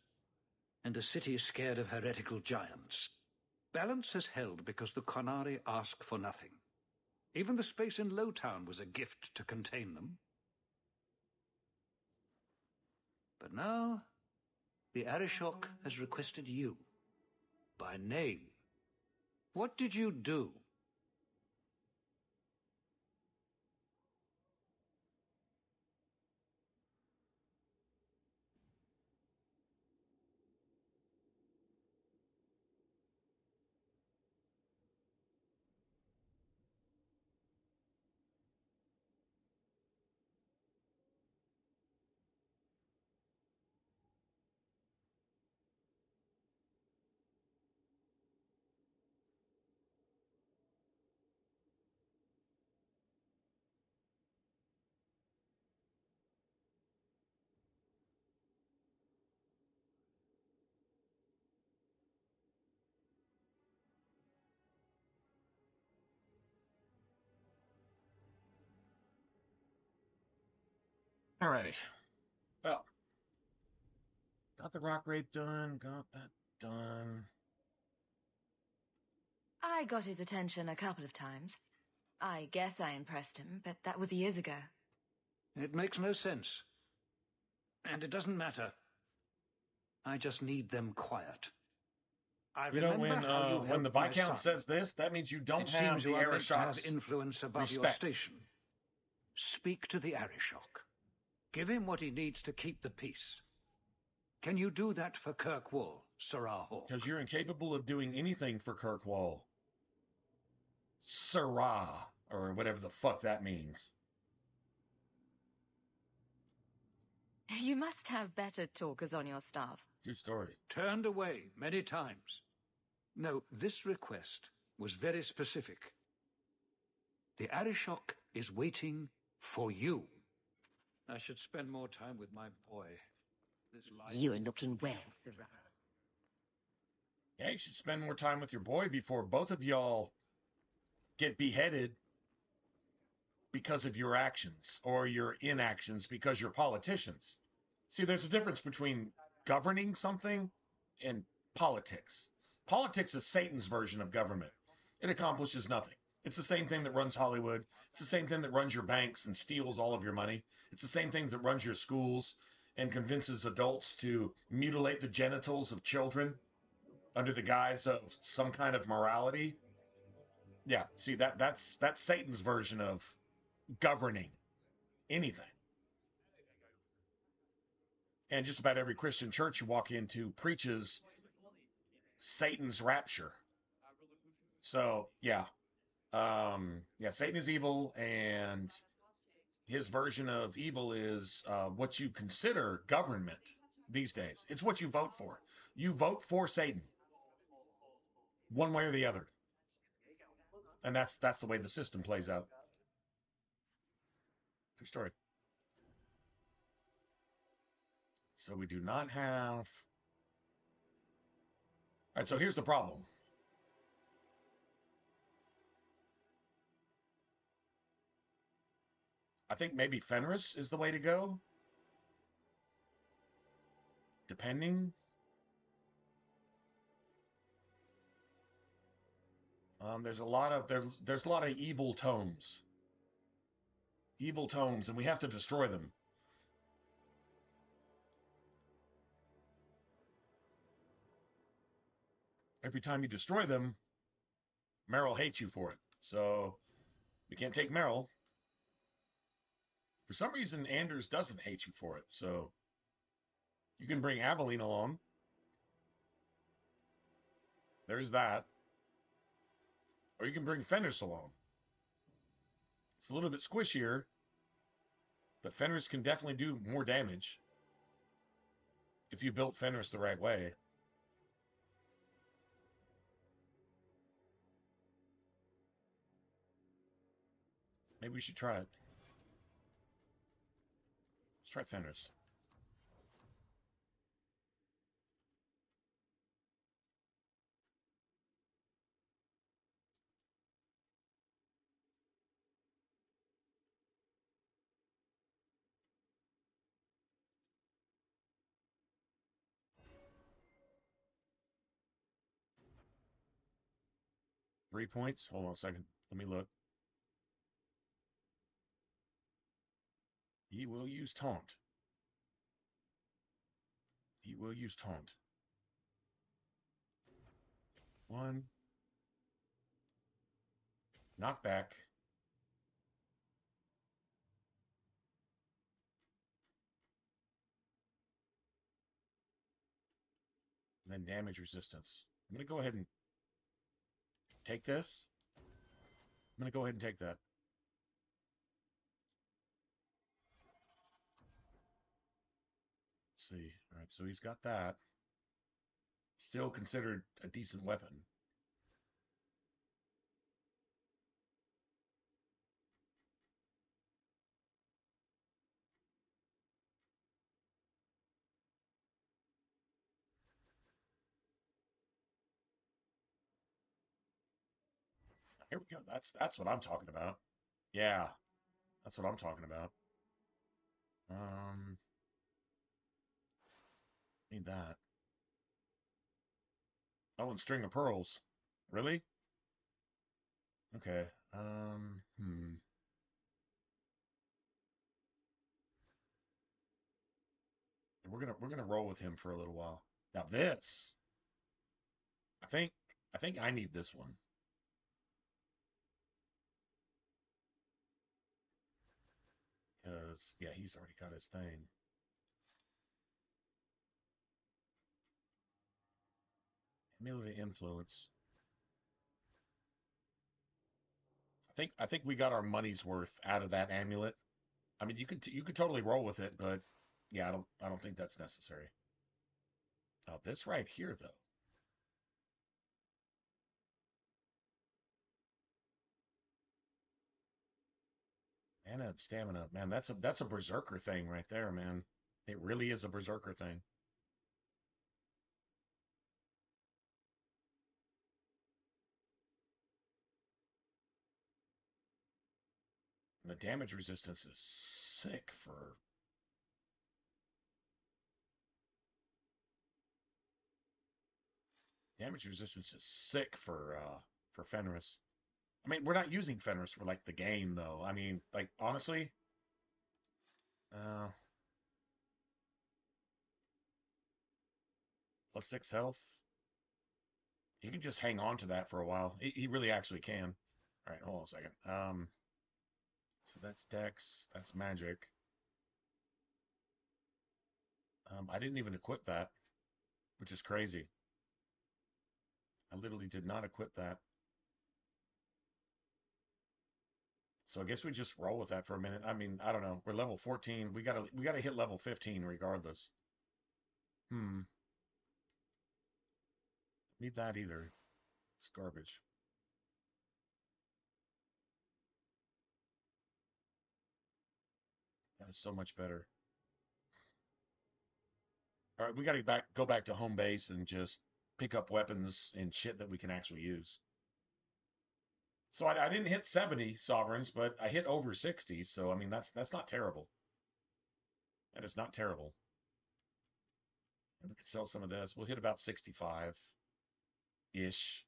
and a city scared of heretical giants. Balance has held because the Qunari ask for nothing. Even the space in Lowtown was a gift to contain them. But now, the Arishok has requested you. By name. What did you do? Alrighty. Well, got the rock raid done, got that done. I got his attention a couple of times. I guess I impressed him, but that was years ago. It makes no sense. And it doesn't matter. I just need them quiet. I You know, remember how you when the helped my Viscount son. says this, that means you don't It have seems the you are meant to have Arishok's influence above your respect. station. Speak to the Arishok. Give him what he needs to keep the peace. Can you do that for Kirkwall, Sirrah Hawk? Because you're incapable of doing anything for Kirkwall. Sirrah, or whatever the fuck that means. You must have better talkers on your staff. True story. Turned away many times. No, this request was very specific. The Arishok is waiting for you. I should spend more time with my boy. You're looking well, Sirrah. Yeah, you should spend more time with your boy before both of y'all get beheaded because of your actions or your inactions because you're politicians. See, there's a difference between governing something and politics. Politics is Satan's version of government. It accomplishes nothing. It's the same thing that runs Hollywood. It's the same thing that runs your banks and steals all of your money. It's the same thing that runs your schools and convinces adults to mutilate the genitals of children under the guise of some kind of morality. Yeah, see, that's Satan's version of governing anything. And just about every Christian church you walk into preaches Satan's rapture. So, yeah. Yeah, Satan is evil, and his version of evil is what you consider government these days. It's what you vote for. You vote for Satan, one way or the other. And that's the way the system plays out. True story. So we do not have... All right, so here's the problem. I think maybe Fenris is the way to go. Depending. There's a lot of evil tomes. Evil tomes, and we have to destroy them. Every time you destroy them, Meryl hates you for it. So we can't take Meryl. For some reason, Anders doesn't hate you for it. So you can bring Aveline along. There's that. Or you can bring Fenris along. It's a little bit squishier, but Fenris can definitely do more damage if you built Fenris the right way. Maybe we should try it. Let's try Fenris. Three points. Hold on a second. Let me look. He will use taunt. He will use taunt. 1. Knockback. And then damage resistance. I'm going to go ahead and take this. I'm going to go ahead and take that. Let's see. All right, so he's got that. Still considered a decent weapon. Here we go. That's what I'm talking about. Yeah, that's what I'm talking about. Need that. Oh, and string of pearls. Really? Okay. We're gonna roll with him for a little while. Now this, I think I need this one. Because yeah, he's already got his thing. Amulet of Influence. I think we got our money's worth out of that amulet. I mean, you could totally roll with it, but yeah, I don't think that's necessary. Now this right here, though. Mana and stamina. Man, that's a berserker thing right there, man. It really is a berserker thing. The damage resistance is sick for... Damage resistance is sick for Fenris. I mean, we're not using Fenris for, like, the game, though. I mean, like, honestly... plus 6 health. He can just hang on to that for a while. He really actually can. All right, hold on a second. So that's Dex. That's magic. I didn't even equip that, which is crazy. I literally did not equip that. So I guess we just roll with that for a minute. I mean, I don't know. We're level 14. We gotta hit level 15 regardless. Need that either. It's garbage. That is so much better. All right, we gotta go back to home base and just pick up weapons and shit that we can actually use. So I didn't hit 70 sovereigns, but I hit over 60. So I mean, that's not terrible. That is not terrible. And we can sell some of this. We'll hit about 65-ish.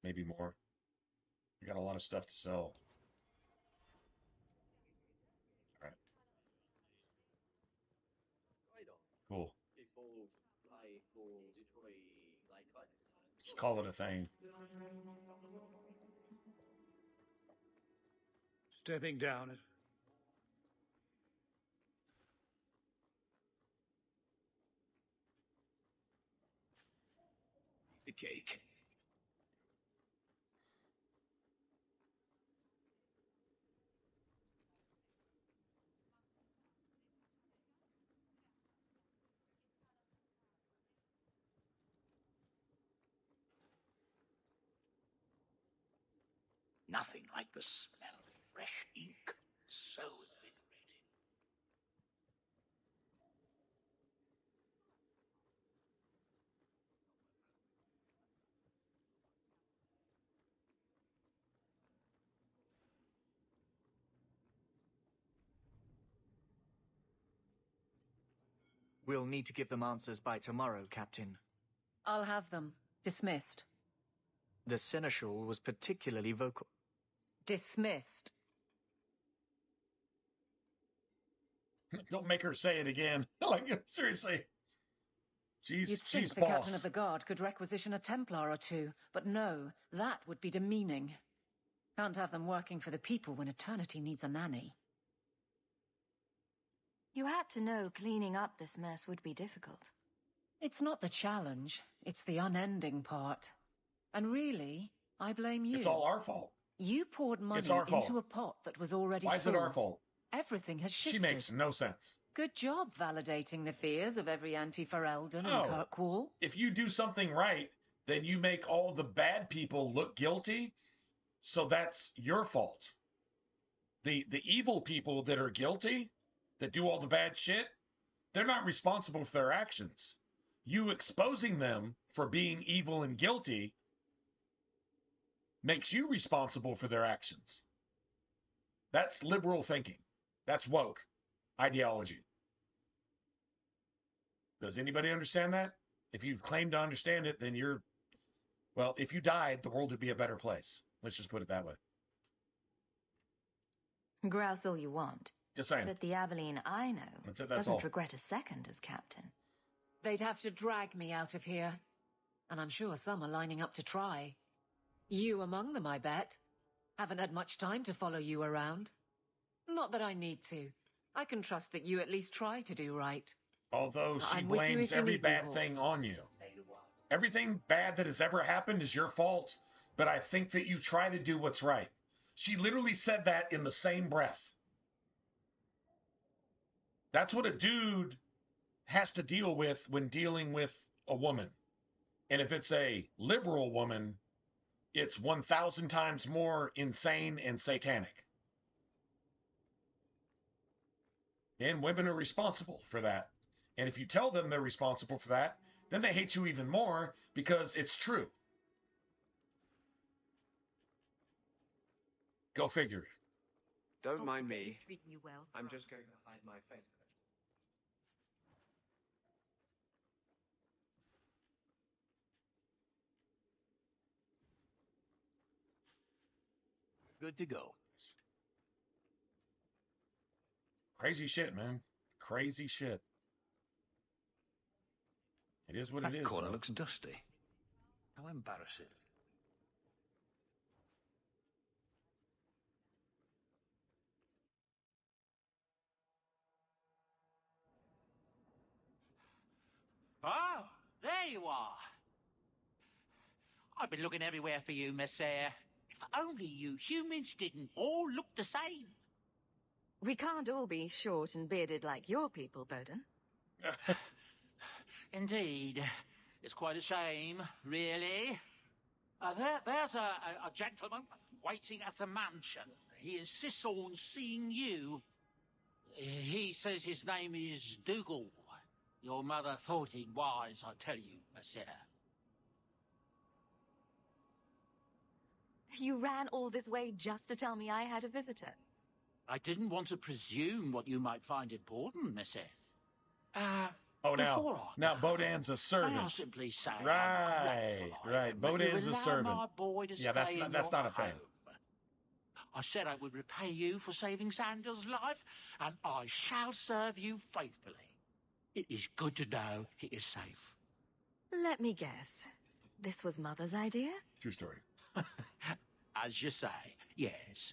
Maybe more. We got a lot of stuff to sell. All right. Cool. Just call it a thing. Stepping down. The cake. Nothing like the smell of fresh ink. So invigorating. We'll need to give them answers by tomorrow, Captain. I'll have them. Dismissed. The Seneschal was particularly vocal. Dismissed. Don't make her say it again. Like, seriously. You'd think She's the boss. captain of the guard could requisition a Templar or two, but no, that would be demeaning. Can't have them working for the people when eternity needs a nanny. You had to know cleaning up this mess would be difficult. It's not the challenge, it's the unending part. And really, I blame you. It's all our fault. You poured money It's our fault. into a pot that was already Why is full. it our fault? Everything has shifted. She makes no sense. Good job validating the fears of every anti-Ferelden No. in Kirkwall. If you do something right, then you make all the bad people look guilty, so that's your fault. The evil people that are guilty, that do all the bad shit, they're not responsible for their actions. You exposing them for being evil and guilty makes you responsible for their actions. That's liberal thinking. That's woke ideology. Does anybody understand that? If you claim to understand it, then you're... Well, if you died, the world would be a better place. Let's just put it that way. Grouse all you want. Just saying. But the Abilene I know That's doesn't all. regret a second as captain. They'd have to drag me out of here. And I'm sure some are lining up to try. You among them, I bet. Haven't had much time to follow you around. Not that I need to. I can trust that you at least try to do right. Although she I'm with you blames if you every need me, bad Hawk. thing on you. Everything bad that has ever happened is your fault, but I think that you try to do what's right. She literally said that in the same breath. That's what a dude has to deal with when dealing with a woman. And if it's a liberal woman, it's 1,000 times more insane and satanic. And women are responsible for that. And if you tell them they're responsible for that, then they hate you even more because it's true. Go figure. Don't mind me. Treating you well. I'm just going to hide my face. Good to go. Crazy shit, man. Crazy shit. It is what it is. That corner though. looks dusty. How embarrassing. Oh, there you are. I've been looking everywhere for you, Messiah. If only you humans didn't all look the same. We can't all be short and bearded like your people, Bowden. Indeed. It's quite a shame, really. There's a gentleman waiting at the mansion. He insists on seeing you. He says his name is Dougal. Your mother thought it wise, I tell you, Messiah. You ran all this way just to tell me I had a visitor. I didn't want to presume what you might find important, Messiah. Oh, Before now Bodan's a I'll servant. simply say how Right, grateful I right. am that you Bodan's a allowed servant. my boy to Yeah, that's stay not in that's your not a thing. home. I said I would repay you for saving Sandal's life, and I shall serve you faithfully. It is good to know he is safe. Let me guess. This was Mother's idea? True story. As you say, yes.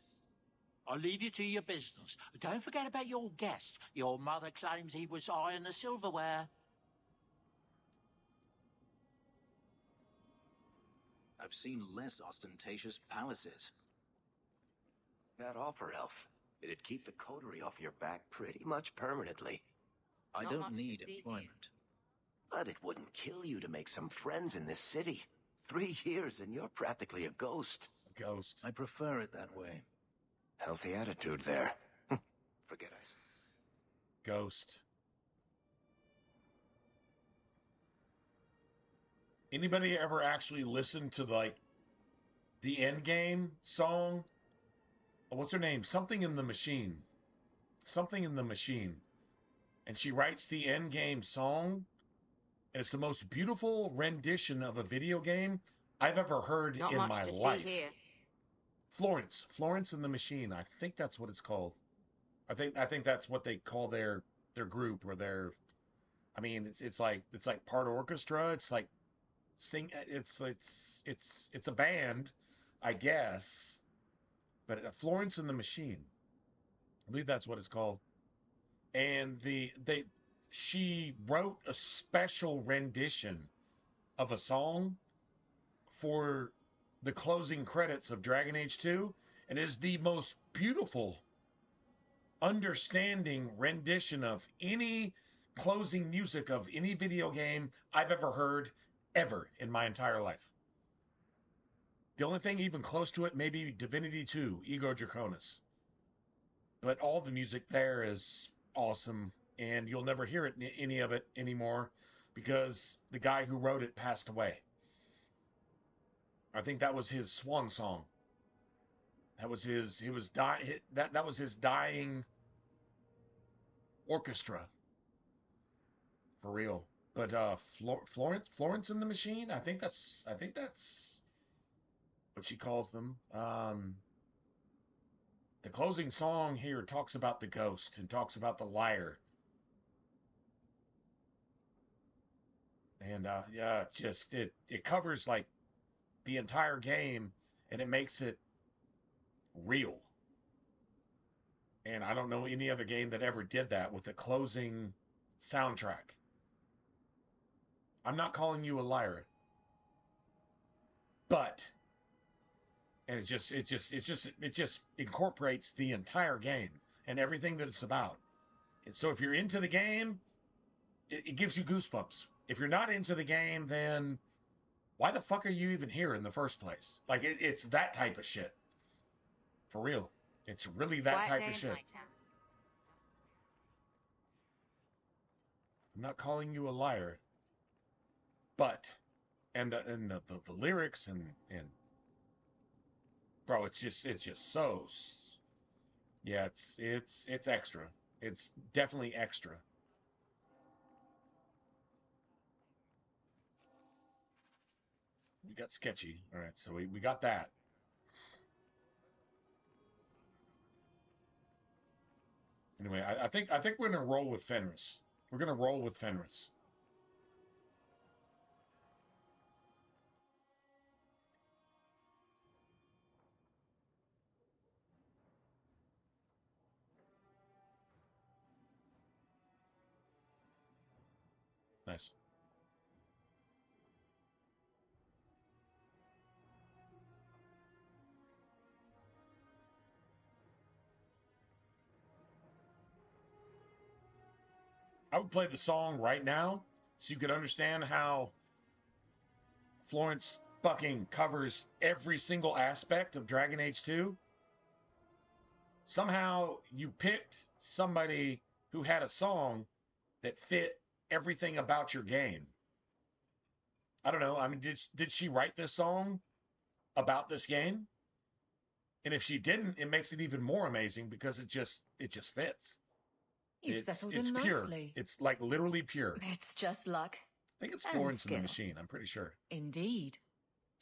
I'll leave you to your business. Don't forget about your guest. Your mother claims he was eyeing the silverware. I've seen less ostentatious palaces. That offer, Elf. It'd keep the coterie off your back pretty much permanently. I don't need employment. But it wouldn't kill you to make some friends in this city. 3 years and you're practically a ghost. A ghost. I prefer it that way. Healthy attitude there. Forget I said. Ghost. Anybody ever actually listen to the Endgame song? What's her name? Something in the Machine. Something in the Machine. And she writes the Endgame song. And it's the most beautiful rendition of a video game I've ever heard Not in much my to see life. here. Florence and the Machine. I think that's what it's called. I think that's what they call their group or their. I mean, it's like part orchestra. It's like It's a band, I guess. But Florence and the Machine. I believe that's what it's called. And she wrote a special rendition of a song for the closing credits of Dragon Age 2, and it is the most beautiful, understanding rendition of any closing music of any video game I've ever heard ever in my entire life. The only thing even close to it may be Divinity 2, Ego Draconis. But all the music there is awesome, and you'll never hear any of it anymore because the guy who wrote it passed away. I think that was his swan song. That was that was his dying orchestra. For real. But Florence and the Machine, I think that's what she calls them. The closing song here talks about the ghost and talks about the liar. And yeah, just it covers like the entire game, and it makes it real. And I don't know any other game that ever did that with the closing soundtrack. I'm not calling you a liar, but and it just incorporates the entire game and everything that it's about. And so if you're into the game, it gives you goosebumps. If you're not into the game, then why the fuck are you even here in the first place? Like it's that type of shit. For real. It's really that type of shit. I'm not calling you a liar. But and the lyrics and bro, it's just so yeah, it's extra. It's definitely extra. We got sketchy. All right, so we got that. Anyway, I think we're gonna roll with Fenris. We're gonna roll with Fenris. Nice. I would play the song right now so you could understand how Florence fucking covers every single aspect of Dragon Age 2. Somehow you picked somebody who had a song that fit everything about your game. I don't know. I mean, did she write this song about this game? And if she didn't, it makes it even more amazing because it just fits. You've settled It's in pure. nicely. It's like literally pure. It's just luck. I think it's And Florence and the skill. Machine. I'm pretty sure. Indeed.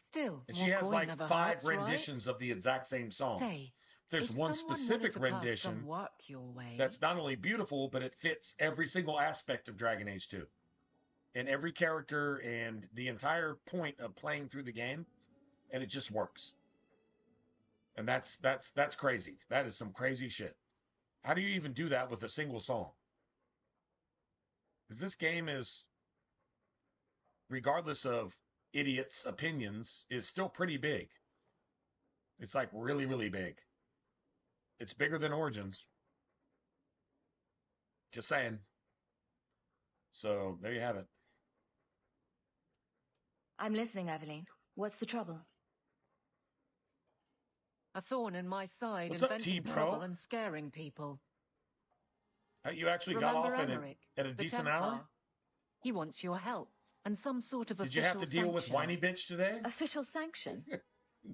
Still, And she more has coin like never 5 hurts, right? renditions of the exact same song. Say, There's if one someone specific wanted to pass rendition some work your way, that's not only beautiful, but it fits every single aspect of Dragon Age 2. And every character and the entire point of playing through the game, and it just works. And that's crazy. That is some crazy shit. How do you even do that with a single song? Because this game is, regardless of idiots' opinions, is still pretty big. It's like really, really big. It's bigger than Origins. Just saying. So there you have it. I'm listening, Aveline. What's the trouble? a thorn in my side, What's up, inventing T-Bro? trouble and scaring people. You actually got Remember off Emmerich, at a the decent Templar? hour? He wants your help and some sort of Did official you have to deal with sanction. Whiny Bitch today? Official sanction?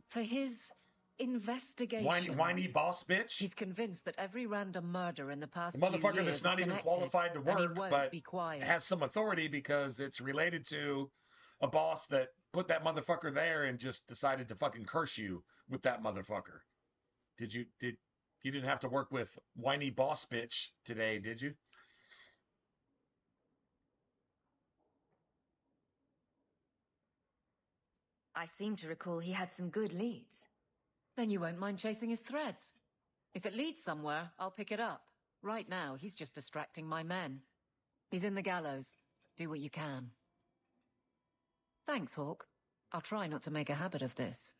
For his investigation. Whiny Boss Bitch? He's convinced that every random murder in the past The motherfucker few years that's not is even connected, qualified to and he work, won't but be quiet. has some authority because it's related to a boss that put that motherfucker there and just decided to fucking curse you with that motherfucker. You didn't have to work with Whiny Boss Bitch today, did you? I seem to recall he had some good leads. Then you won't mind chasing his threads. If it leads somewhere, I'll pick it up. Right now, he's just distracting my men. He's in the gallows. Do what you can. Thanks, Hawk. I'll try not to make a habit of this.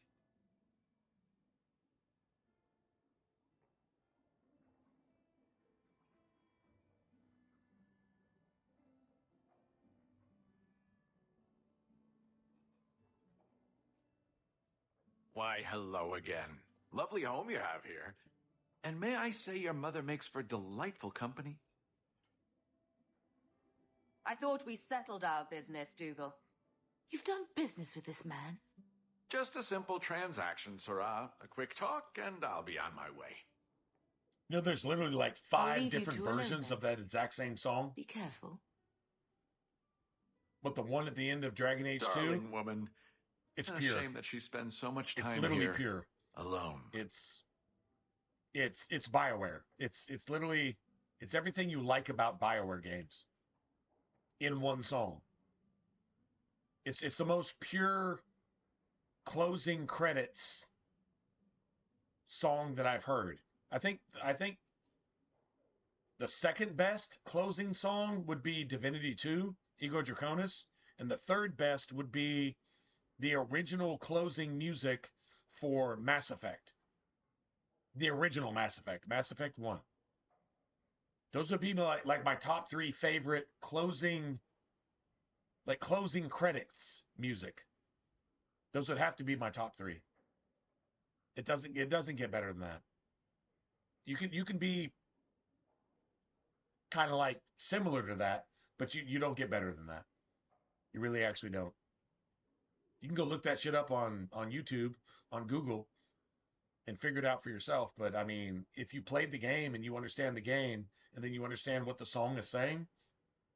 Why, hello again. Lovely home you have here. And may I say your mother makes for delightful company? I thought we settled our business, Dougal. You've done business with this man? Just a simple transaction, Sarah. A quick talk, and I'll be on my way. You know, there's literally like I'll 5 leave you different two alone versions then. of that exact same song. Be careful. But the one at the end of Dragon Age 2, Darling woman. it's A pure. shame that she spends so much time It's literally here pure. alone. It's BioWare. It's literally everything you like about BioWare games in one song. It's the most pure closing credits song that I've heard. I think the second best closing song would be Divinity 2, Ego Draconis, and the third best would be the original closing music for Mass Effect. The original Mass Effect, Mass Effect 1. Those would be like my top 3 favorite closing credits music. Those would have to be my top 3. It doesn't get better than that. You can be kind of like similar to that, But you don't get better than that. You really actually don't. You can go look that shit up on YouTube, on Google, and figure it out for yourself. But I mean, if you played the game and you understand the game, and then you understand what the song is saying,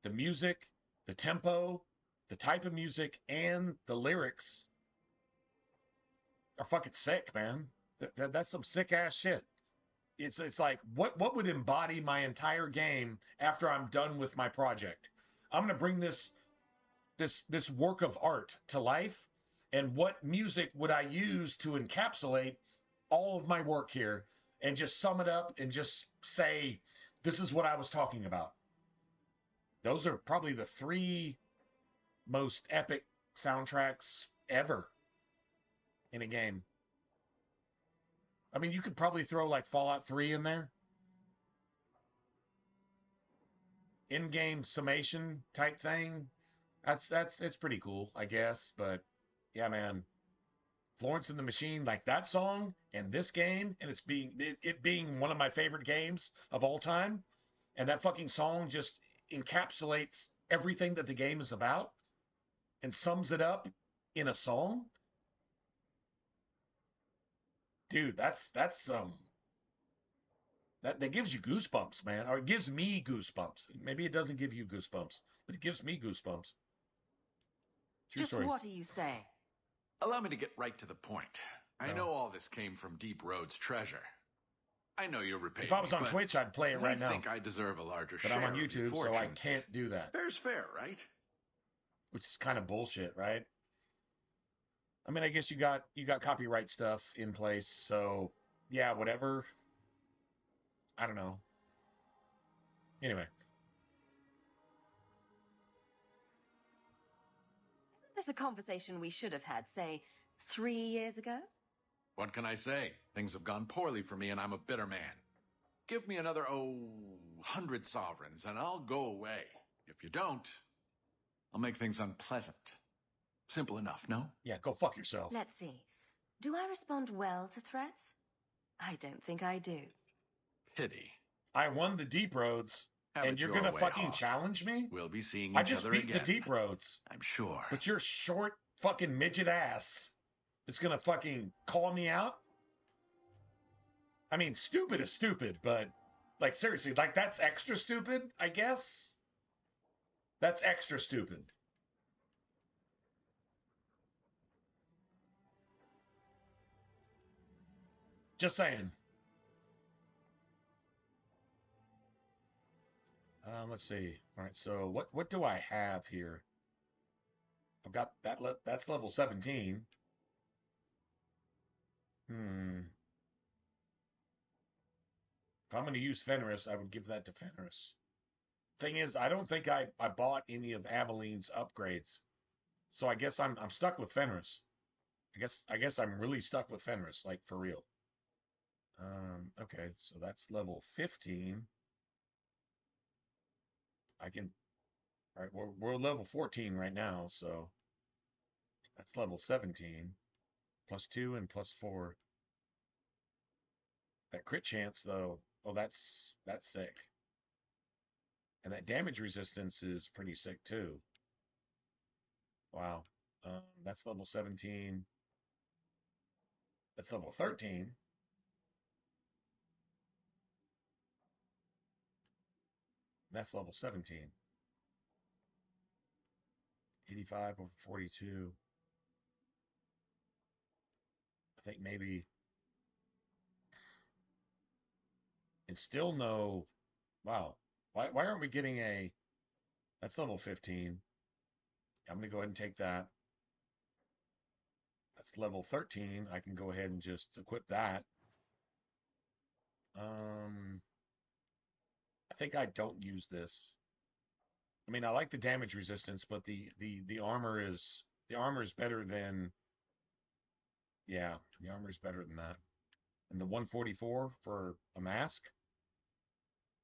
the music, the tempo, the type of music, and the lyrics are fucking sick, man. That's some sick ass shit. It's like what would embody my entire game after I'm done with my project? I'm gonna bring this work of art to life, and what music would I use to encapsulate all of my work here and just sum it up and just say this is what I was talking about. Those are probably the 3 most epic soundtracks ever in a game. I mean, you could probably throw like Fallout 3 in there. In-game summation type thing. It's pretty cool, I guess. But yeah, man, Florence and the Machine, like that song and this game, and it being one of my favorite games of all time, and that fucking song just encapsulates everything that the game is about and sums it up in a song. Dude, that's that gives you goosebumps, man. Or it gives me goosebumps. Maybe it doesn't give you goosebumps, but it gives me goosebumps. True Just story. what do you say? Allow me to get right to the point. I No. know all this came from Deep Road's treasure. I know you're repaid. If I was on Twitch, I'd play it right now. I think I deserve a larger But share. I'm on of your YouTube, so I fortune. can't do that. Fair's fair, right? Which is kind of bullshit, right? I mean, I guess you got copyright stuff in place, so yeah, whatever. I don't know. Anyway, Isn't this a conversation we should have had, say, 3 years ago? What can I say? Things have gone poorly for me, and I'm a bitter man. Give me another, 100 sovereigns, and I'll go away. If you don't, I'll make things unpleasant. Simple enough, no? Yeah, go fuck yourself. Let's see. Do I respond well to threats? I don't think I do. Pity. I won the Deep Roads, Have and it you're your gonna way, fucking Hawk. challenge me? We'll be seeing I each just other beat again. the Deep Roads. I'm sure. But your short fucking midget ass is gonna fucking call me out? I mean, stupid is stupid, but like seriously, like that's extra stupid, I guess. That's extra stupid. Just saying. Let's see. All right, so what do I have here? I've got that. That's level 17. If I'm going to use Fenris, I would give that to Fenris. Thing is, I don't think I bought any of Aveline's upgrades, so I guess I'm stuck with Fenris. I guess I'm really stuck with Fenris, like for real. Okay, so that's level 15. I can. All right, we're level 14 right now, so that's level 17. +2 and +4. That crit chance, though, oh, that's sick. And that damage resistance is pretty sick, too. Wow. That's level 17. That's level 13. That's level 17. 85 over 42. I think maybe. And still no. Wow. Why aren't we getting a. That's level 15. I'm going to go ahead and take that. That's level 13. I can go ahead and just equip that. I think I don't use this. I mean, I like the damage resistance, but the armor is better than. Yeah, the armor is better than that. And the 144 for a mask,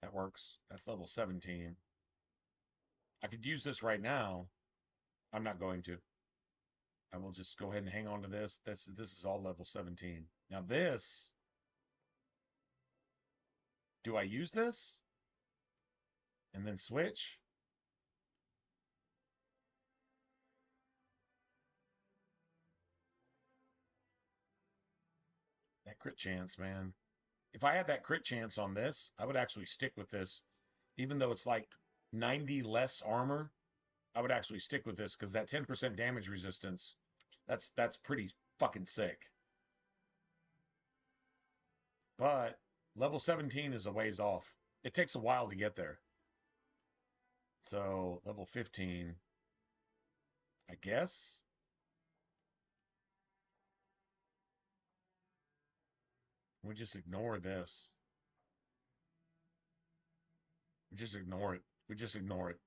that works. That's level 17. I could use this right now. I'm not going to. I will just go ahead and hang on to this. This is all level 17. Now this, do I use this? And then switch? crit chance, man. If I had that crit chance on this, I would actually stick with this. Even though it's like 90 less armor, I would actually stick with this because that 10% damage resistance, that's pretty fucking sick. But level 17 is a ways off. It takes a while to get there. So level 15, I guess. We just ignore this. We just ignore it. We just ignore it.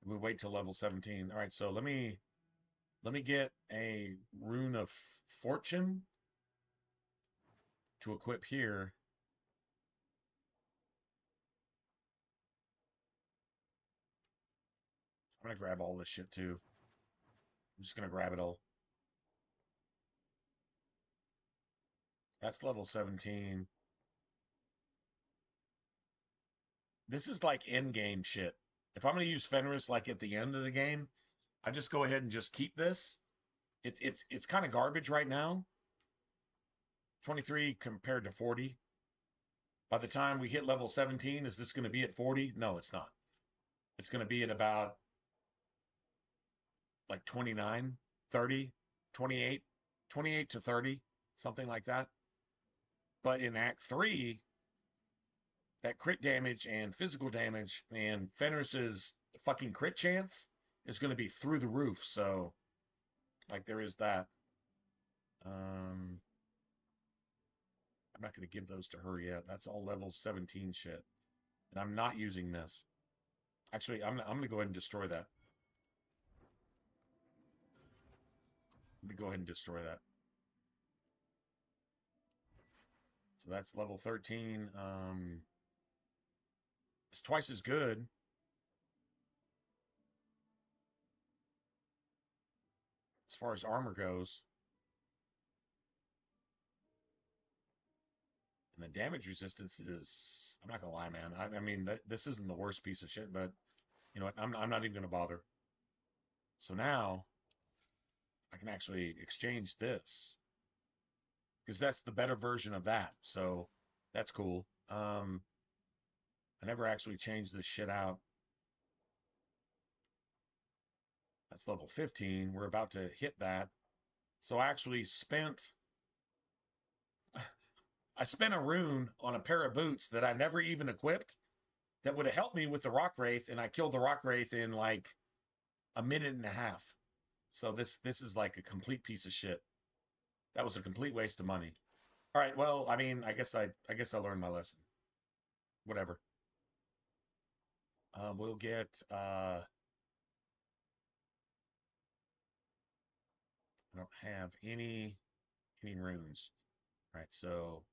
We wait till level 17. All right, so let me get a rune of fortune to equip here. I'm gonna grab all this shit too. I'm just gonna grab it all. That's level 17. This is like end game shit. If I'm gonna use Fenris like at the end of the game, I just go ahead and just keep this. It's kind of garbage right now. 23 compared to 40. By the time we hit level 17, is this going to be at 40? No, it's not. It's going to be at about like 29, 30, 28, 28 to 30, something like that. But in Act 3, that crit damage and physical damage and Fenris's fucking crit chance is going to be through the roof. So, like, there is that. I'm not going to give those to her yet. That's all level 17 shit. And I'm not using this. Actually, I'm going to go ahead and destroy that. Let me go ahead and destroy that. So that's level 13. It's twice as good. As far as armor goes. And the damage resistance is, I'm not going to lie, man. I mean, this isn't the worst piece of shit, but you know what? I'm not even going to bother. So now I can actually exchange this. Because that's the better version of that. So that's cool. I never actually changed this shit out. That's level 15. We're about to hit that. So I actually spent a rune on a pair of boots that I never even equipped that would have helped me with the Rock Wraith, and I killed the Rock Wraith in like a minute and a half. So this is like a complete piece of shit. That was a complete waste of money. All right, well, I mean, I guess I learned my lesson. Whatever. We'll get I don't have any runes. All right, so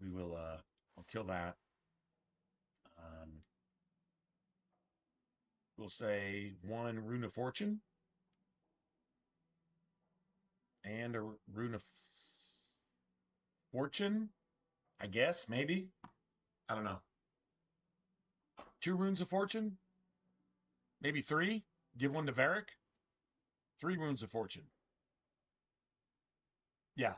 we will I'll kill that. We'll say 1 rune of fortune and a rune of fortune, I guess, maybe. I don't know. 2 runes of fortune, maybe 3. Give 1 to Varric. 3 runes of fortune. Yeah.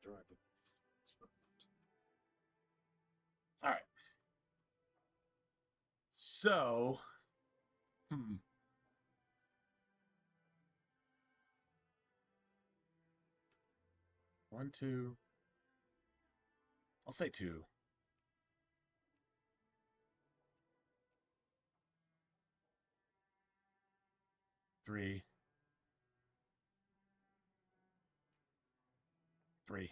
after I put. All right. So, 1, 2. I'll say 2. 3. 3.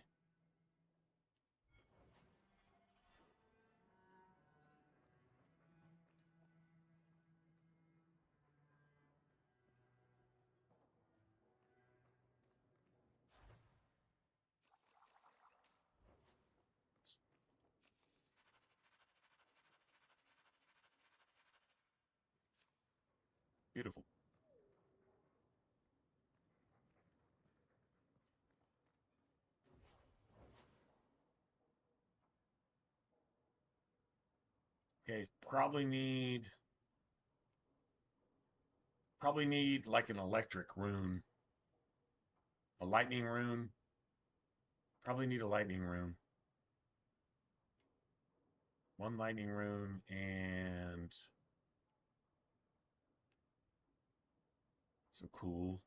Beautiful. Okay, probably need like an electric rune. A lightning rune. Probably need a lightning rune. 1 lightning rune and some cool.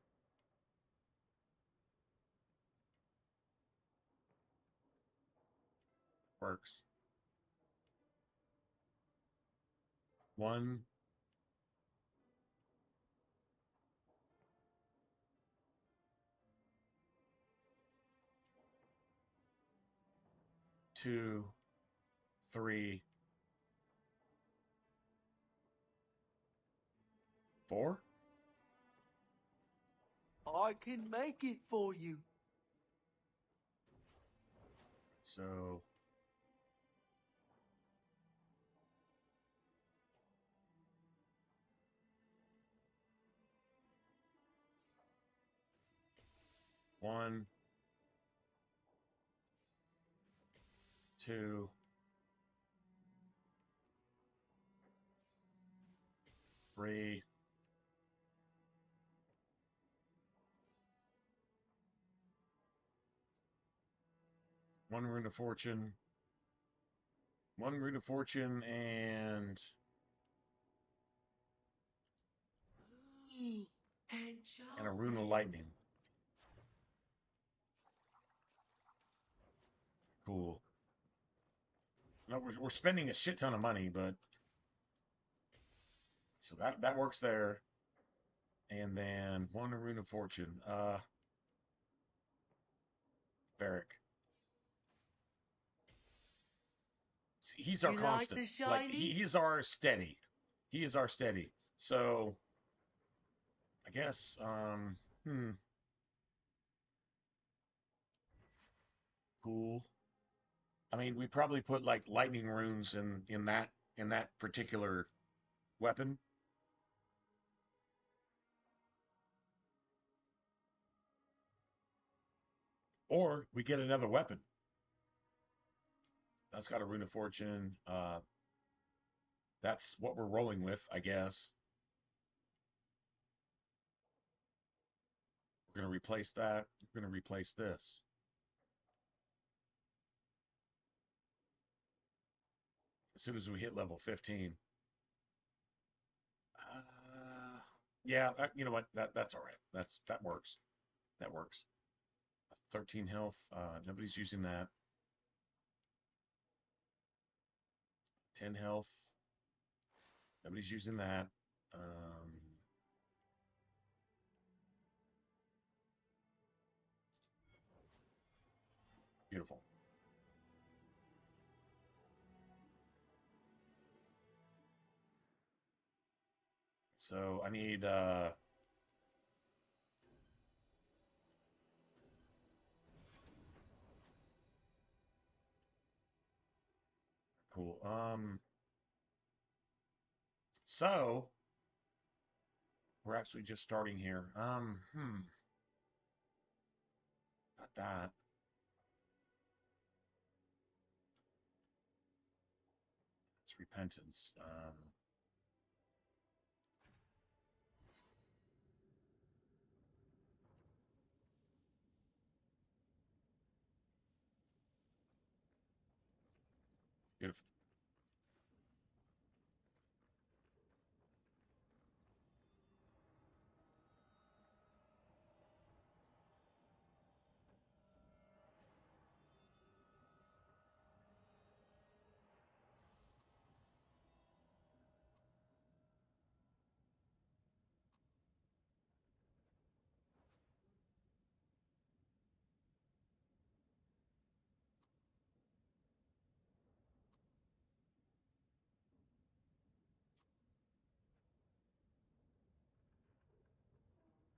Works. 1. 2. 3. 4. I can make it for you. So 1, 2, 3. 1 rune of fortune. 1 rune of fortune and a rune of lightning. Cool. No, we're spending a shit ton of money, but so that works there. And then 1 rune of fortune. Varric. See, he's our constant. Like he is our steady. He is our steady. So I guess cool. I mean, we probably put like lightning runes in that particular weapon. Or we get another weapon. That's got a rune of fortune. That's what we're rolling with, I guess. We're going to replace that. We're going to replace this. As soon as we hit level 15. Yeah, you know what? That's all right. That works. That works. 13 health. Nobody's using that. 10 health. Nobody's using that. Beautiful. So I need cool. So we're actually just starting here. Not that. It's repentance. Beautiful.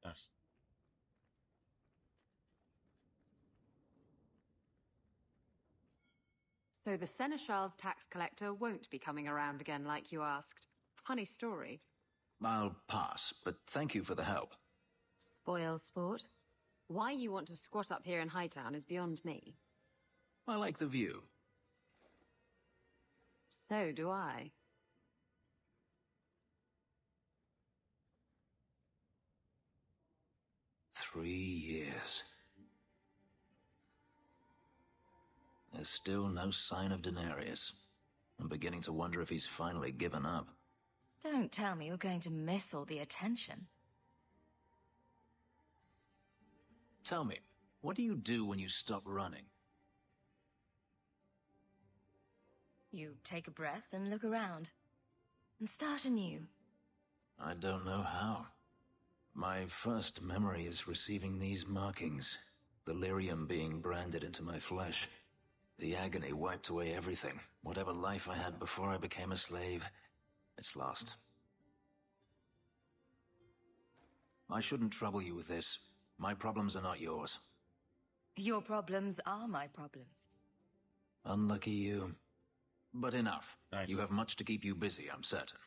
Nice. So the Seneschal's tax collector won't be coming around again like you asked. Funny story. I'll pass, but thank you for the help. Spoil sport. Why you want to squat up here in Hightown is beyond me. I like the view. So do I. "3 years. There's still no sign of Daenerys. I'm beginning to wonder if he's finally given up. Don't tell me you're going to miss all the attention. Tell me, what do you do when you stop running? You take a breath and look around. And start anew. I don't know how. My first memory is receiving these markings. The lyrium being branded into my flesh. The agony wiped away everything. Whatever life I had before I became a slave, it's lost. I shouldn't trouble you with this. My problems are not yours. Your problems are my problems. Unlucky you. But enough. Nice. You have much to keep you busy, I'm certain.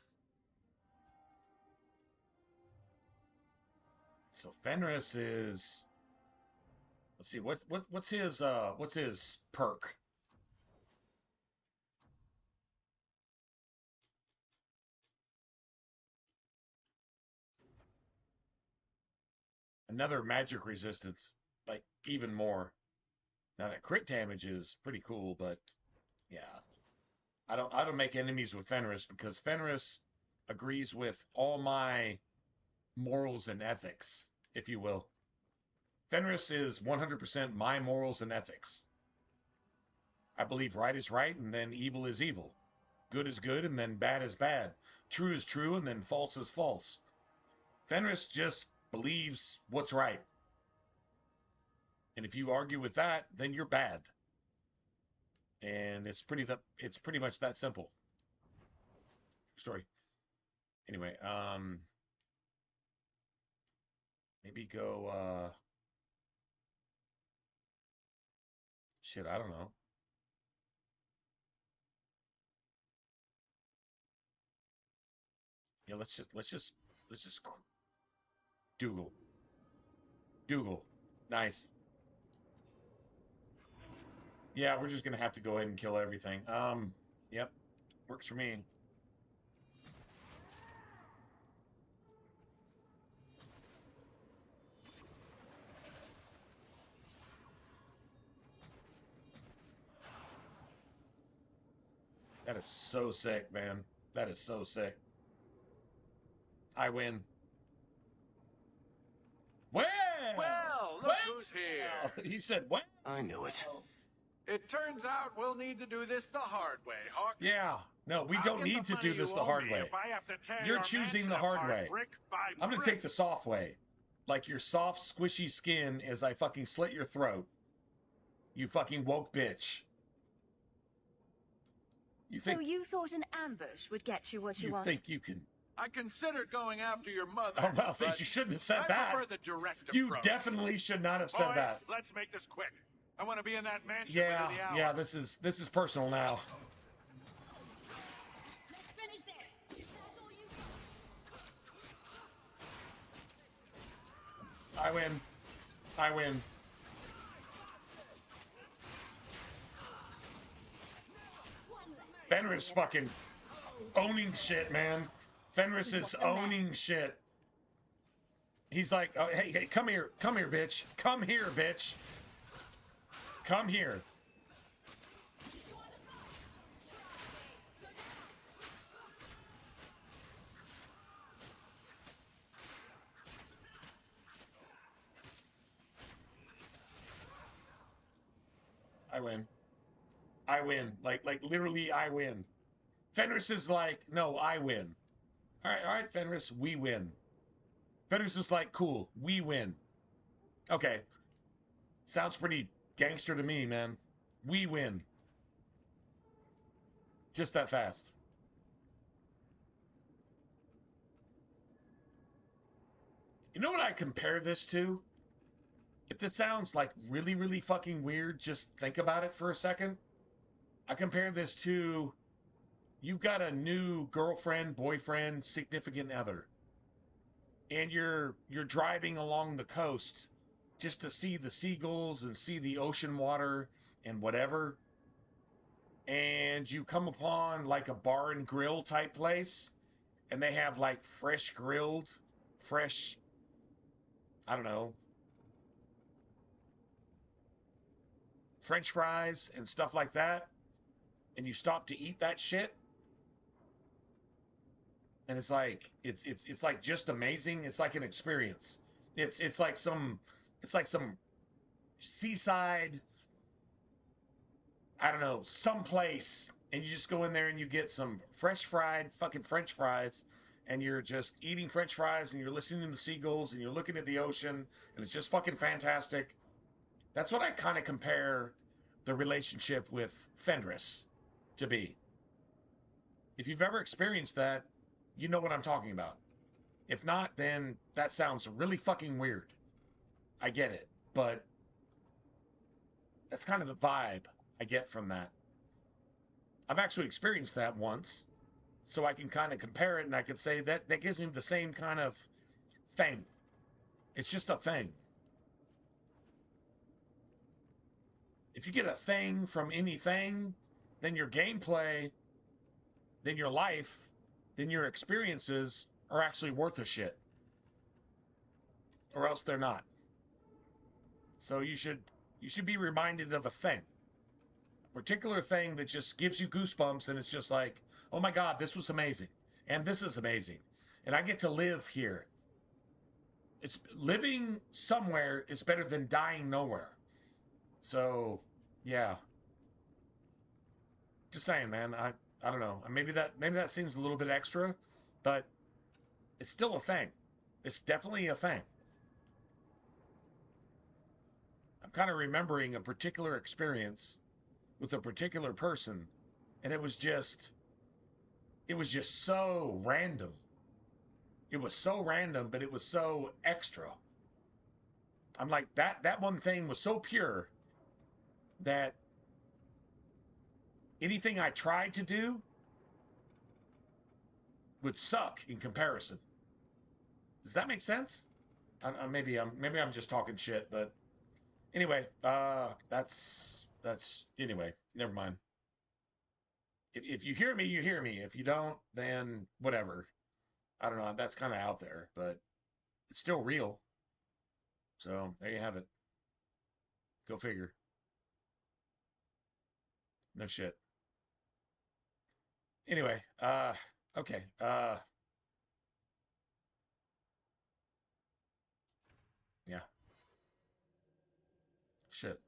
So Fenris is. Let's see. What's his perk? Another magic resistance, like even more. Now that crit damage is pretty cool, but yeah, I don't make enemies with Fenris because Fenris agrees with all my morals and ethics, if you will. Fenris is 100% my morals and ethics. I believe right is right and then evil is evil. Good is good and then bad is bad. True is true and then false is false. Fenris just believes what's right. And if you argue with that, then you're bad. And it's pretty much that simple. Story. Anyway, maybe go shit, I don't know. Yeah, let's just Dougal. Dougal. Nice. Yeah, we're just gonna have to go ahead and kill everything. Yep. Works for me. That is so sick, man. That is so sick. I win. Well, Look who's here. He said, "What?" I knew it. It turns out we'll need to do this the hard way, Hawk. Yeah. No, we don't need to do this the hard way. You're choosing the hard way. I'm going to take the soft way. Like your soft, squishy skin as I fucking slit your throat. You fucking woke bitch. So you thought an ambush would get you what you want? You think you can... I considered going after your mother. Oh, well, you shouldn't have said that. I prefer the direct approach. You definitely should not have said that. Let's make this quick. I want to be in that mansion Yeah, within the hour. yeah, this is personal now. Let's finish this. That's all you got. I win. I win. Fenris fucking owning shit, man. Fenris is owning shit. He's like, oh, hey, come here, bitch. Come here, bitch. Come here. I win. I win. Like literally, I win. Fenris is like, no, I win. All right, Fenris, we win. Fenris is like, cool, we win. Okay, sounds pretty gangster to me, man. We win. Just that fast. You know what I compare this to? If this sounds like really, really fucking weird, just think about it for a second. I compare this to you've got a new girlfriend, boyfriend, significant other, and you're driving along the coast just to see the seagulls and see the ocean water and whatever. And you come upon like a bar and grill type place, and they have like fresh grilled, fresh, I don't know, French fries and stuff like that. And you stop to eat that shit, and it's like it's like just amazing. It's like an experience. It's like some seaside, I don't know, someplace, and you just go in there and you get some fresh fried fucking French fries, and you're just eating French fries and you're listening to the seagulls and you're looking at the ocean, and it's just fucking fantastic. That's what I kind of compare the relationship with Fenris to be. If you've ever experienced that, you know what I'm talking about. If not, then that sounds really fucking weird. I get it, but that's kind of the vibe I get from that. I've actually experienced that once, so I can kind of compare it, and I could say that gives me the same kind of thing. It's just a thing. If you get a thing from anything, then your gameplay, then your life, then your experiences are actually worth a shit. Or else they're not. So you should be reminded of a thing. A particular thing that just gives you goosebumps, and it's just like, oh my God, this was amazing. And this is amazing. And I get to live here. It's living somewhere is better than dying nowhere. So, yeah. Just saying, man. I don't know. Maybe that seems a little bit extra, but it's still a thing. It's definitely a thing. I'm kind of remembering a particular experience with a particular person, and it was just so random. It was so random, but it was so extra. I'm like, that one thing was so pure that anything I tried to do would suck in comparison. Does that make sense? Maybe I'm just talking shit, but anyway, that's anyway. Never mind. If you hear me, you hear me. If you don't, then whatever. I don't know. That's kind of out there, but it's still real. So there you have it. Go figure. No shit. Anyway, okay. Yeah. Shit.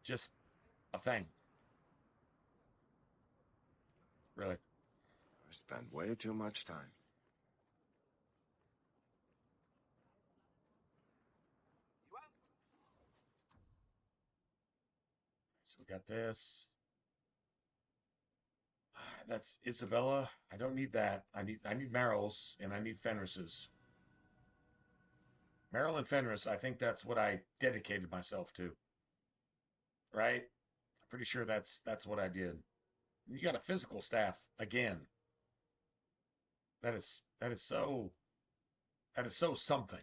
Just a thing. Really. I spent way too much time. So we got this. That's Isabella. I don't need that. I need Meryl's, and I need Fenris's. Meryl and Fenris, I think that's what I dedicated myself to. Right? I'm pretty sure that's what I did. You got a physical staff again. That is so something.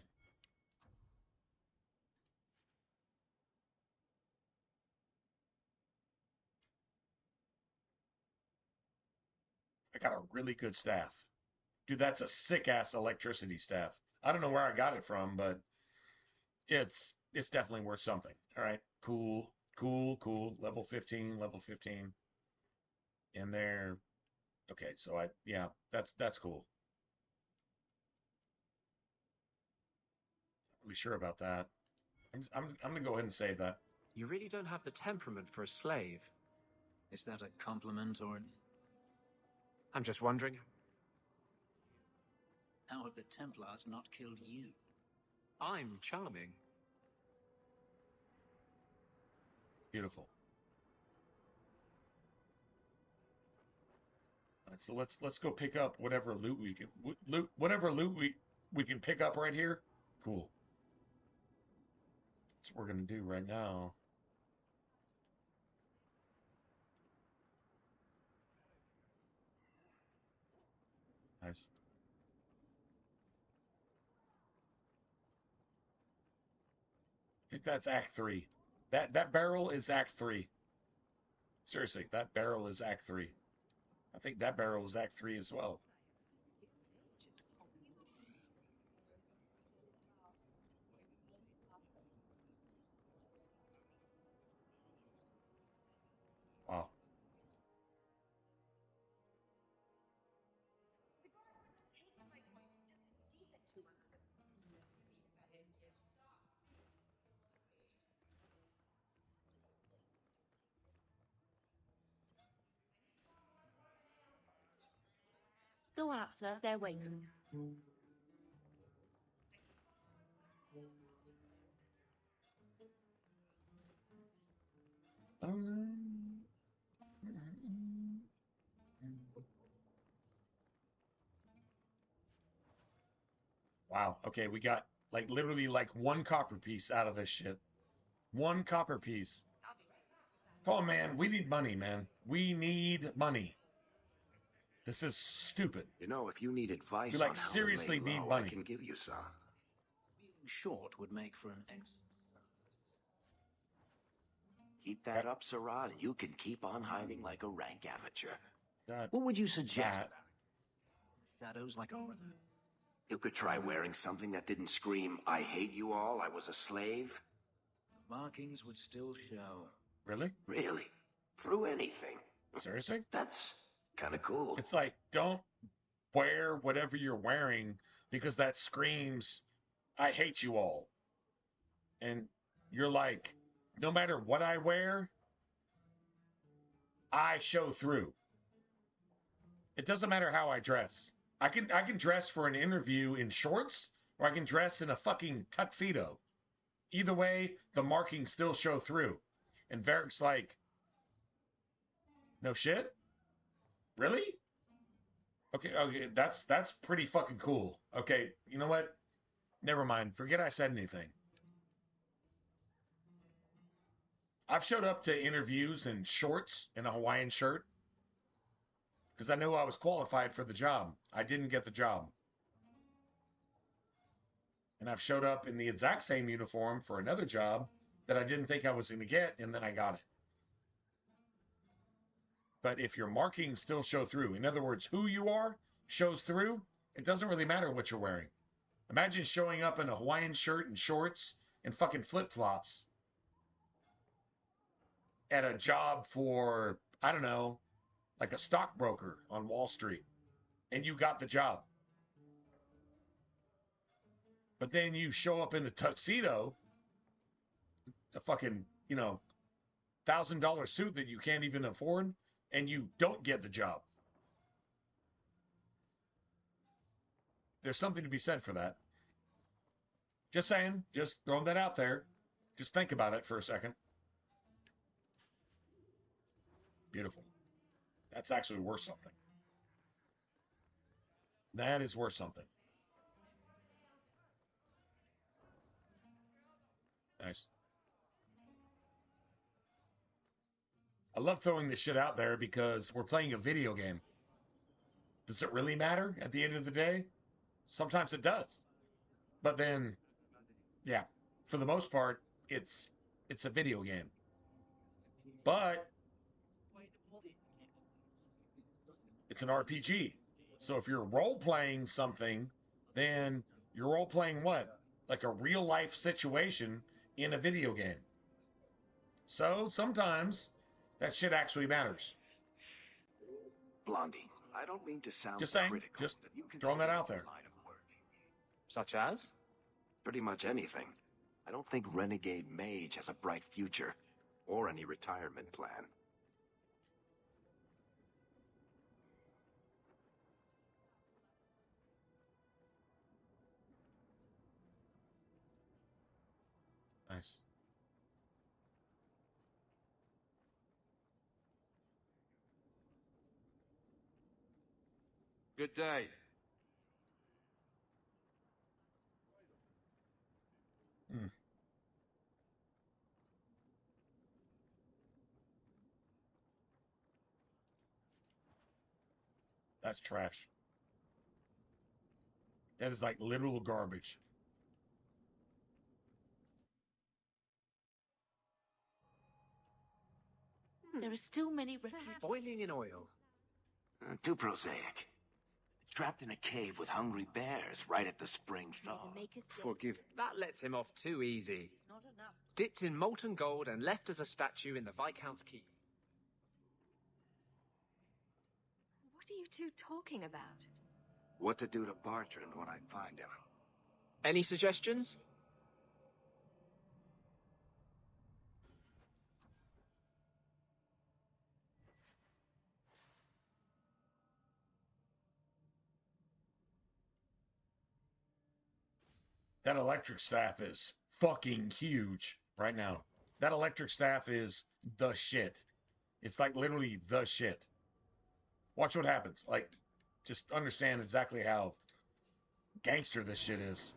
I got a really good staff. Dude, that's a sick ass electricity staff. I don't know where I got it from, but it's definitely worth something. All right. Cool. Level 15, level 15. And there. Okay, so yeah, that's cool. Not really sure about that. I'm gonna go ahead and save that. You really don't have the temperament for a slave. Is that a compliment or... I'm just wondering. How have the Templars not killed you? I'm charming. Beautiful. All right, so let's go pick up whatever loot we can whatever loot we can pick up right here. Cool. That's what we're gonna do right now. Nice. I think that's Act 3. That barrel is Act 3. Seriously, that barrel is Act 3. I think that barrel is Act 3 as well. Wow. Go on up, sir. They're waiting. Wow. Okay, we got like literally like one copper piece out of this shit. One copper piece. Come on, man. We need money, man. We need money. This is stupid. You know, if you need advice We like on how seriously to lay need low, I money. can give you some. Being short would make for an excellent... Keep that up, Sirrod, and you can keep on hiding like a rank amateur. God, What would you suggest? Shadows like a... You could try wearing something that didn't scream, I hate you all, I was a slave. The markings would still show. Really? Really? Through anything? Seriously? That's kind of cool. It's like, don't wear whatever you're wearing because that screams, I hate you all. And you're like, no matter what I wear, I show through. It doesn't matter how I dress. I can dress for an interview in shorts, or I can dress in a fucking tuxedo. Either way, the markings still show through. And Varric's like, no shit? Really? Okay, that's pretty fucking cool. Okay, you know what? Never mind. Forget I said anything. I've showed up to interviews in shorts and a Hawaiian shirt because I knew I was qualified for the job. I didn't get the job. And I've showed up in the exact same uniform for another job that I didn't think I was going to get, and then I got it. But if your markings still show through, in other words, who you are shows through, it doesn't really matter what you're wearing. Imagine showing up in a Hawaiian shirt and shorts and fucking flip-flops at a job for, I don't know, like a stockbroker on Wall Street, and you got the job. But then you show up in a tuxedo, a fucking, $1,000 suit that you can't even afford, and you don't get the job. There's something to be said for that. Just saying, just throwing that out there. Just think about it for a second. Beautiful. That's actually worth something. That is worth something. Nice. I love throwing this shit out there because we're playing a video game. Does it really matter at the end of the day? Sometimes it does. But then, yeah, for the most part, it's a video game. But it's an RPG. So if you're role-playing something, then you're role-playing what? Like a real-life situation in a video game. So sometimes that shit actually matters. Blondie, I don't mean to sound Just saying, critical, just but you can throwing that stay out in there. line of work. Such as? Pretty much anything. I don't think Renegade Mage has a bright future, or any retirement plan. Nice. Good day. Hmm. That's trash. That is like literal garbage. There are still many refuse boiling in oil. Too prosaic. Trapped in a cave with hungry bears right at the spring thaw. Forgive. That lets him off too easy. Dipped in molten gold and left as a statue in the Viscount's keep. What are you two talking about? What to do to Bartrand when I find him. Any suggestions? That electric staff is fucking huge right now. That electric staff is the shit. It's like literally the shit. Watch what happens. Like, just understand exactly how gangster this shit is.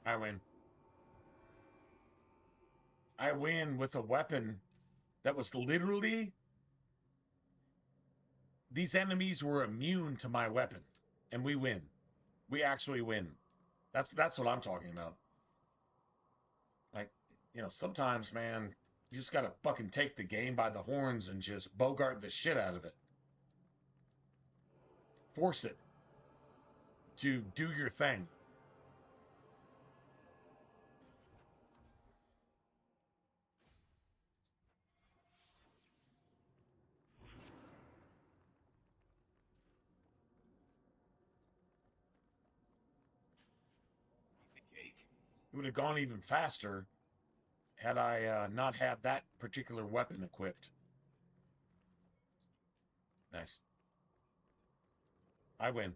I win. I win with a weapon that was literally, these enemies were immune to my weapon, and we win. We actually win. That's what I'm talking about. Like, sometimes, man, you just gotta fucking take the game by the horns and just bogart the shit out of it. Force it to do your thing. It would have gone even faster had I not had that particular weapon equipped. Nice. I win.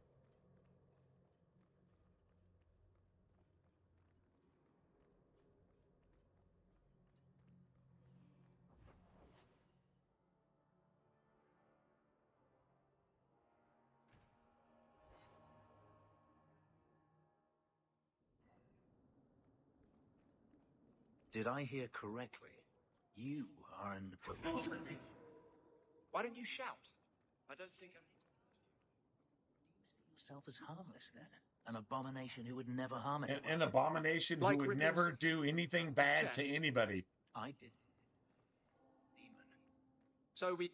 Did I hear correctly? You are an abomination. Why don't you shout? I don't think I'm... Yourself as harmless then. An abomination who would never harm anyone. An abomination who would never do anything bad to anybody. I did. So we...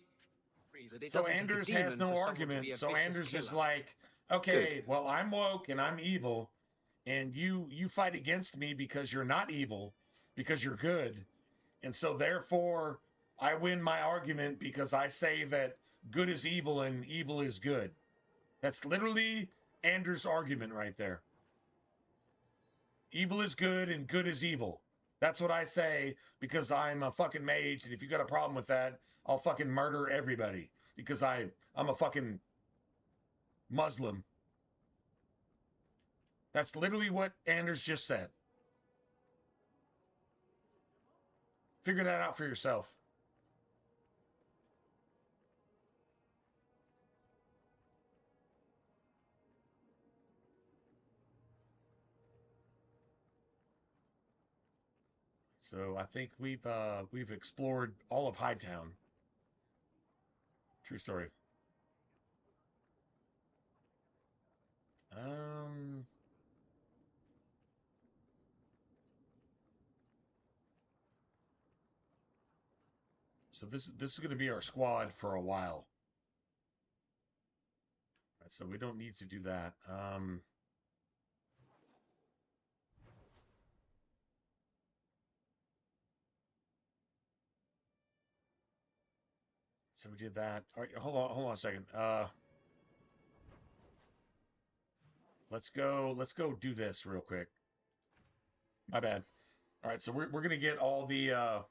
So Anders has no argument. So Anders is like, okay, well, I'm woke and I'm evil, and you fight against me because you're not evil, because you're good. And so therefore, I win my argument because I say that good is evil and evil is good. That's literally Anders' argument right there. Evil is good and good is evil. That's what I say because I'm a fucking mage, and if you got a problem with that, I'll fucking murder everybody because I'm a fucking Muslim. That's literally what Anders just said. Figure that out for yourself. So I think we've explored all of Hightown. True story. So this is going to be our squad for a while. Right, so we don't need to do that. So we did that. All right, hold on a second. Let's go do this real quick. My bad. All right, so we're gonna get all the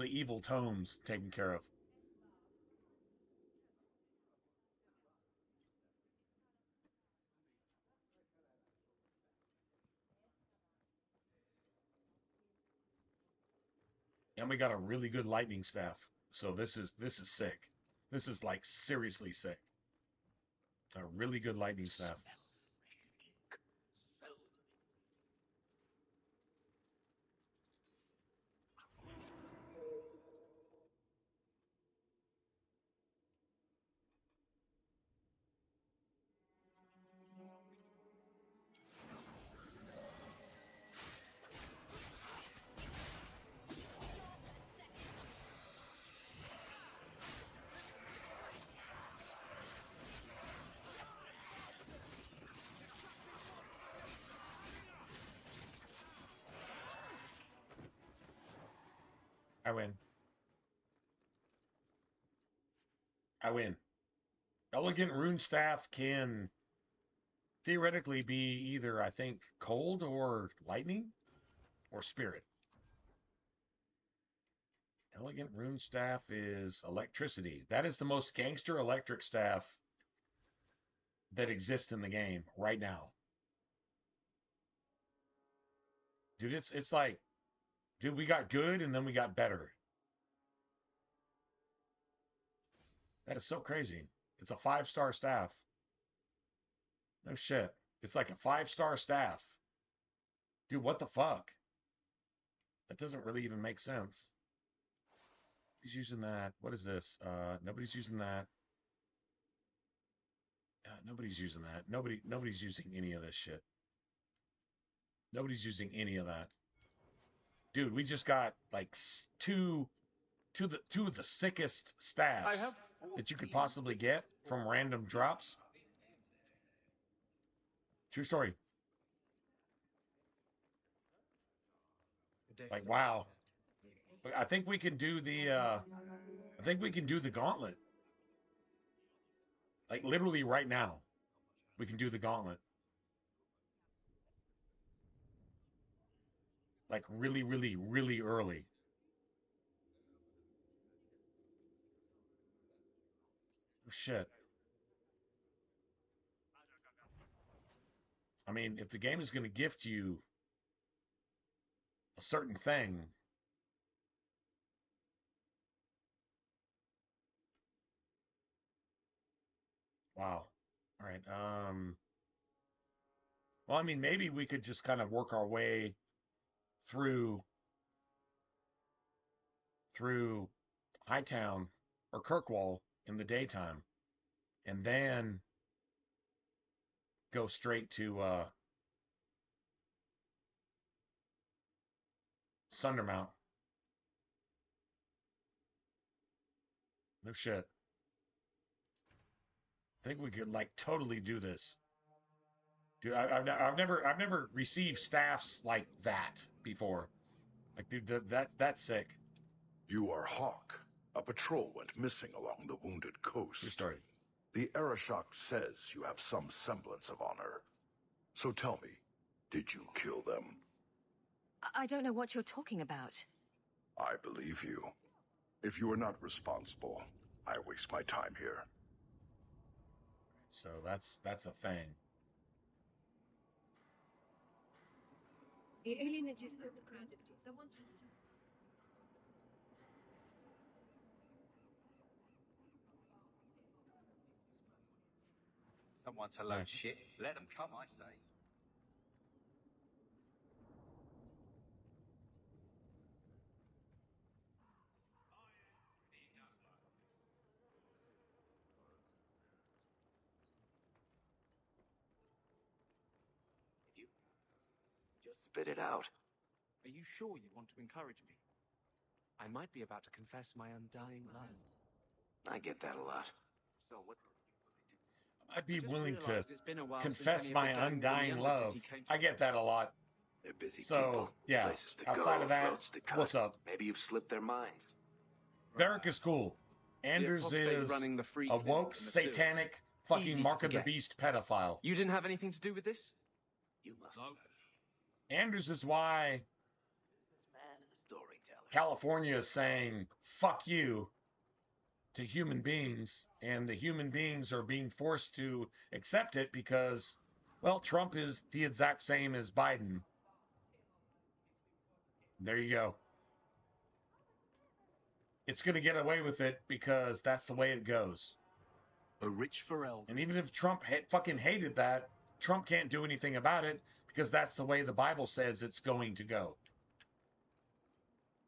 evil tomes taken care of. And we got a really good lightning staff. So this is sick. This is like seriously sick. A really good lightning staff. I win. I win. Elegant rune staff can theoretically be either, I think, cold or lightning or spirit. Elegant rune staff is electricity. That is the most gangster electric staff that exists in the game right now. Dude, it's like, dude, we got good and then we got better. That is so crazy. It's a 5-star staff. No shit. It's like a 5-star staff. Dude, what the fuck? That doesn't really even make sense. He's using that. What is this? Nobody's using that. Nobody's using that. Nobody's using any of this shit. Nobody's using any of that. Dude, we just got like two of the sickest staffs that you could possibly get from random drops. True story. Like, wow. I think we can do the gauntlet. Like literally right now. We can do the gauntlet. Like really, really, really early. Oh, shit. I mean, if the game is going to gift you a certain thing, wow. All right. Well, I mean, maybe we could just kind of work our way through Hightown or Kirkwall in the daytime, and then go straight to Sundermount. No shit. I think we could like totally do this, dude. I've never received staffs like that before. Like, dude, that's sick. You are Hawk. A patrol went missing along the Wounded Coast. True story. The Arashok says you have some semblance of honor. So tell me, did you kill them? I don't know what you're talking about. I believe you. If you are not responsible, I waste my time here. So that's a thing. Someone's a load of shit. Let them come, I say. Just spit it out. Are you sure you want to encourage me? I might be about to confess my undying love. I get that a lot. So what? I'd be I just willing to realized it's been a while since confess any of my the gang from the undying love. Undercity came I get that a lot. They're busy So, people. yeah, Places to outside go, of that, throats to cut. what's up? Maybe you've slipped their minds. Varric is cool. Anders is running the free a clinic woke, in the sewers. satanic, fucking Easy to Mark of the forget. Beast pedophile. You didn't have anything to do with this? You must. No. Anders is why Storyteller. California is saying, fuck you, to human beings, and the human beings are being forced to accept it because, well, Trump is the exact same as Biden. There you go. It's going to get away with it because that's the way it goes. A rich Ferelden. And even if Trump fucking hated that, Trump can't do anything about it because that's the way the Bible says it's going to go.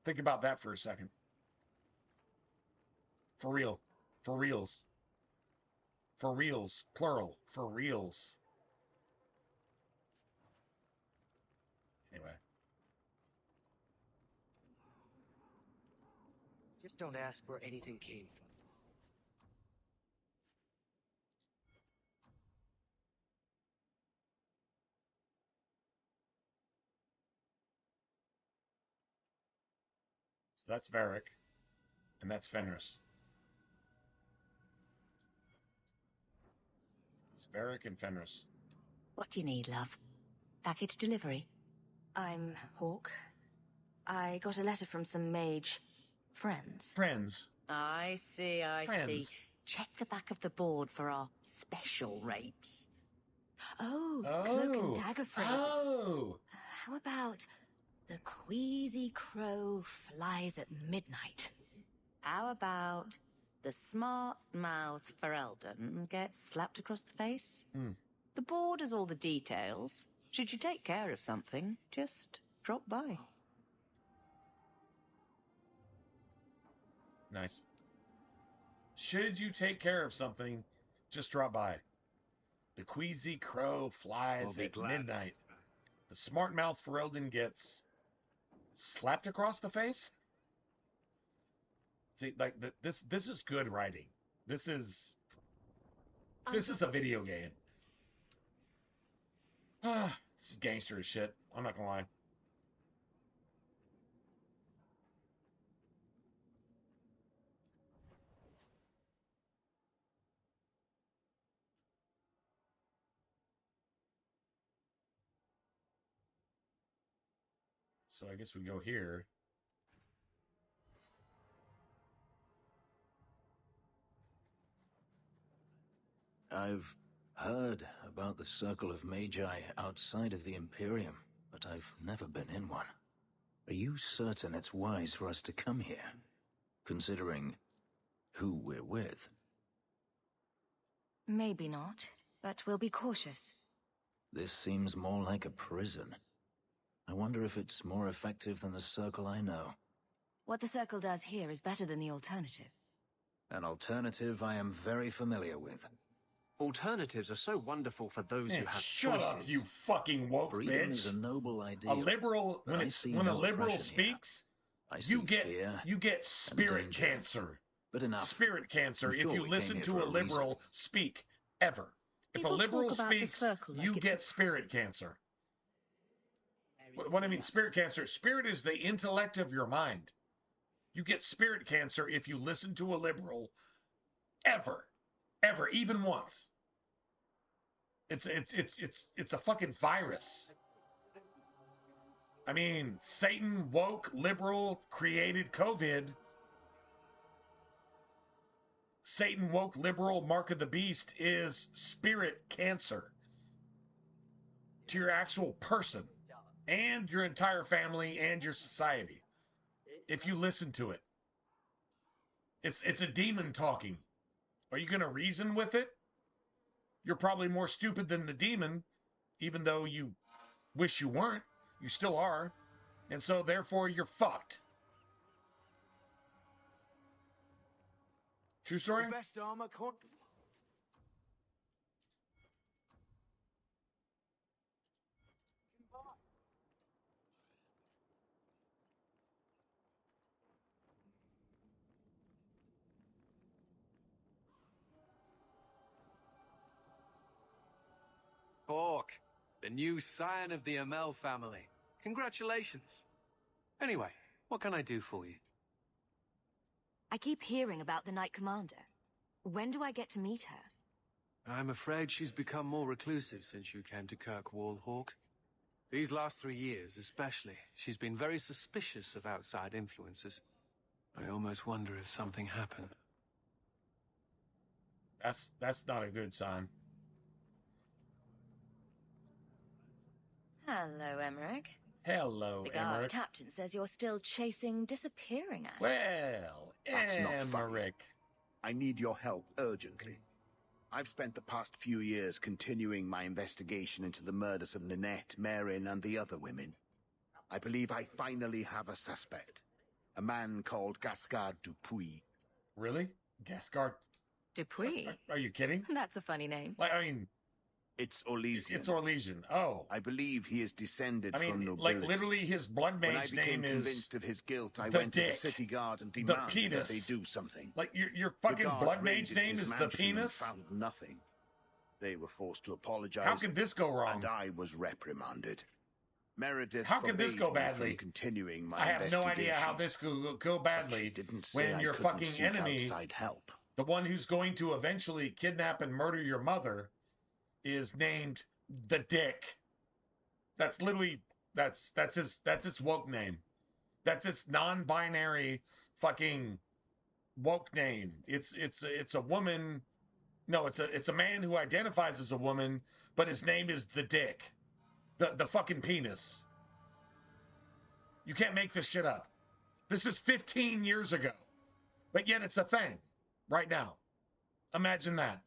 Think about that for a second. For real. For reals. For reals. Plural. For reals. Anyway. Just don't ask where anything came from. So that's Varric. And that's Fenris. It's Varric and Fenris. What do you need, love? Package delivery? I'm Hawk. I got a letter from some mage friends. Friends. I see, I Friends. see. Check the back of the board for our special rates. Oh, cloak and dagger phrases. Oh. How about the queasy crow flies at midnight? How about the smart-mouthed Ferelden gets slapped across the face? The board has all the details. Should you take care of something, just drop by. Nice. Should you take care of something, just drop by. The queasy crow flies at midnight. The smart-mouthed Ferelden gets slapped across the face? See, like, this is good writing. This is a video game. This is gangster as shit. I'm not gonna lie. So I guess we go here. I've heard about the Circle of Magi outside of the Imperium, but I've never been in one. Are you certain it's wise for us to come here, considering who we're with? Maybe not, but we'll be cautious. This seems more like a prison. I wonder if it's more effective than the Circle I know. What the Circle does here is better than the alternative. An alternative I am very familiar with. Alternatives are so wonderful for those Man, who have shut choices. up, you fucking woke Freedom bitch. is a noble idea. A liberal, but when a liberal speaks, you get spirit cancer. But enough. Spirit cancer I'm if sure you we listen came to here a for a liberal reason. speak, ever. If a People liberal talk about the speaks, Circle like you it's get spirit cancer. What I mean, spirit cancer. Spirit is the intellect of your mind. You get spirit cancer if you listen to a liberal, ever, even once. It's a fucking virus. I mean, Satan, woke, liberal, created COVID. Satan, woke, liberal, mark of the beast is spirit cancer to your actual person and your entire family and your society. If you listen to it, it's a demon talking. Are you going to reason with it? You're probably more stupid than the demon, even though you wish you weren't. You still are. And so, therefore, you're fucked. True story? The best armor Hawk, the new scion of the Amel family. Congratulations. Anyway, what can I do for you? I keep hearing about the Knight Commander. When do I get to meet her? I'm afraid she's become more reclusive since you came to Kirkwall, Hawk. These last 3 years, especially, she's been very suspicious of outside influences. I almost wonder if something happened. That's not a good sign. Hello, Emmerich. Hello, The guard Emmerich. captain says you're still chasing disappearing acts. Well, That's not funny. Emmerich. I need your help urgently. I've spent the past few years continuing my investigation into the murders of Ninette, Marin, and the other women. I believe I finally have a suspect. A man called Gascard Dupuis. Really? Gascard? Dupuis? Are you kidding? That's a funny name. Like, I mean... It's Orlesian. It's Orlesian. Oh. I believe he is descended from nobility. Like, literally, his blood mage name is... When I became convinced of his guilt, I the went dick. to the city guard and The demanded penis. that they do something. Like, your fucking blood mage name is the penis? Found nothing. They were forced to apologize. How could this go wrong? And I was reprimanded. Meredith, how could this go badly? Continuing my I have no idea how this could go badly when your fucking enemy, help. the one who's going to eventually kidnap and murder your mother, is named the Dick. That's literally that's its woke name. That's its non-binary fucking woke name. It's a woman. No, it's a man who identifies as a woman, but his name is the Dick. The fucking penis. You can't make this shit up. This is 15 years ago. But yet it's a thing right now. Imagine that.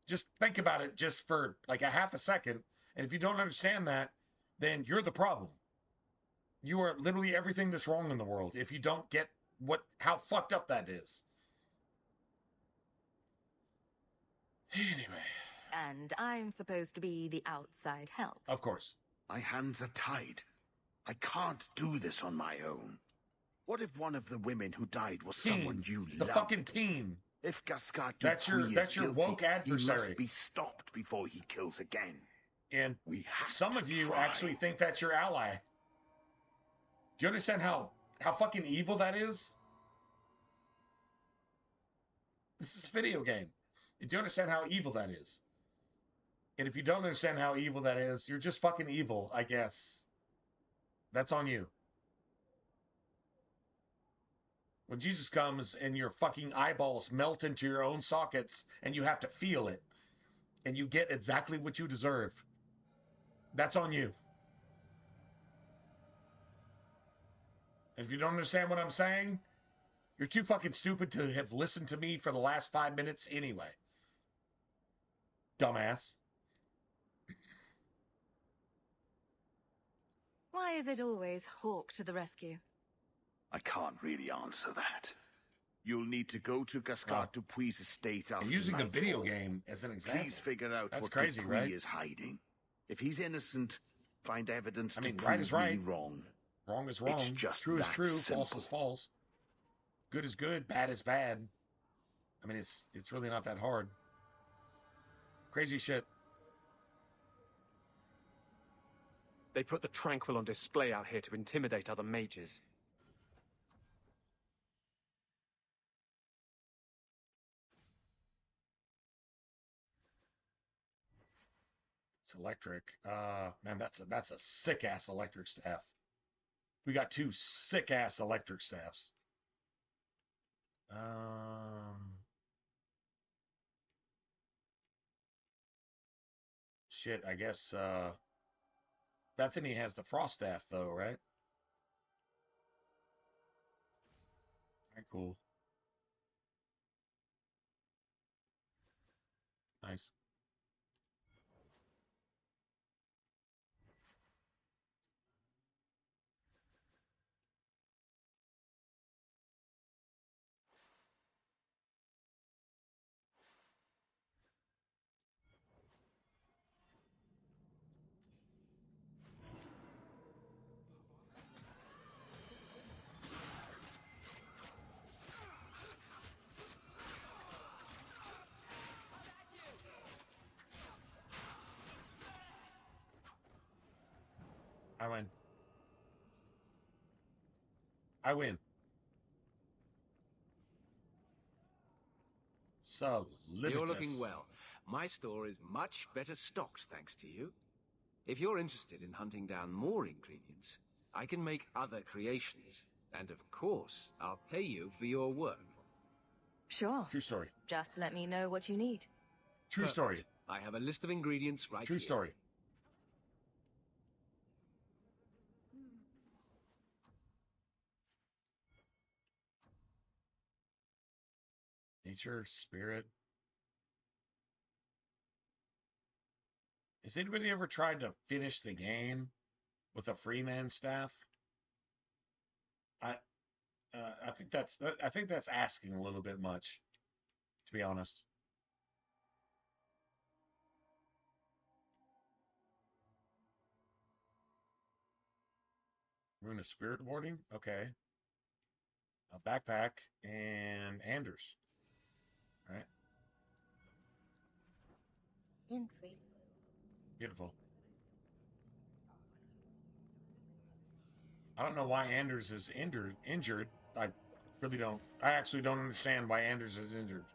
Just think about it just for like a half a second. And if you don't understand that, then you're the problem. You are literally everything that's wrong in the world if you don't get how fucked up that is. Anyway. And I'm supposed to be the outside help. Of course. My hands are tied. I can't do this on my own. What if one of the women who died was someone you loved? The fucking peen. If Gascard that's your guilty, woke adversary. He must be stopped before he kills again. And some of you actually think that's your ally. Do you understand how fucking evil that is? This is a video game. Do you understand how evil that is? And if you don't understand how evil that is, you're just fucking evil, I guess. That's on you. When Jesus comes and your fucking eyeballs melt into your own sockets and you have to feel it and you get exactly what you deserve, that's on you. And if you don't understand what I'm saying, you're too fucking stupid to have listened to me for the last 5 minutes anyway. Dumbass. Why is it always Hawk to the rescue? I can't really answer that. You'll need to go to Gascard Dupuis' estate after using a nightfall. video game as an example. Please figure out That's what crazy, Dupuis right? is hiding. If he's innocent, find evidence to prove right is right. me wrong. Wrong is wrong. It's just true is that true. simple. False is false. Good is good. Bad is bad. I mean, it's really not that hard. Crazy shit. They put the Tranquil on display out here to intimidate other mages. It's electric. Man, that's a sick ass electric staff. We got 2 sick ass electric staffs. Shit, I guess Bethany has the frost staff though, right? Alright, cool. Nice. I win. I win. Soliditous. You're looking well. My store is much better stocked, thanks to you. If you're interested in hunting down more ingredients, I can make other creations. And of course, I'll pay you for your work. Sure. True story. Just let me know what you need. True Perfect. story. I have a list of ingredients right True here. story. Nature, spirit. Has anybody ever tried to finish the game with a freeman staff? I think that's asking a little bit much, to be honest. Rune of spirit warding, okay. A backpack and Anders, right? Intrigue. Beautiful. I don't know why Anders is injured. I really don't. I actually don't understand why Anders is injured.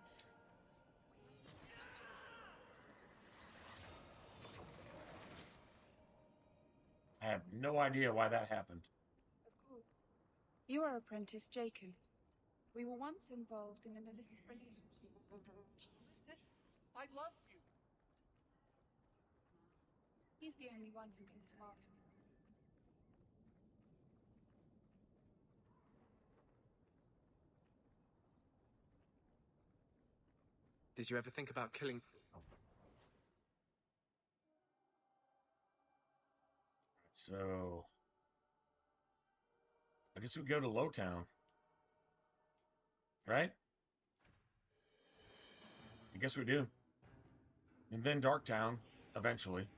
I have no idea why that happened. Of course. You are apprentice Jacob. We were once involved in an illicit relationship. I love you. He's the only one who can look after me. Did you ever think about killing... So, I guess we go to Lowtown, right? I guess we do. And then Darktown, eventually.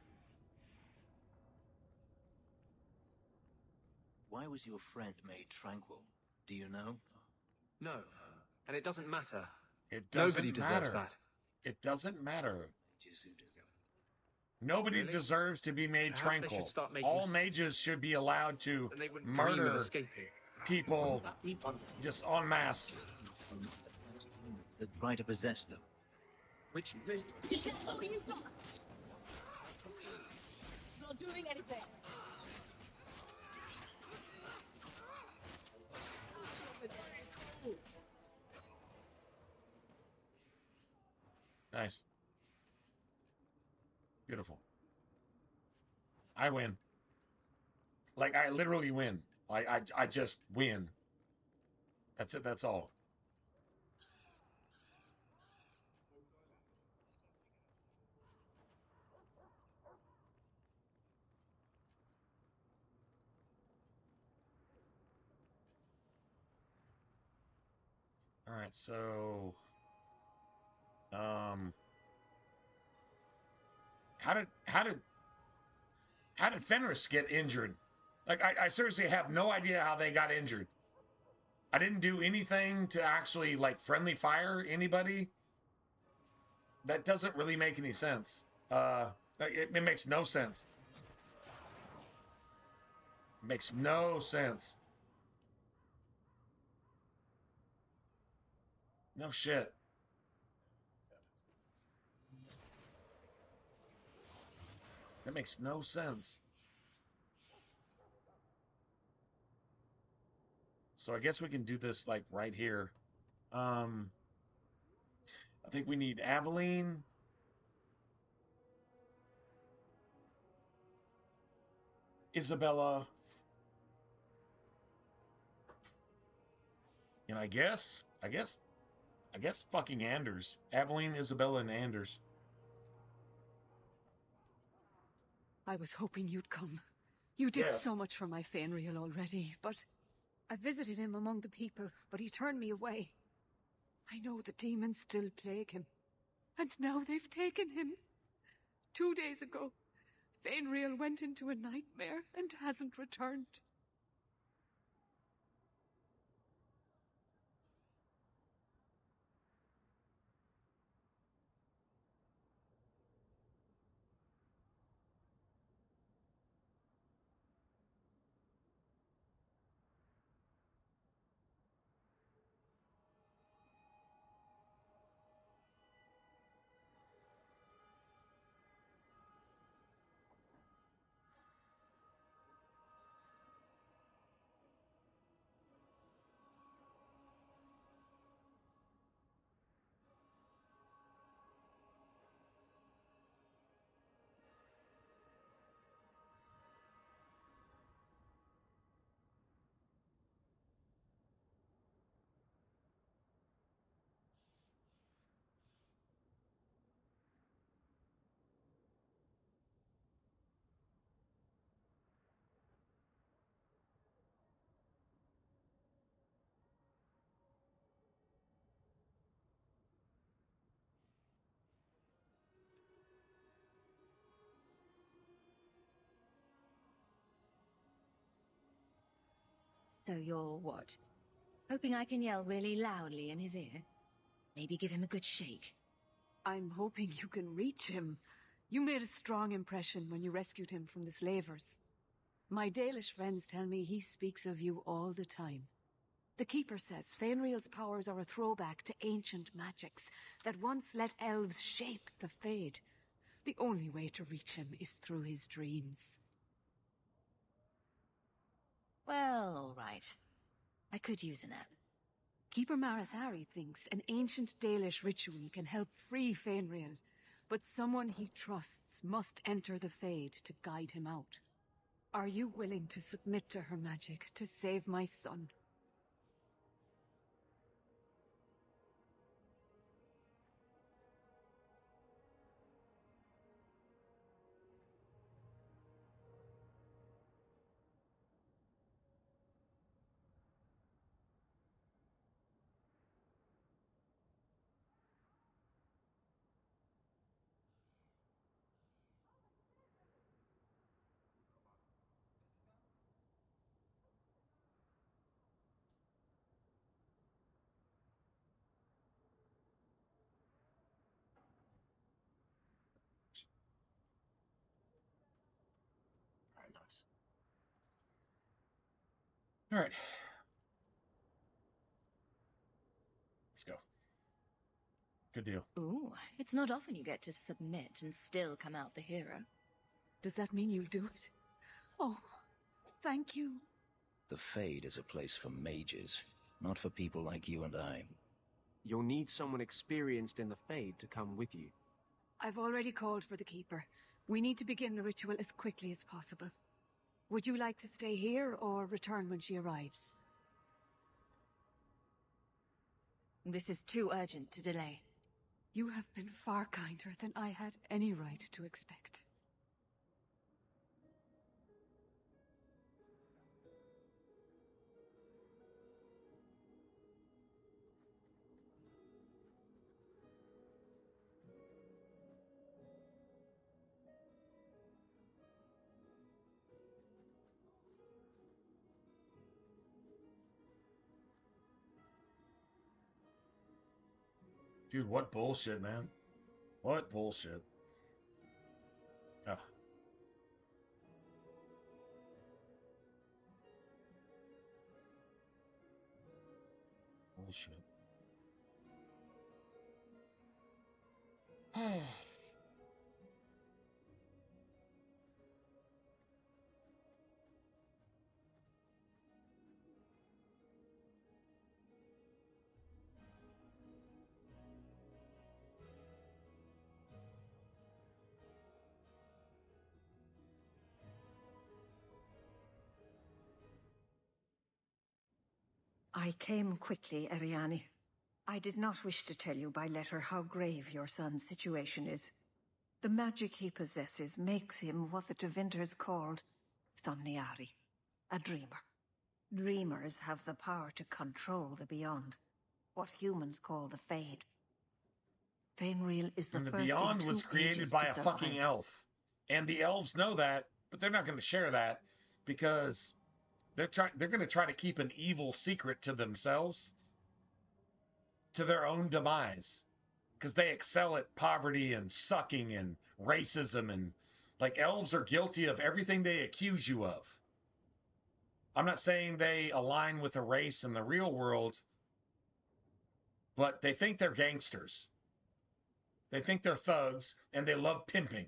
Why was your friend made tranquil? Do you know? No. And it doesn't matter. It doesn't Nobody deserves that. It doesn't matter. Nobody deserves to be made tranquil. All mages should be allowed to murder people just en masse. The right to possess them. Which... Not doing anything. Nice. Beautiful. I win. Like, I literally win. I just win. That's it. That's all. All right, so how did Fenris get injured? Like, I seriously have no idea how they got injured. I didn't do anything to actually, like, friendly fire anybody. That doesn't really make any sense. It makes no sense. It makes no sense. No shit. That makes no sense. So I guess we can do this, like, right here. I think we need Aveline. Isabella. And I guess fucking Anders. Aveline, Isabella, and Anders. I was hoping you'd come. You did so much for my Fenrir already, but... I visited him among the people, but he turned me away. I know the demons still plague him. And now they've taken him. 2 days ago, Fenrir went into a nightmare and hasn't returned. So you're what? Hoping I can yell really loudly in his ear? Maybe give him a good shake. I'm hoping you can reach him. You made a strong impression when you rescued him from the slavers. My Dalish friends tell me he speaks of you all the time. The Keeper says Fainriel's powers are a throwback to ancient magics that once let elves shape the Fade. The only way to reach him is through his dreams. Well, all right. I could use a nap. Keeper Marathari thinks an ancient Dalish ritual can help free Fainriel, but someone he trusts must enter the Fade to guide him out. Are you willing to submit to her magic to save my son? All right, nice. All right. Let's go. Good deal. Ooh, it's not often you get to submit and still come out the hero. Does that mean you'll do it? Oh, thank you. The Fade is a place for mages, not for people like you and I. You'll need someone experienced in the Fade to come with you. I've already called for the Keeper. We need to begin the ritual as quickly as possible. Would you like to stay here or return when she arrives? This is too urgent to delay. You have been far kinder than I had any right to expect. Dude, what bullshit, man. What bullshit. Oh. Bullshit. I came quickly, Ariane. I did not wish to tell you by letter how grave your son's situation is. The magic he possesses makes him what the Tevinters called Somniari, a dreamer. Dreamers have the power to control the beyond, what humans call the Fade. Fainriel is the And the first Beyond in was two created ages by to a fucking survive. elf. And the elves know that, but they're not going to share that because they're going to try to keep an evil secret to themselves, to their own demise, because they excel at poverty and sucking and racism, and like elves are guilty of everything they accuse you of. I'm not saying they align with a race in the real world, but they think they're gangsters. They think they're thugs, and they love pimping.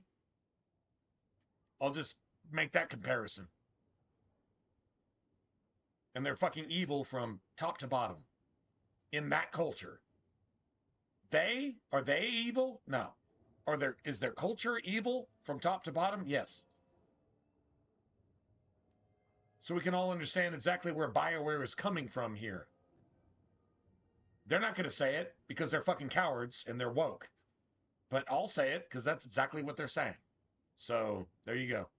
I'll just make that comparison. And they're fucking evil from top to bottom in that culture. Are they evil? No. Is their culture evil from top to bottom? Yes. So we can all understand exactly where BioWare is coming from here. They're not going to say it because they're fucking cowards and they're woke. But I'll say it because that's exactly what they're saying. So there you go.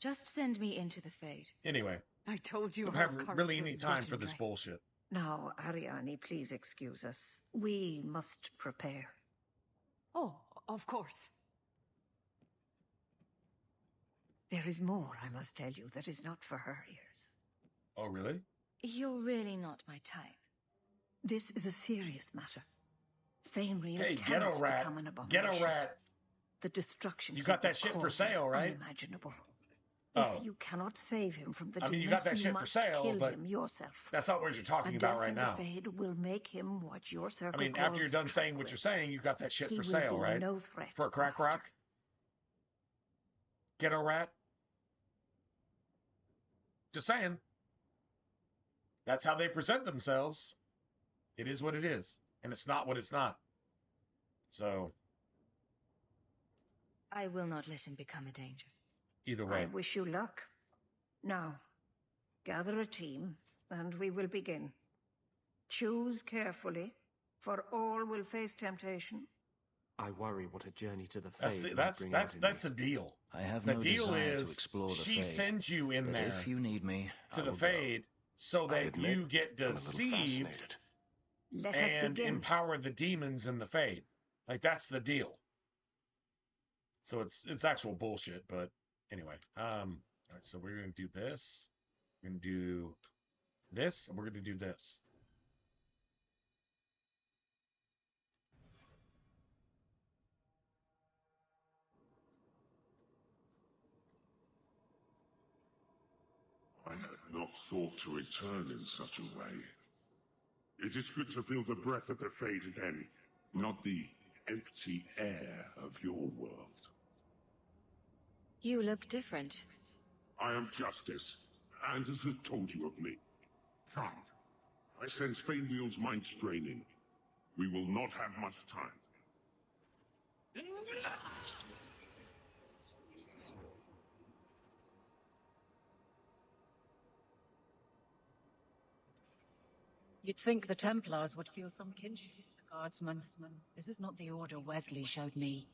Just send me into the Fade. Anyway, I told you don't her have courage really was any time for this legendary. bullshit. Now, Ariane, please excuse us. We must prepare. Oh, of course. There is more I must tell you that is not for her ears. Oh, really? You're really not my type. This is a serious matter. Fainreal Hey, cannot ghetto rat. become an abomination. Ghetto rat. The destruction You got he that shit for causes sale, right? unimaginable. Oh. If you cannot save him from the I mean, demons, you got that shit must for sale, kill but him yourself. that's not what you're talking A about death right in now. the Fade will make him what your circle I mean, after you're calls done saying what you're saying, you got that shit He for will sale, be right? no threat For a crack rock? Ghetto rat? Just saying. That's how they present themselves. It is what it is. And it's not what it's not. So, I will not let him become a danger. either way. I wish you luck. Now, gather a team, and we will begin. Choose carefully, for all will face temptation. I worry what a journey to the That's Fade the, might bring out in that's me. the deal. I have The no deal desire to is explore the she Fade, sends you in but there if you need me, to I the will go. Fade so I that admit, you get I'm a little deceived fascinated. Let us and begin. empower the demons in the Fade. Like, that's the deal. So it's actual bullshit, but anyway. All right, so we're gonna do this. We're gonna do this, and we're gonna do this. I had not thought to return in such a way. It is good to feel the breath of the Fade again, not the empty air of your world. You look different. I am Justice, and has told you of me. Come. I sense Fainwheel's mind straining. We will not have much time. You'd think the Templars would feel some kinship with the Guardsmen. This is not the order Wesley showed me.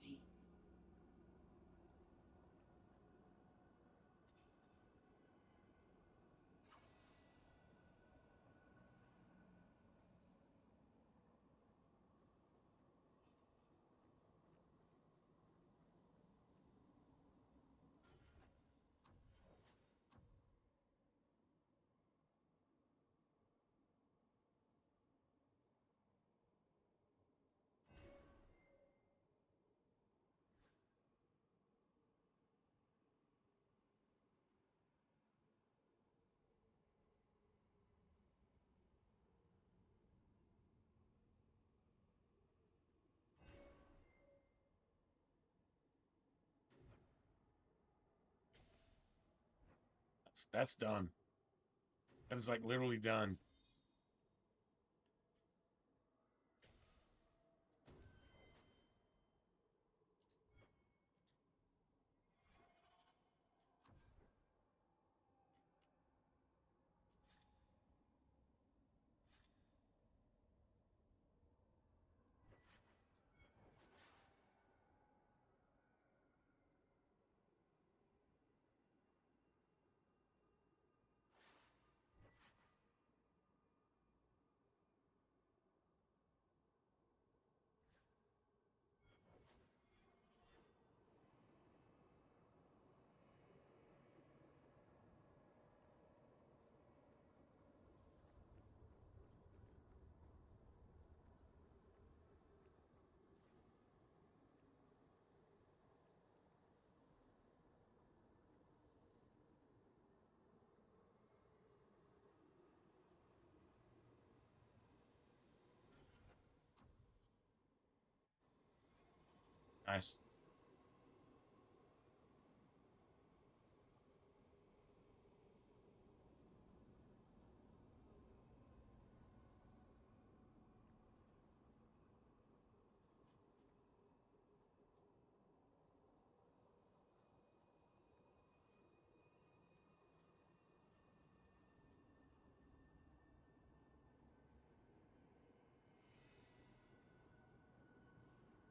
That's done. That is like literally done. Nice.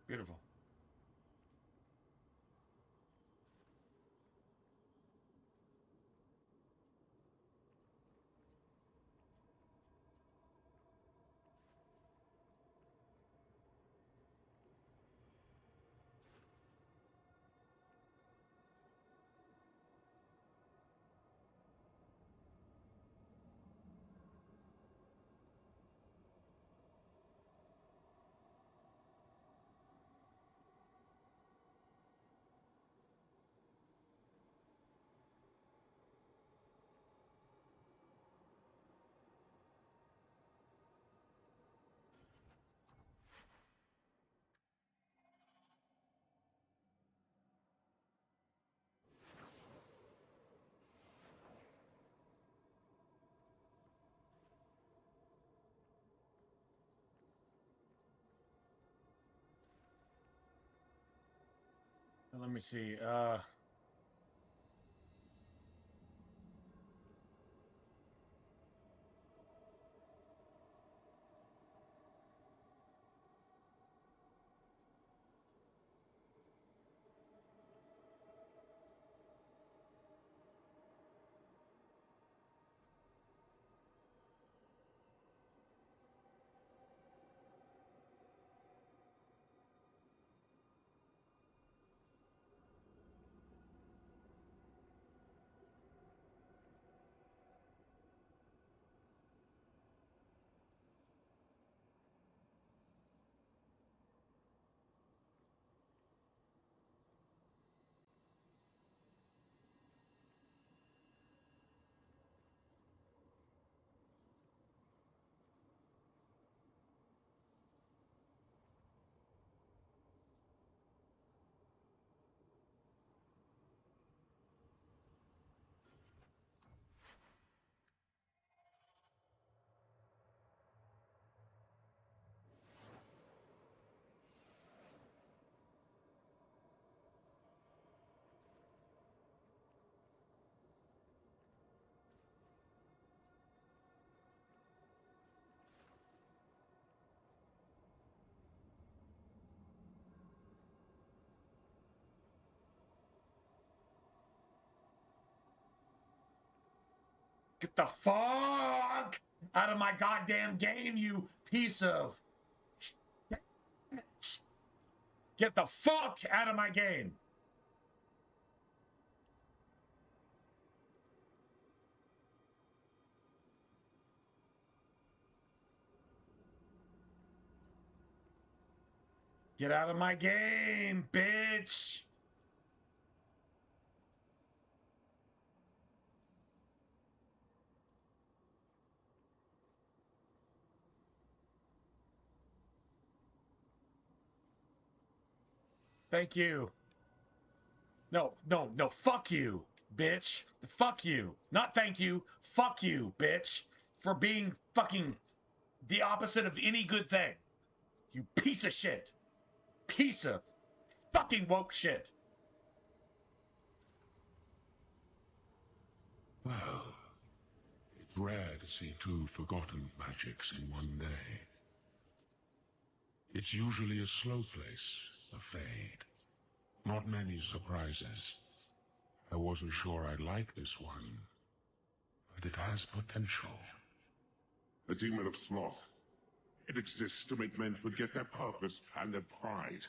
Beautiful. Let me see. Get the fuck out of my goddamn game, you piece of shit. Get the fuck out of my game. Get out of my game, bitch. Thank you. No, fuck you, bitch. Fuck you. Not thank you. Fuck you, bitch. For being fucking the opposite of any good thing. You piece of shit. Piece of fucking woke shit. Well, it's rare to see two forgotten magics in one day. It's usually a slow place, a fade. Not many surprises. I wasn't sure I'd like this one, but it has potential. A demon of sloth. It exists to make men forget their purpose and their pride.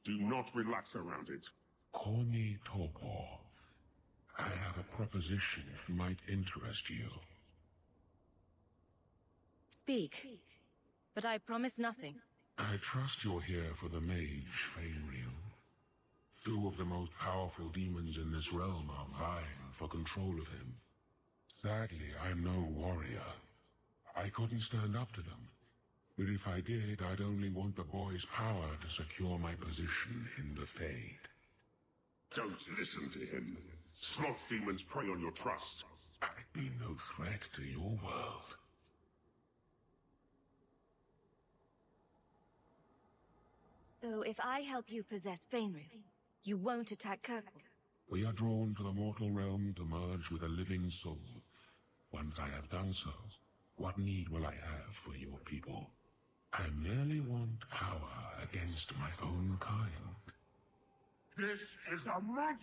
Do not relax around it. Call me Torpor. I have a proposition that might interest you. Speak, but I promise nothing. I trust you're here for the mage, Fainriel. Two of the most powerful demons in this realm are vying for control of him. Sadly, I'm no warrior. I couldn't stand up to them. But if I did, I'd only want the boy's power to secure my position in the Fade. Don't listen to him. Sloth demons prey on your trust. I'd be no threat to your world. So if I help you possess Fainriel, you won't attack Kirkwall? We are drawn to the mortal realm to merge with a living soul. Once I have done so, what need will I have for your people? I merely want power against my own kind. This is a monster!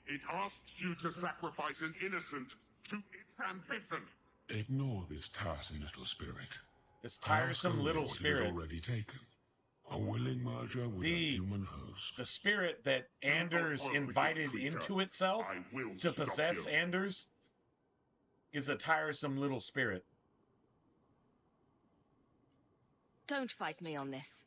It asks you to sacrifice an innocent to its ambition. Ignore this tiresome little spirit. This tiresome little spirit. Already taken. A willing merger with a human host. The spirit that Anders invited into itself to possess Anders is a tiresome little spirit. Don't fight me on this.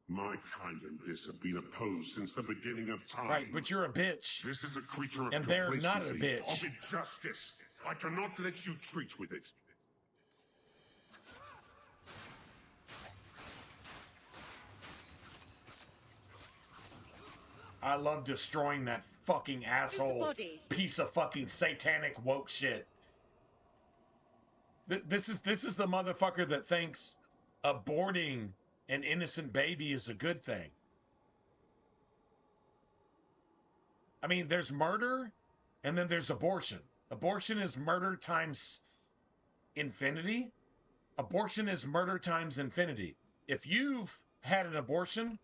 My kind and this have been opposed since the beginning of time. Right, but you're a bitch. This is a creature of and they're not a bitch. Of injustice. I cannot let you treat with it. I love destroying that fucking asshole piece of fucking satanic woke shit. This is the motherfucker that thinks aborting an innocent baby is a good thing. I mean, there's murder, and then there's abortion. Abortion is murder times infinity. Abortion is murder times infinity. If you've had an abortion,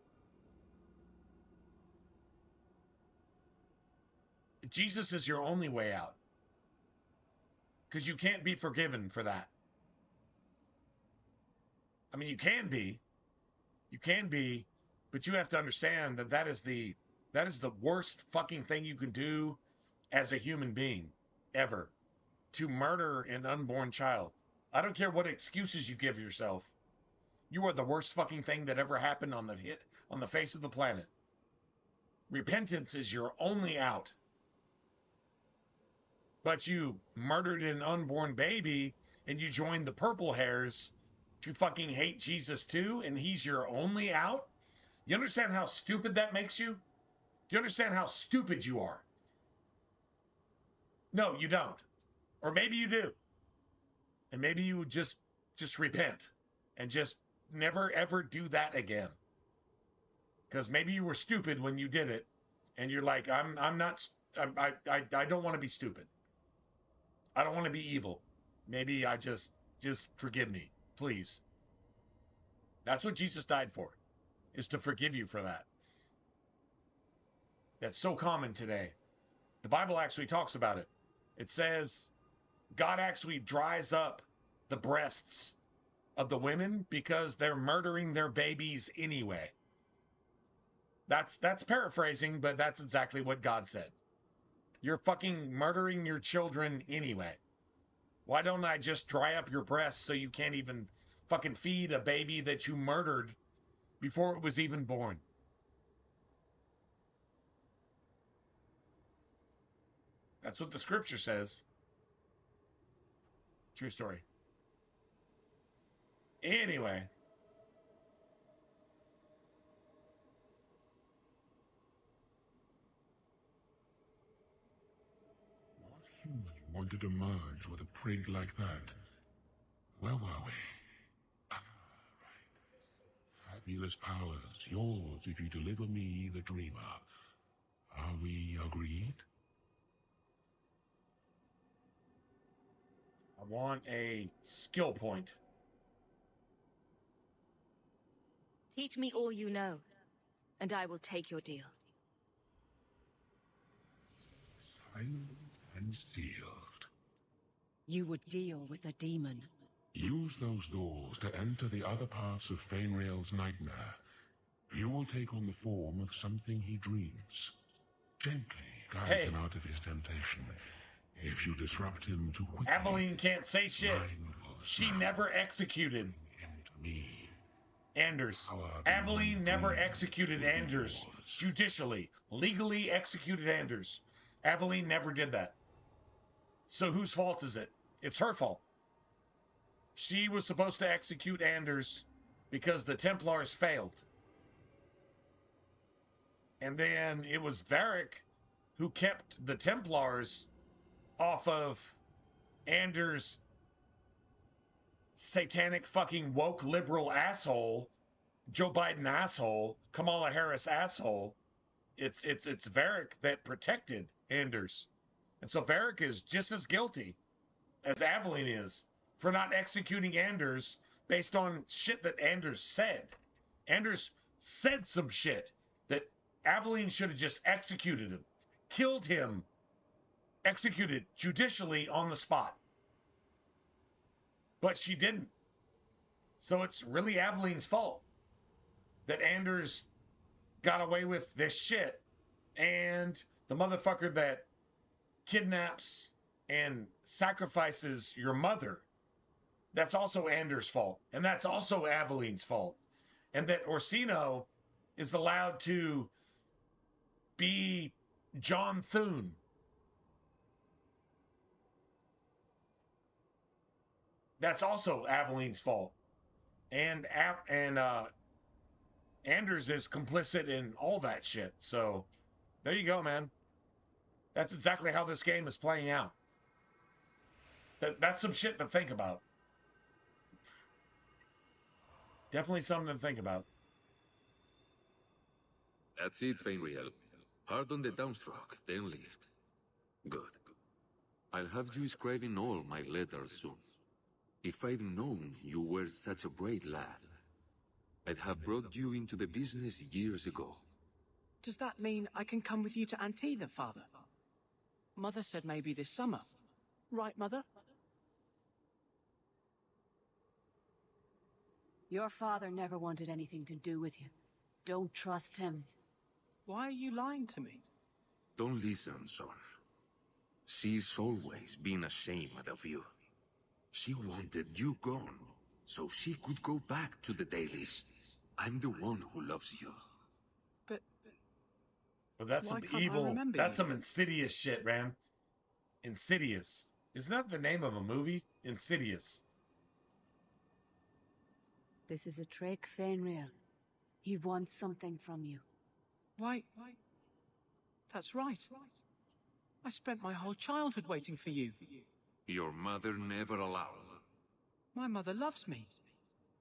Jesus is your only way out. Because you can't be forgiven for that. I mean, you can be, but you have to understand that that is the worst fucking thing you can do as a human being, ever, to murder an unborn child. I don't care what excuses you give yourself. You are the worst fucking thing that ever happened on the face of the planet. Repentance is your only out. But you murdered an unborn baby and you joined the purple hairs to fucking hate Jesus too, and he's your only out? You understand how stupid that makes you? Do you understand how stupid you are? No, you don't. Or maybe you do. And maybe you would just repent and just never ever do that again. Because maybe you were stupid when you did it, and you're like, I don't want to be stupid. I don't want to be evil. Maybe I just forgive me, please. That's what Jesus died for, is to forgive you for that. That's so common today. The Bible actually talks about it. It says God actually dries up the breasts of the women because they're murdering their babies anyway. That's paraphrasing, but that's exactly what God said. You're fucking murdering your children anyway. Why don't I just dry up your breasts so you can't even fucking feed a baby that you murdered before it was even born? That's what the scripture says. True story. Anyway. What human wanted to merge with a prig like that? Where were we? Right. Fabulous powers, yours if you deliver me the dreamer. Are we agreed? I want a skill point. Teach me all you know, and I will take your deal. Signed and sealed. You would deal with a demon. Use those doors to enter the other parts of Fainriel's nightmare. You will take on the form of something he dreams. Gently guide him out of his temptation. If you disrupt him too quickly... Aveline can't say shit. She never executed Anders. Aveline never executed Anders judicially, legally executed Anders. Aveline never did that. So whose fault is it? It's her fault. She was supposed to execute Anders because the Templars failed. And then it was Varric who kept the Templars off of Anders' satanic fucking woke liberal asshole, Joe Biden asshole, Kamala Harris asshole. It's Varric that protected Anders. And so Varric is just as guilty as Aveline is for not executing Anders based on shit that Anders said. Anders said some shit that Aveline should have just executed him, killed him, executed judicially on the spot. But she didn't. So it's really Aveline's fault that Anders got away with this shit, and the motherfucker that kidnaps and sacrifices your mother, that's also Anders' fault, and that's also Aveline's fault. And that Orsino is allowed to be John Thune. That's also Aveline's fault. And Anders is complicit in all that shit. So there you go, man. That's exactly how this game is playing out. That's some shit to think about. Definitely something to think about. That's it, Fainriel. Pardon the downstroke, then lift. Good. I'll have you scribing all my letters soon. If I'd known you were such a bright lad, I'd have brought you into the business years ago. Does that mean I can come with you to Antida, Father? Mother said maybe this summer. Right, Mother? Your father never wanted anything to do with you. Don't trust him. Why are you lying to me? Don't listen, son. She's always been ashamed of you. She wanted you gone, so she could go back to the dailies. I'm the one who loves you. But that's some evil, that's some insidious shit, man. Insidious. Isn't that the name of a movie? Insidious. This is a trick, Fenrir. He wants something from you. Why? That's right. I spent my whole childhood waiting for you. Your mother never allowed. My mother loves me.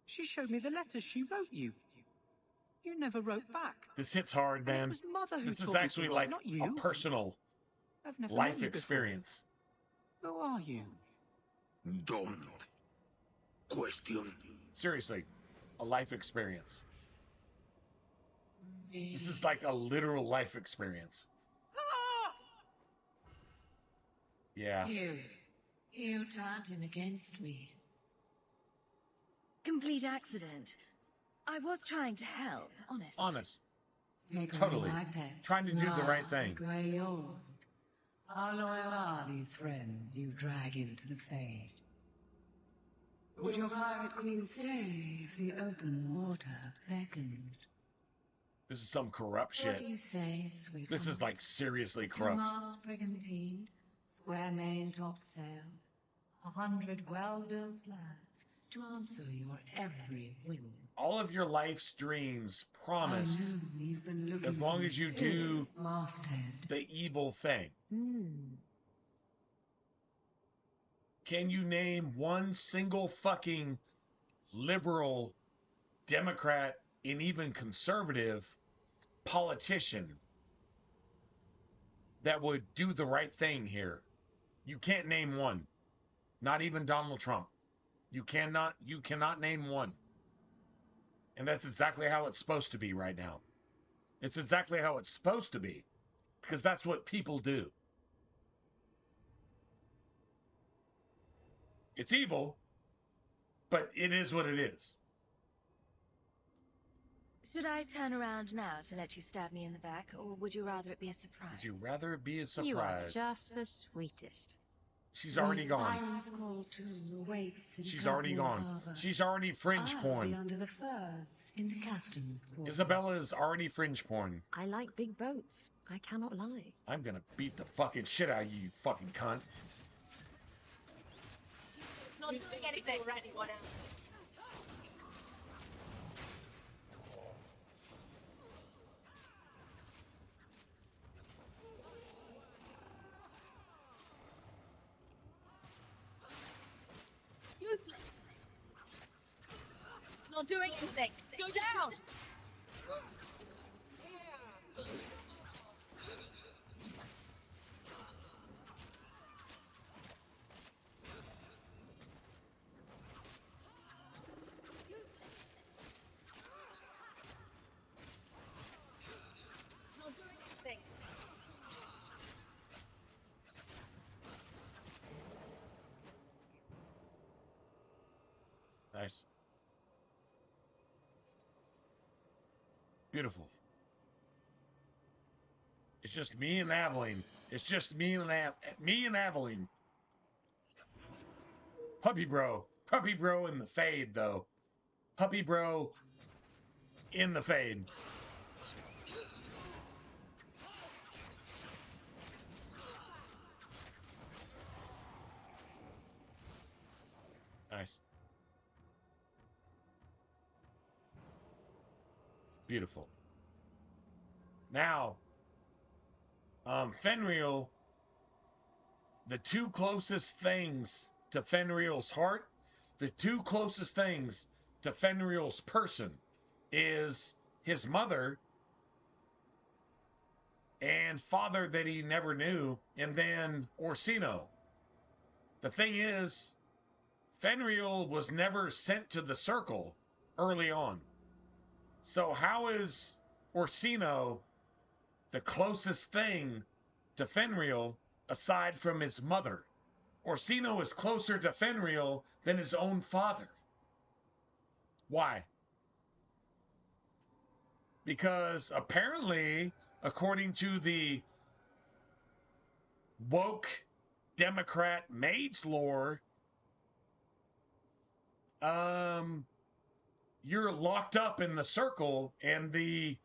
She showed me the letters she wrote you. You never wrote back. This hits hard, man. It was Mother who This is taught me actually to like write, not you. a personal I've never life met you experience. Before. Who are you? Don't question. Seriously, a life experience. This is like a literal life experience. Yeah. You turned him against me. Complete accident. I was trying to help, honest. Honest. Take Totally. away my pets. Trying to do the right thing. Take away yours. How loyal are these friends you drag into the fade? Would your pirate queen stay if the open water beckoned? This is some corrupt shit. What do you say, sweetheart? This is like seriously corrupt. Two-mast brigantine, square main topsail, 100 well-built lads to answer your every whim. All of your life's dreams promised as long as you do the evil thing. Can you name one single fucking liberal, Democrat, and even conservative politician that would do the right thing here? You can't name one. Not even Donald Trump. You cannot name one. And that's exactly how it's supposed to be right now. It's exactly how it's supposed to be. Because that's what people do. It's evil, but it is what it is. Should I turn around now to let you stab me in the back, or would you rather it be a surprise? Would you rather it be a surprise? You are just the sweetest. She's already gone. She's already gone. She's already fringe porn. Under the furs in the captain's quarters. Isabella is already fringe porn. I like big boats. I cannot lie. I'm gonna beat the fucking shit out of you, you fucking cunt. Not doing anything for anyone else. Useless. Not doing anything. Go down. Not doing anything. Nice. Beautiful. It's just me and Aveline. It's just me and Aveline. Puppy bro. Puppy bro in the fade, though. Puppy bro in the fade. Nice. Beautiful. Now, Fenrir, the two closest things to Fenrir's heart, the two closest things to Fenrir's person is his mother and father that he never knew, and then Orsino. The thing is, Fenrir was never sent to the circle early on. So how is Orsino the closest thing to Fenrir aside from his mother? Orsino is closer to Fenrir than his own father. Why? Because apparently, according to the woke Democrat mage lore, you're locked up in the circle, and the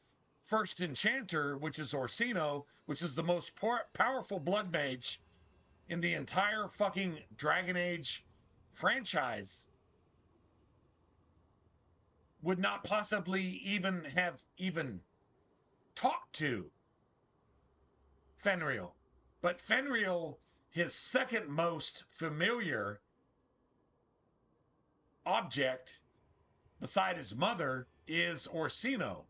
first enchanter, which is Orsino, which is the most powerful blood mage in the entire fucking Dragon Age franchise, would not possibly even have talked to Fenrir. But Fenrir, his second most familiar object beside his mother is Orsino,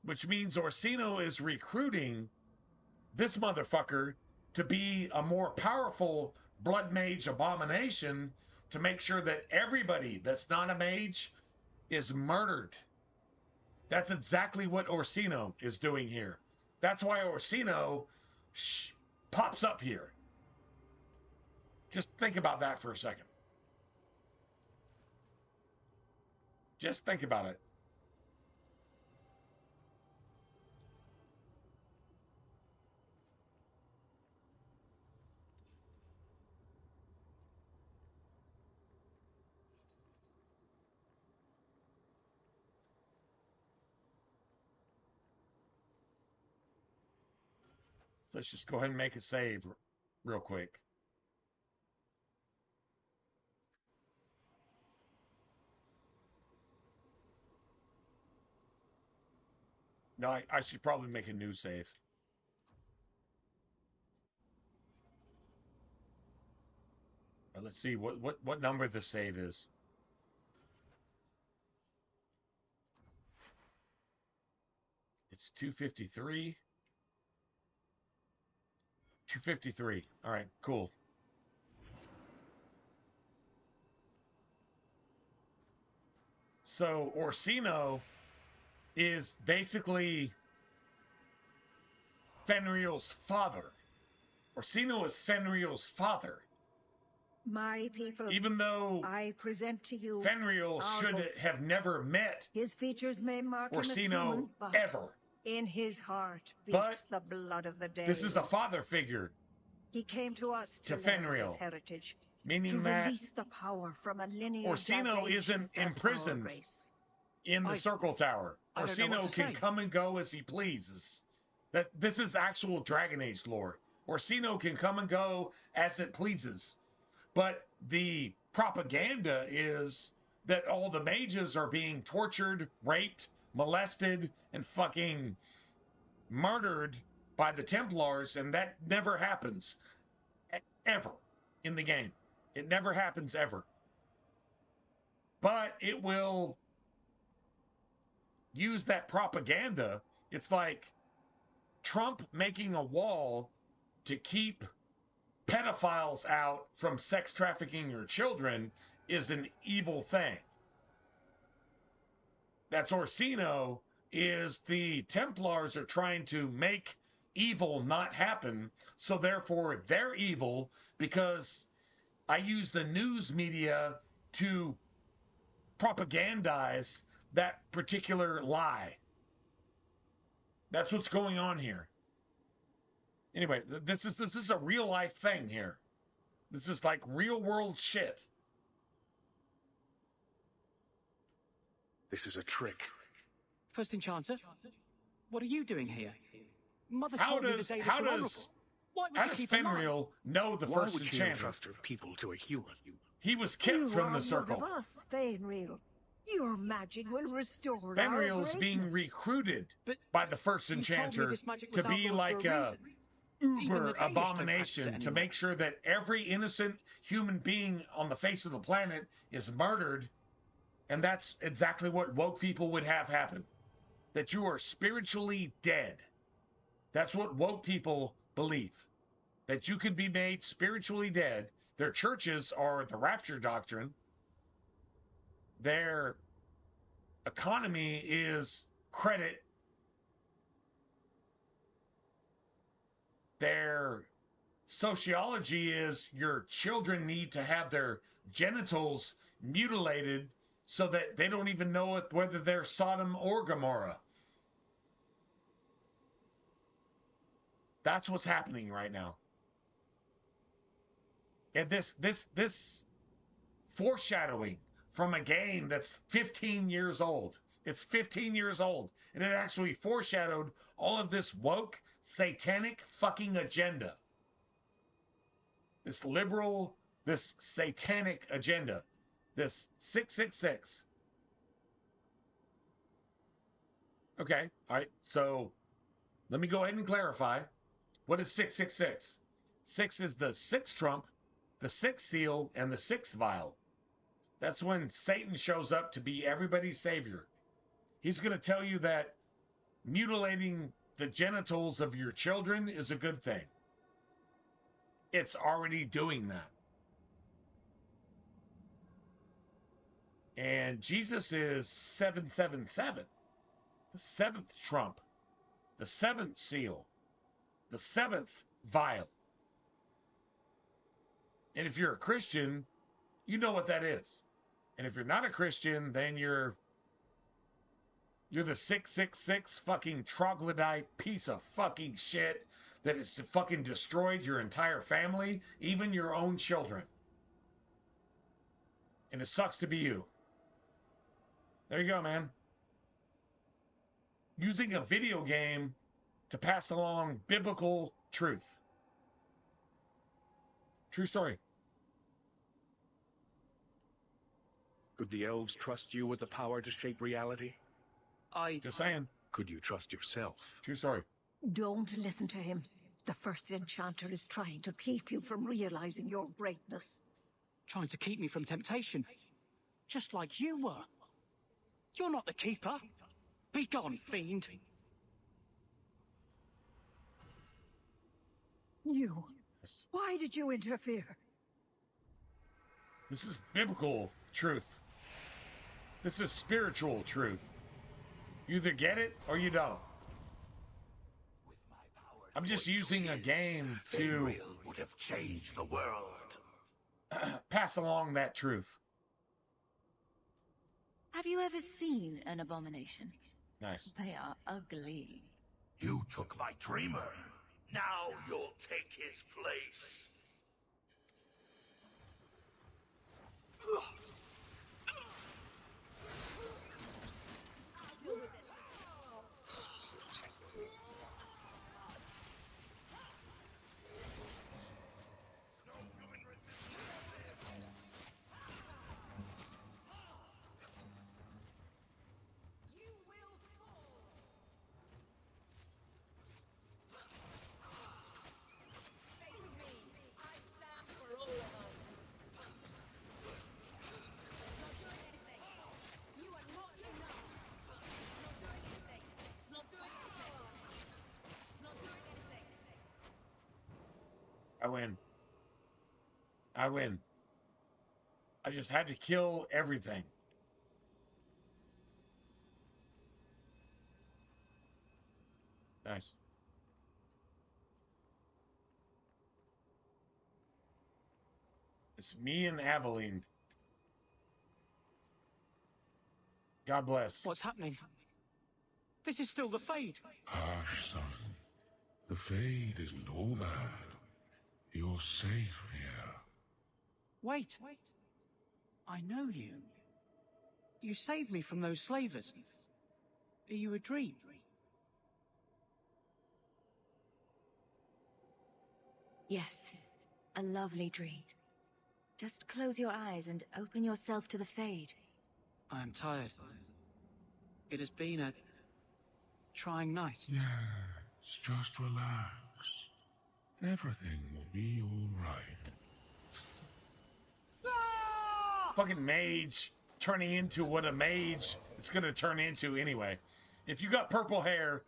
which means Orsino is recruiting this motherfucker to be a more powerful blood mage abomination to make sure that everybody that's not a mage is murdered. That's exactly what Orsino is doing here. That's why Orsino pops up here. Just think about that for a second. Just think about it. So let's just go ahead and make a save real quick. No, I should probably make a new save. Right, let's see what number the save is. It's 253. 253. All right, cool. So Orsino is basically Fenrir's father. Orsino is Fenrir's father. My people, even though I present to you Fenrir should have never met his features may mark Orsino him as human, but ever. In his heart beats the blood of the dead. This is the father figure. He came to us to learn Fenrir, his heritage, meaning to that release the power from a lineage Orsino isn't imprisoned in the Circle Tower. Orsino can come and go as he pleases. This is actual Dragon Age lore. Orsino can come and go as it pleases. But the propaganda is that all the mages are being tortured, raped, molested, and fucking murdered by the Templars, and that never happens ever in the game. It never happens ever. But it will use that propaganda. It's like Trump making a wall to keep pedophiles out from sex trafficking your children is an evil thing. That's Orsino. Is the Templars are trying to make evil not happen, so therefore they're evil because I use the news media to propagandize that particular lie. That's what's going on here. Anyway, this is a real life thing here. This is like real world shit. This is a trick. First Enchanter, what are you doing here? Mother told me the day how does Fenrir know the first Enchanter? Why would she entrust her people to a human? He was kept from the circle. One of us, Fenrir. Your magic will restore Fenrir's being recruited by the first Enchanter to be like a uber abomination to make sure that every innocent human being on the face of the planet is murdered. And that's exactly what woke people would have happen. That you are spiritually dead. That's what woke people believe, that you could be made spiritually dead. Their churches are the rapture doctrine. Their economy is credit. Their sociology is your children need to have their genitals mutilated so that they don't even know whether they're Sodom or Gomorrah. That's what's happening right now. And this foreshadowing from a game that's 15 years old. It's 15 years old. And it actually foreshadowed all of this woke, satanic fucking agenda. This liberal, this satanic agenda. This 666. Okay, all right. So let me go ahead and clarify. What is 666? 6 is the sixth trump, the sixth seal, and the sixth vial. That's when Satan shows up to be everybody's savior. He's going to tell you that mutilating the genitals of your children is a good thing. It's already doing that. And Jesus is 777, the seventh trump, the seventh seal, the seventh vial. And if you're a Christian, you know what that is. And if you're not a Christian, then you're the 666 fucking troglodyte piece of fucking shit that has fucking destroyed your entire family, even your own children. And it sucks to be you. There you go, man. Using a video game to pass along biblical truth. True story. Could the elves trust you with the power to shape reality? Just saying. Could you trust yourself? True story. Don't listen to him. The first enchanter is trying to keep you from realizing your greatness. Trying to keep me from temptation. Just like you were. You're not the keeper. Be gone, fiend. You. Why did you interfere? This is biblical truth. This is spiritual truth. You either get it or you don't. I'm just using a game to would have changed the world. pass along that truth. Have you ever seen an abomination? Nice. They are ugly. You took my dreamer. Now you'll take his place. I win. I win. I just had to kill everything. Nice. It's me and Aveline. God bless. What's happening? This is still the Fade. Hush, son. The Fade is no bad. You're safe here. Wait. I know you. You saved me from those slavers. Are you a dream? Yes, a lovely dream. Just close your eyes and open yourself to the Fade. I am tired. It has been a trying night. Yes, just relax. Everything will be all right. Fucking mage turning into what a mage is going to turn into anyway. If you got purple hair,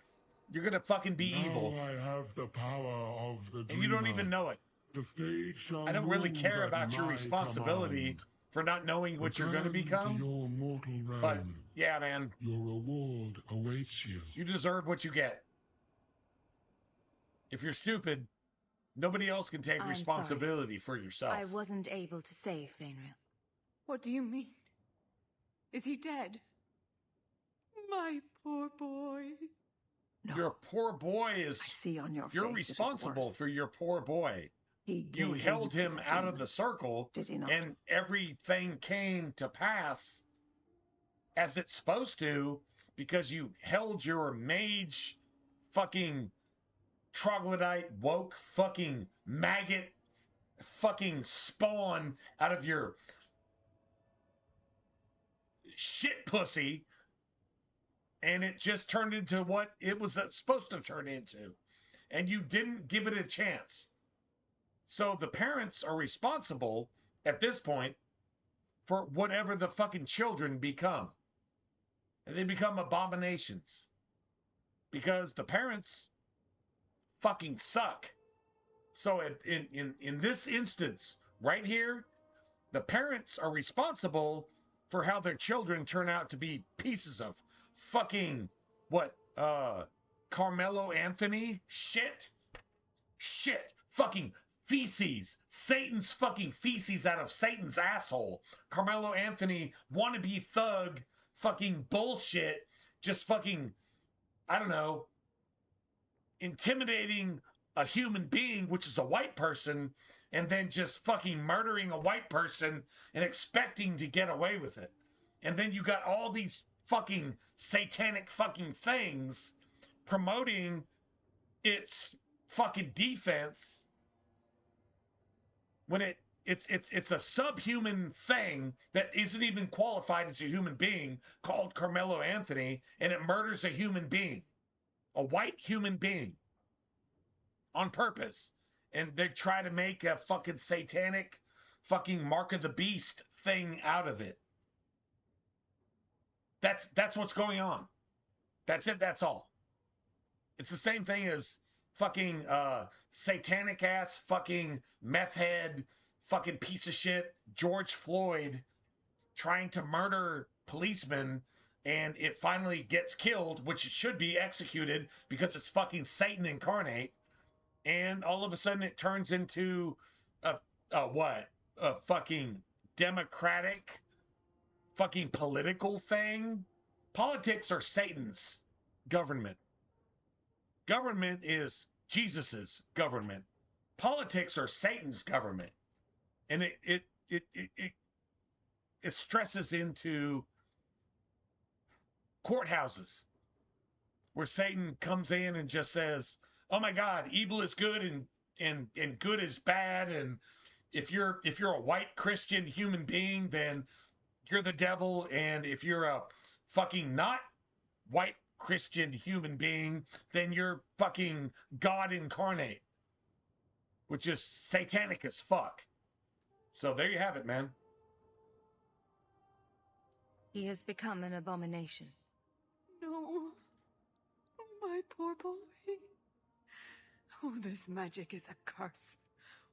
You're gonna fucking be now evil. I have the power of the dreamer. And you don't even know it. The fate shall I don't really move care at about your my responsibility command. for not knowing what you're going to Return become. to your mortal realm. But, yeah, man. Your reward awaits you. You deserve what you get. If you're stupid, nobody else can take I'm responsibility for yourself. I wasn't able to save Fainrail. What do you mean? Is he dead? My poor boy. No. Your poor boy is... I see on your You're face responsible for your poor boy. You gave held in to him the out demon, of the circle, did he not? and everything came to pass as it's supposed to because you held your mage fucking troglodyte woke fucking maggot fucking spawn out of your shit pussy, and it just turned into what it was supposed to turn into, and you didn't give it a chance. So the parents are responsible at this point for whatever the fucking children become, and they become abominations because the parents fucking suck. So in this instance right here, the parents are responsible for how their children turn out to be pieces of fucking Carmelo Anthony shit, fucking feces, Satan's fucking feces out of Satan's asshole. Carmelo Anthony wannabe thug fucking bullshit, just fucking, I don't know, intimidating a human being, which is a white person, and then just fucking murdering a white person and expecting to get away with it. And then you got all these fucking satanic fucking things promoting its fucking defense when it's a subhuman thing that isn't even qualified as a human being called Carmelo Anthony, and it murders a human being, a white human being, on purpose. And they try to make a fucking satanic fucking Mark of the Beast thing out of it. That's what's going on. That's it. That's all. It's the same thing as fucking satanic ass fucking meth head fucking piece of shit George Floyd trying to murder policemen, and it finally gets killed, which it should be executed because it's fucking Satan incarnate. And all of a sudden it turns into a fucking democratic fucking political thing. Politics are Satan's government. Government is Jesus's government. Politics are Satan's government. And it stresses into courthouses where Satan comes in and just says, oh my God, evil is good and good is bad, and if you're a white Christian human being, then you're the devil, and if you're a fucking not white Christian human being, then you're fucking God incarnate, which is satanic as fuck. So there you have it, man. He has become an abomination. No. My poor boy. Oh, this magic is a curse.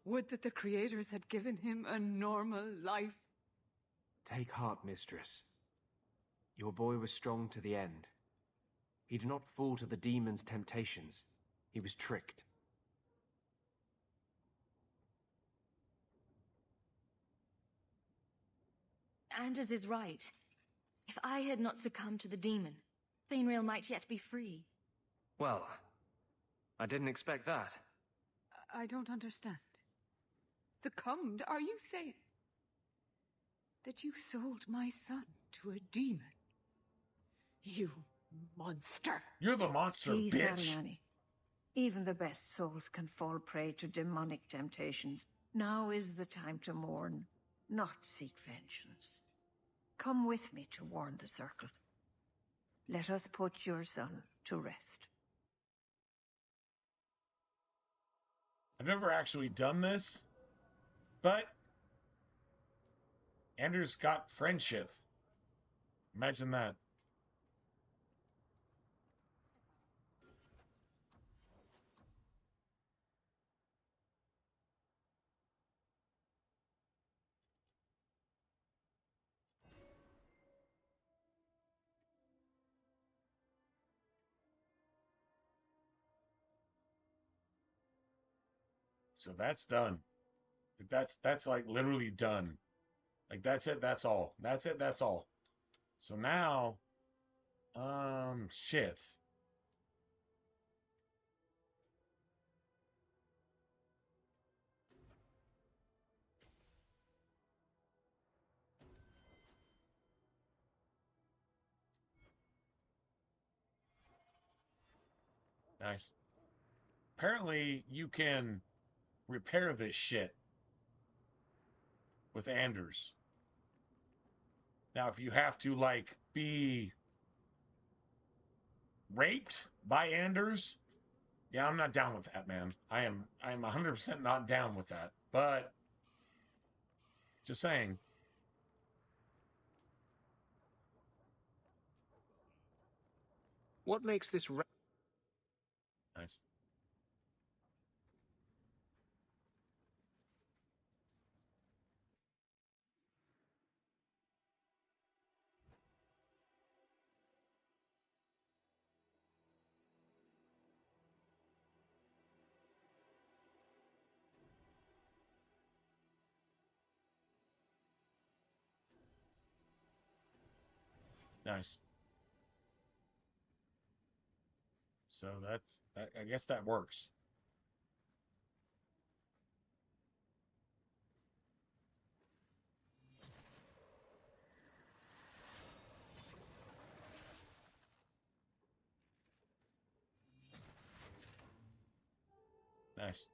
Would that the creators had given him a normal life. Take heart, mistress. Your boy was strong to the end. He did not fall to the demon's temptations. He was tricked. Anders is right. If I had not succumbed to the demon, Fainrail might yet be free. Well, I didn't expect that. I don't understand. Succumbed? Are you saying that you sold my son to a demon? You monster. You're the monster, Please, bitch. Ariane. Even the best souls can fall prey to demonic temptations. Now is the time to mourn, not seek vengeance. Come with me to warn the circle. Let us put your son to rest. I've never actually done this, but Anders got friendship. Imagine that. So that's done. That's like literally done. Like that's it, that's all. That's it, that's all. So now, shit. Nice. Apparently, you can repair this shit with Anders. Now, if you have to, like, be raped by Anders, yeah, I'm not down with that, man. I'm 100% not down with that. But, just saying. What makes this Nice. Nice. So I guess that works. Nice.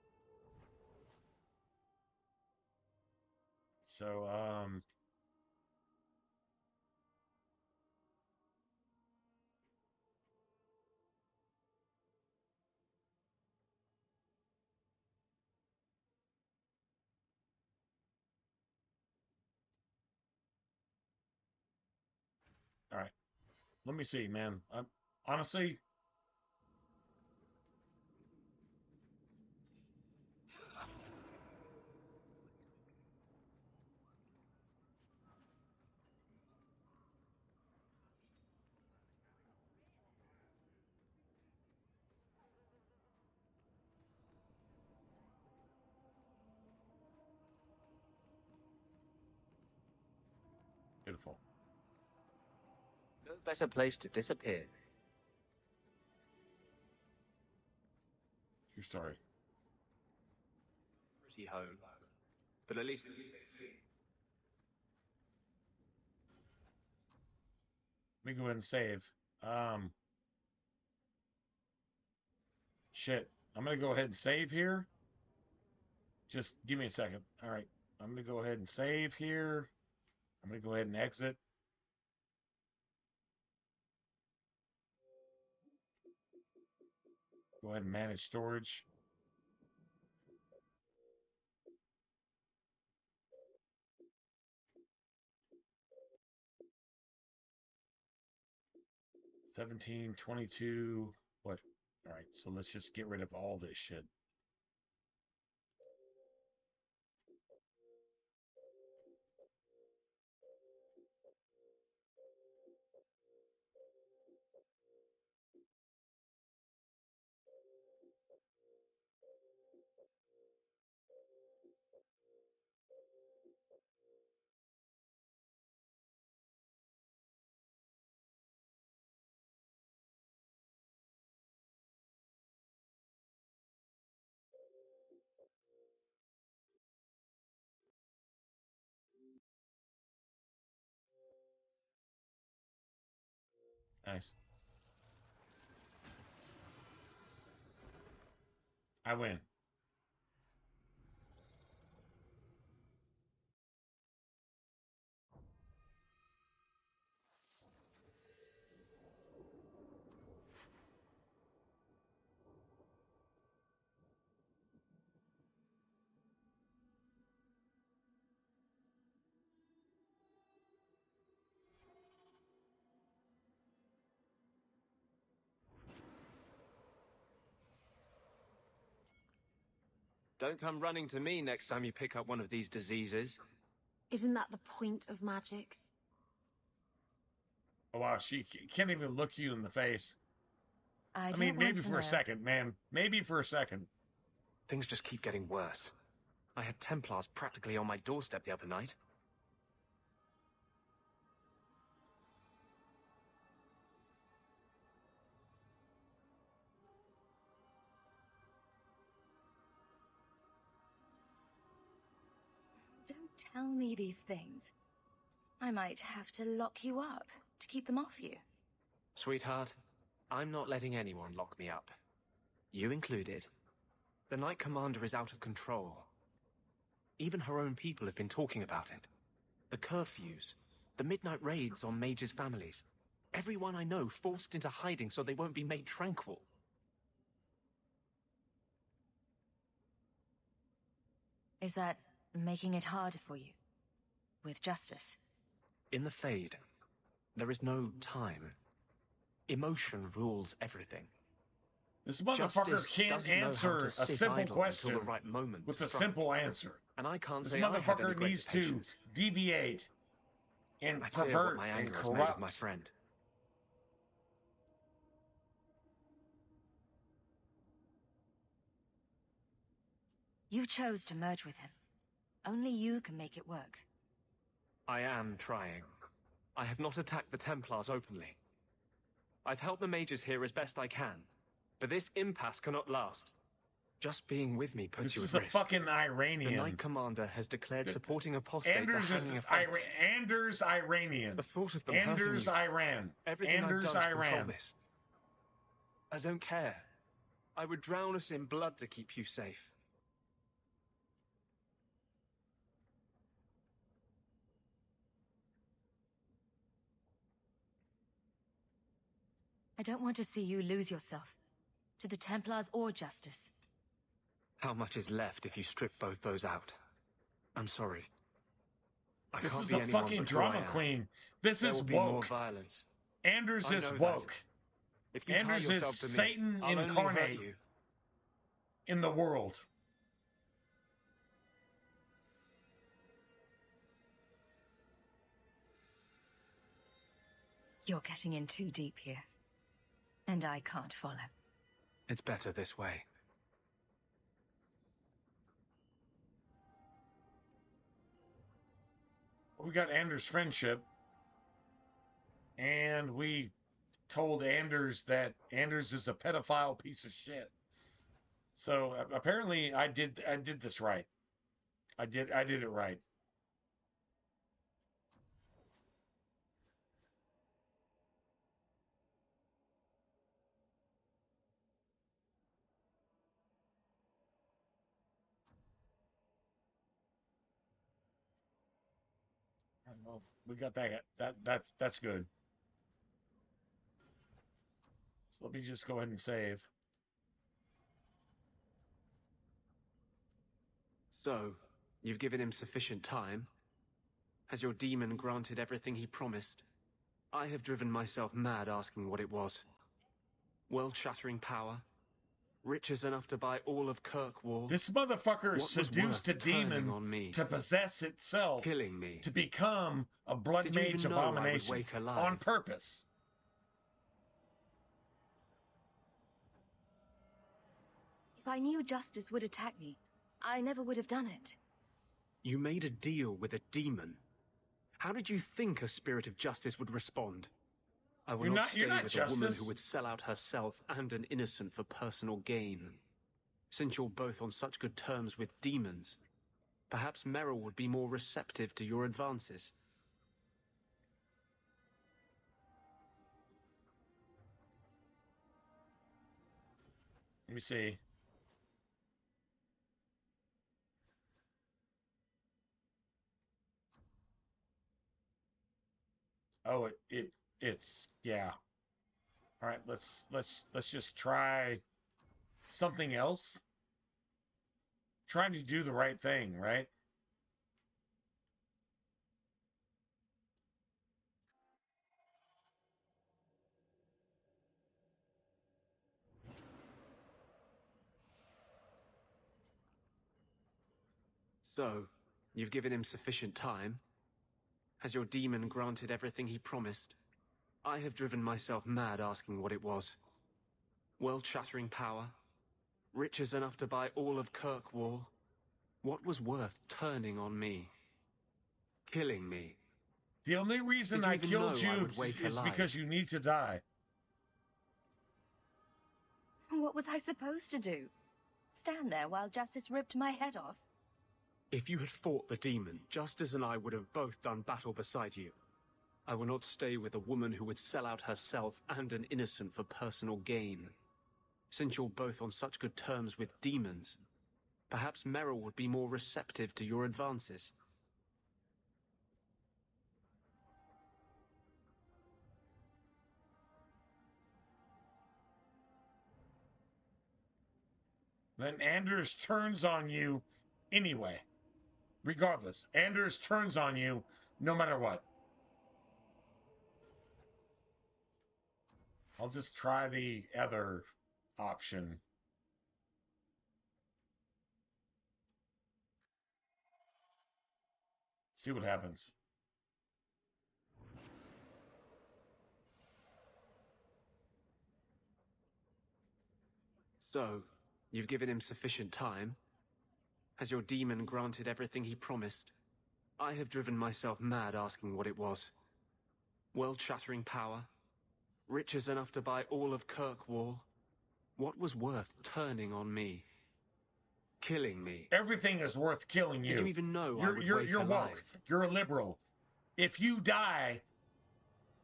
So, all right. Let me see, man. I'm honestly, beautiful. No better place to disappear. True story. Pretty home. But at least... Let me go ahead and save. Um, Shit. I'm gonna go ahead and save here. Just give me a second. All right. I'm gonna go ahead and save here. I'm gonna go ahead and exit. Go ahead and manage storage. $17, $22. What? All right. So let's just get rid of all this shit. Nice. I win. Don't come running to me next time you pick up one of these diseases. Isn't that the point of magic? Oh, wow. She can't even look you in the face. I I mean, don't maybe want to for a know. second, man. Maybe for a second. Things just keep getting worse. I had Templars practically on my doorstep the other night. Don't tell me these things. I might have to lock you up to keep them off you. Sweetheart, I'm not letting anyone lock me up. You included. The Knight Commander is out of control. Even her own people have been talking about it. The curfews, the midnight raids on mages' families. Everyone I know forced into hiding so they won't be made tranquil. Is that making it harder for you? With justice? In the Fade, there is no time. Emotion rules everything. This motherfucker Justice can't doesn't know how answer to a sit simple idle question until the right moment with a strikes. simple answer. And I can't This say I had any motherfucker greater needs to patience. deviate and I fear what pervert my and anger has made of my corrupt. friend. You chose to merge with him. Only you can make it work. I am trying. I have not attacked the Templars openly. I've helped the mages here as best I can, but this impasse cannot last. Just being with me puts This you is at a risk. fucking The Iranian. Knight Commander has declared supporting apostates Anders a is hanging offense. Anders Iranian. The thought of them Anders hurting you. Iran. Everything Anders I've done to control Iran. this. I don't care. I would drown us in blood to keep you safe. I don't want to see you lose yourself. To the Templars or justice. How much is left if you strip both those out? I'm sorry. I This can't is be a anyone fucking but who I drama am. queen. This There is will be more woke. violence. Anders I is know woke. That. If you tie Anders is yourself to me, Satan I'll only hurt incarnate you. in the world. You're getting in too deep here. And I can't follow. It's better this way. We got Anders' friendship, and we told Anders that Anders is a pedophile piece of shit. So apparently, I did this right. I did it right. Well, we got that. That's good. So let me just go ahead and save. So, you've given him sufficient time? Has your demon granted everything he promised? I have driven myself mad asking what it was. World-shattering power? Riches enough to buy all of Kirkwall? This motherfucker seduced a demon on me? to possess itself, Killing me? to become a blood Did you mage even know I would abomination wake alive? on purpose. If I knew justice would attack me, I never would have done it. You made a deal with a demon. How did you think a spirit of justice would respond? I will not stay with a woman who would sell out herself and an innocent for personal gain. Since you're both on such good terms with demons, perhaps Merrill would be more receptive to your advances. Let me see. Oh, it's yeah. All right, let's just try something else. Trying to do the right thing, right? So, you've given him sufficient time? Has your demon granted everything he promised? I have driven myself mad asking what it was. World-shattering power? Riches enough to buy all of Kirkwall. What was worth turning on me? Killing me? The only reason Did you I even killed know I you would wake is alive? because you need to die. What was I supposed to do? Stand there while Justice ripped my head off? If you had fought the demon, Justice and I would have both done battle beside you. I will not stay with a woman who would sell out herself and an innocent for personal gain. Since you're both on such good terms with demons, perhaps Meryl would be more receptive to your advances. Then Anders turns on you anyway. Regardless, Anders turns on you no matter what. I'll just try the other option. See what happens. So, you've given him sufficient time? Has your demon granted everything he promised? I have driven myself mad asking what it was. World-shattering power? Riches enough to buy all of Kirkwall? What was worth turning on me? Killing me? Everything is worth killing you. Did you even know I would wake you're alive? woke. You're a liberal. If you die,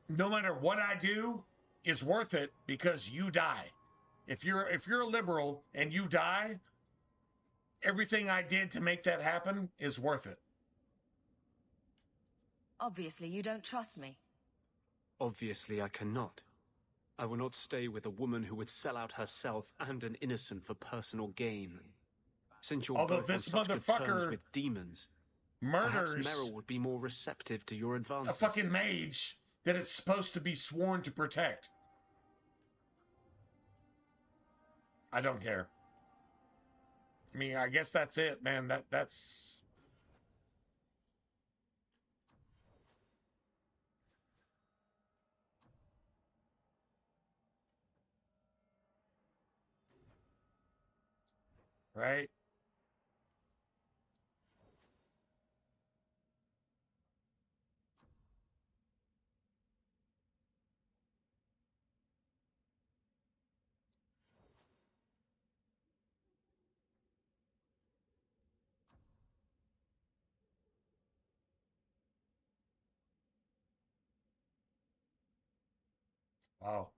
no matter what I do, is worth it because you die. If you're a liberal and you die, everything I did to make that happen is worth it. Obviously, you don't trust me. Obviously, I cannot. I will not stay with a woman who would sell out herself and an innocent for personal gain. Since you're Although both on this such good terms motherfucker with demons, murders perhaps Meryl would be more receptive to your a advances. fucking mage that it's supposed to be sworn to protect. I don't care. I mean, I guess that's it, man. That's right. Wow.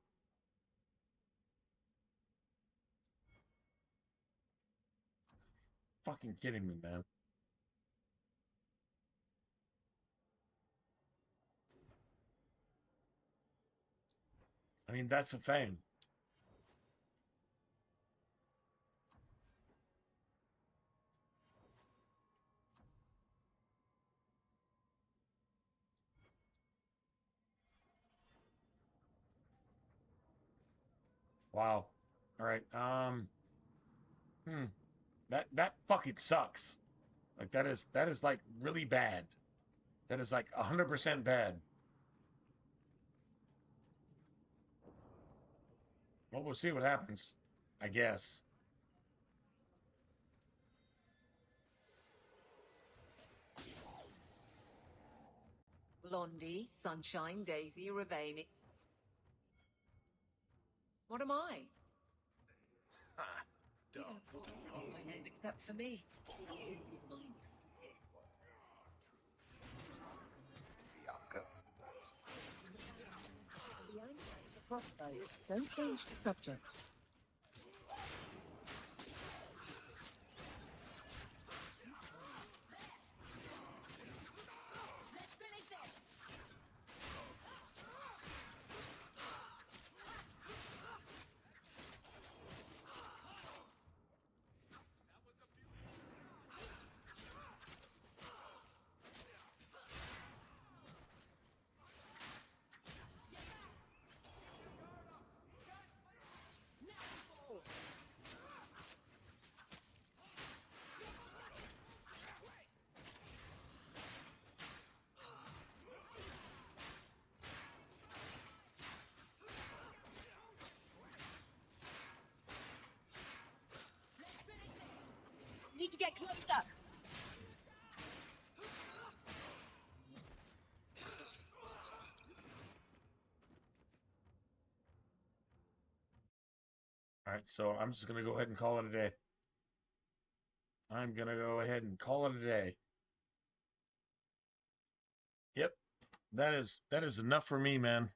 Fucking kidding me, man. I mean, that's a thing. Wow. All right. That fucking sucks. Like that is like really bad. That is like 100% bad. Well, we'll see what happens, I guess. Blondie, Sunshine, Daisy, Ravani. What am I? You don't call anyone my name except for me. It's mine. Behind the crossbow. Don't change the subject. Need to get closer. All right, so I'm just going to go ahead and call it a day. I'm going to go ahead and call it a day. Yep, that is enough for me, man.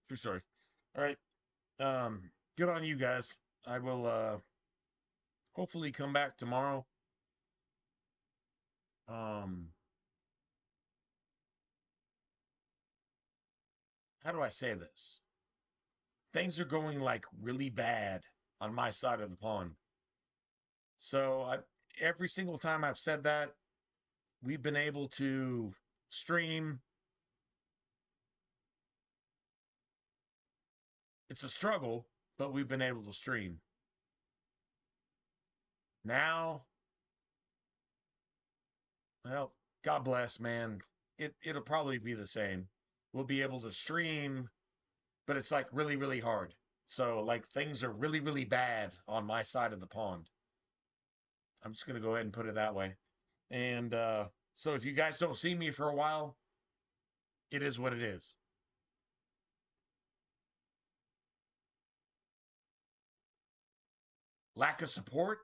True story. All right. Good on you guys. I will hopefully come back tomorrow. How do I say this? Things are going like really bad on my side of the pond. So every single time I've said that, we've been able to stream. It's a struggle, but we've been able to stream. Now, well, God bless, man. It'll probably be the same. We'll be able to stream, but it's like really, really hard. So like things are really, really bad on my side of the pond. I'm just gonna go ahead and put it that way. And so if you guys don't see me for a while, it is what it is. Lack of support?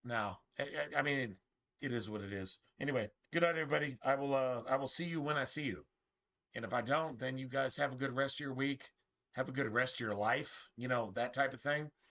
No. I mean, it is what it is. Anyway, good night, everybody. I will see you when I see you. And if I don't, then you guys have a good rest of your week. Have a good rest of your life. You know, that type of thing.